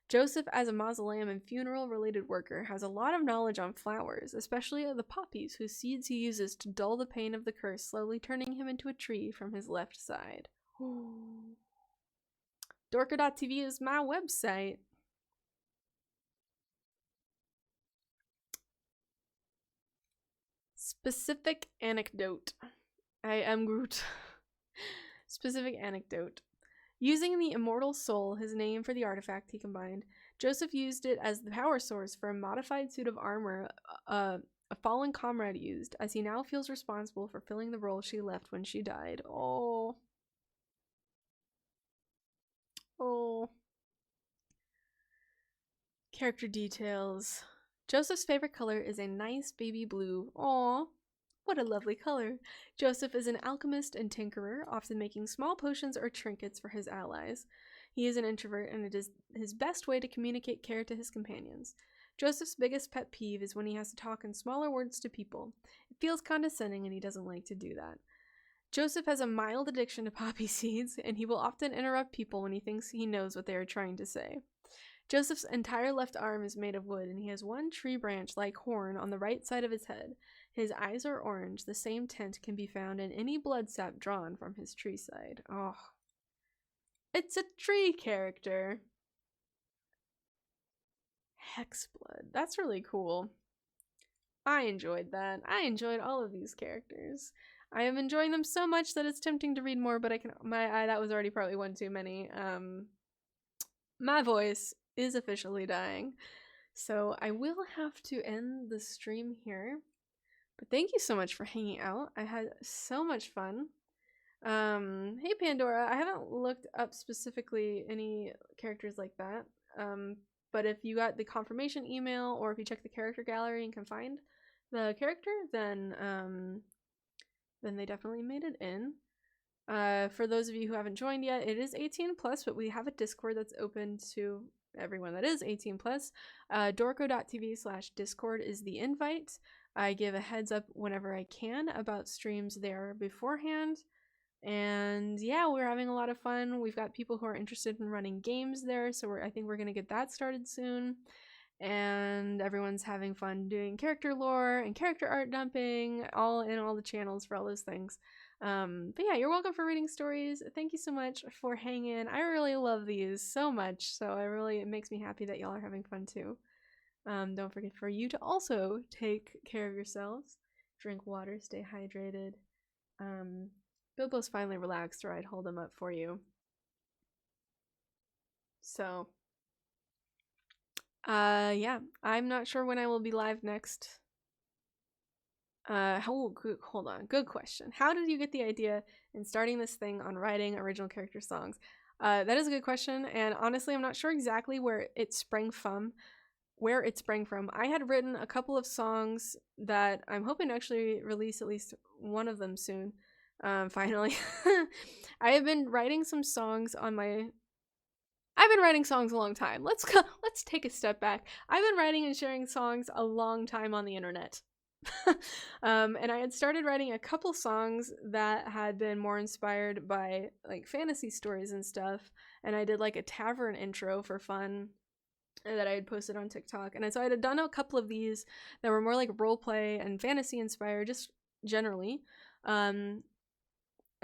Joseph, as a mausoleum and funeral-related worker, has a lot of knowledge on flowers, especially the poppies, whose seeds he uses to dull the pain of the curse, slowly turning him into a tree from his left side. Dorka.tv is my website. Specific anecdote. I am Groot. Specific anecdote. Using the immortal soul, his name for the artifact he combined, Joseph used it as the power source for a modified suit of armor a fallen comrade used, as he now feels responsible for filling the role she left when she died. Oh. Oh. Character details. Joseph's favorite color is a nice baby blue. Aww. What a lovely color. Joseph is an alchemist and tinkerer, often making small potions or trinkets for his allies. He is an introvert, and it is his best way to communicate care to his companions. Joseph's biggest pet peeve is when he has to talk in smaller words to people. It feels condescending, and he doesn't like to do that. Joseph has a mild addiction to poppy seeds, and he will often interrupt people when he thinks he knows what they are trying to say. Joseph's entire left arm is made of wood, and he has one tree branch-like horn on the right side of his head. His eyes are orange. The same tint can be found in any blood sap drawn from his tree side. Oh. It's a tree character. Hexblood. That's really cool. I enjoyed that. I enjoyed all of these characters. I am enjoying them so much that it's tempting to read more, but that was already probably one too many. My voice is officially dying. So I will have to end the stream here. But thank you so much for hanging out. I had so much fun. Hey Pandora, I haven't looked up specifically any characters like that. But if you got the confirmation email or if you check the character gallery and can find the character, then they definitely made it in. For those of you who haven't joined yet, it is 18 plus, but we have a Discord that's open to everyone that is 18 plus. Dorko.tv/Discord is the invite. I give a heads up whenever I can about streams there beforehand. And yeah, we're having a lot of fun. We've got people who are interested in running games there, so I think we're going to get that started soon. And everyone's having fun doing character lore and character art dumping, all in all the channels for all those things. But yeah, you're welcome for reading stories. Thank you so much for hanging. I really love these so much, so it makes me happy that y'all are having fun too. Don't forget for you to also take care of yourselves. Drink water, stay hydrated. Bilbo's finally relaxed, or I'd hold him up for you. So, yeah, I'm not sure when I will be live next. Hold on. Good question. How did you get the idea in starting this thing on writing original character songs? That is a good question, and honestly, I'm not sure exactly where it sprang from. I had written a couple of songs that I'm hoping to actually release at least one of them soon. Finally. I have been writing some songs on my... I've been writing songs a long time. Let's take a step back. I've been writing and sharing songs a long time on the internet. And I had started writing a couple songs that had been more inspired by like fantasy stories and stuff. And I did like a tavern intro for fun that I had posted on TikTok. And so I had done a couple of these that were more like roleplay and fantasy inspired, just generally. And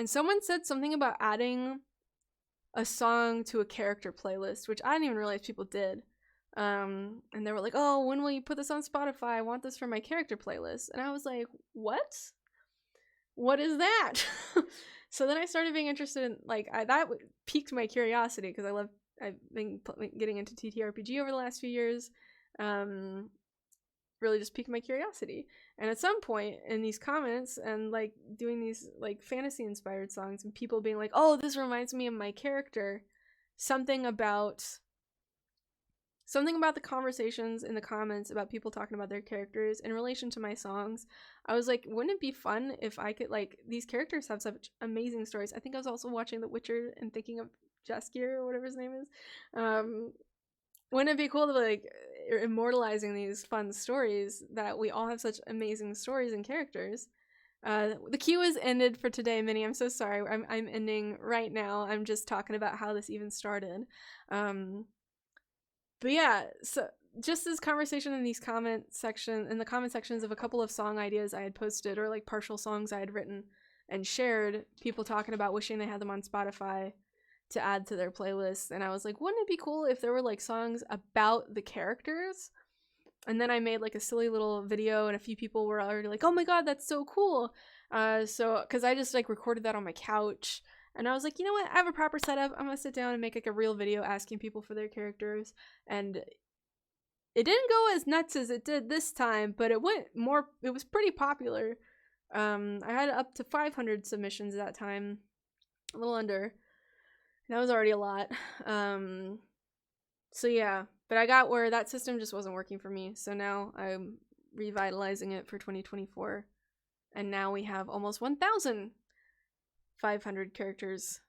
someone said something about adding a song to a character playlist, which I didn't even realize people did. And they were like, oh, when will you put this on Spotify? I want this for my character playlist. And I was like, what? What is that? So then I started being interested in, like, that piqued my curiosity, because I've been getting into TTRPG over the last few years. Really just piqued my curiosity. And at some point in these comments and like doing these like fantasy inspired songs and people being like, oh, this reminds me of my character, something about the conversations in the comments about people talking about their characters in relation to my songs, I was like, wouldn't it be fun if I could, like, these characters have such amazing stories. I think I was also watching The Witcher and thinking of Jaskier or whatever his name is. Wouldn't it be cool to be, like, immortalizing these fun stories that we all have such amazing stories and characters? The queue is ended for today, Minnie. I'm so sorry. I'm ending right now. I'm just talking about how this even started. But yeah, so just this conversation in these comment sections of a couple of song ideas I had posted, or like partial songs I had written and shared, people talking about wishing they had them on Spotify to add to their playlist. And I was like, wouldn't it be cool if there were like songs about the characters? And then I made like a silly little video, and a few people were already like, oh my god, that's so cool. So because I just like recorded that on my couch, and I was like, you know what, I have a proper setup, I'm gonna sit down and make like a real video asking people for their characters. And it didn't go as nuts as it did this time, but it was pretty popular. I had up to 500 submissions that time, a little under. That was already a lot. So yeah, but I got where that system just wasn't working for me, so now I'm revitalizing it for 2024, and now we have almost 1,500 characters.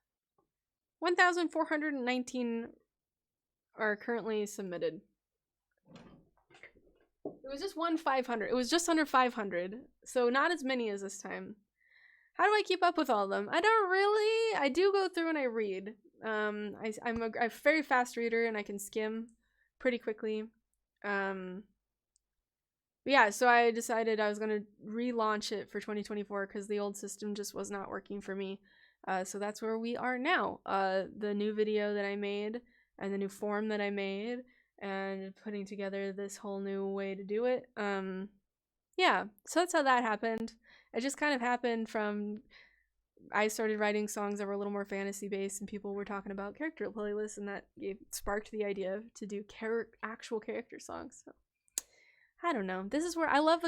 1,419 are currently submitted. It was just 1,500. It was just under 500, so not as many as this time. How do I keep up with all of them? I don't really. I do go through and I read. I'm a very fast reader, and I can skim pretty quickly. But yeah, so I decided I was going to relaunch it for 2024 because the old system just was not working for me. So that's where we are now. The new video that I made and the new form that I made and putting together this whole new way to do it. Yeah, so that's how that happened. It just kind of happened from... I started writing songs that were a little more fantasy based, and people were talking about character playlists, and that sparked the idea to do actual character songs. So I don't know. This is where I love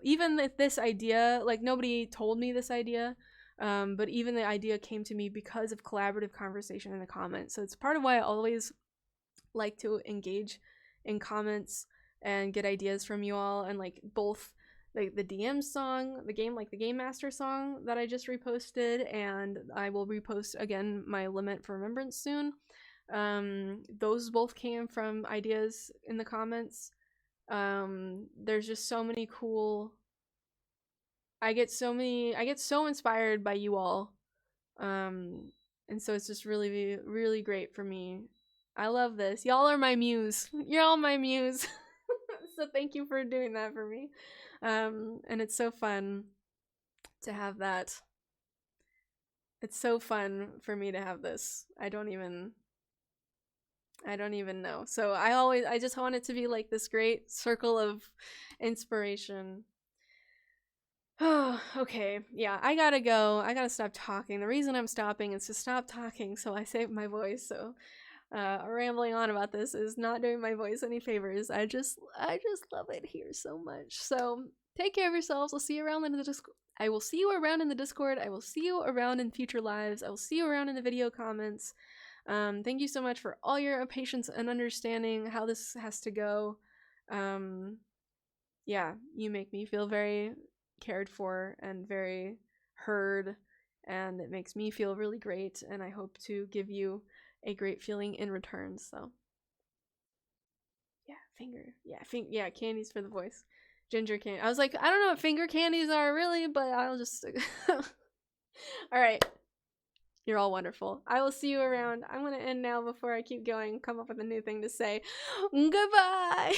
even this idea, like, nobody told me this idea, but even the idea came to me because of collaborative conversation in the comments. So it's part of why I always like to engage in comments and get ideas from you all, and like both like the DM song, the Game Master song that I just reposted, and I will repost again my Lament for Remembrance soon. Those both came from ideas in the comments. There's just so many cool... I get so inspired by you all. And so it's just really, really great for me. I love this. Y'all are my muse. You're all my muse. So thank you for doing that for me. And it's so fun to have that. It's so fun for me to have this. I don't even know. So I just want it to be like this great circle of inspiration. Oh, okay. Yeah, I gotta go. I gotta stop talking. The reason I'm stopping is to stop talking so I save my voice. So rambling on about this is not doing my voice any favors. I just love it here so much. So take care of yourselves. I'll see you around in the Discord. I will see you around in the Discord. I will see you around in future lives. I will see you around in the video comments. Thank you so much for all your patience and understanding how this has to go. Yeah, you make me feel very cared for and very heard, and it makes me feel really great, and I hope to give you a great feeling in return. So yeah, candies for the voice. Ginger candy. I was like, I don't know what finger candies are really, but I'll just all right, you're all wonderful. I will see you around. I'm gonna end now before I keep going, come up with a new thing to say. Goodbye.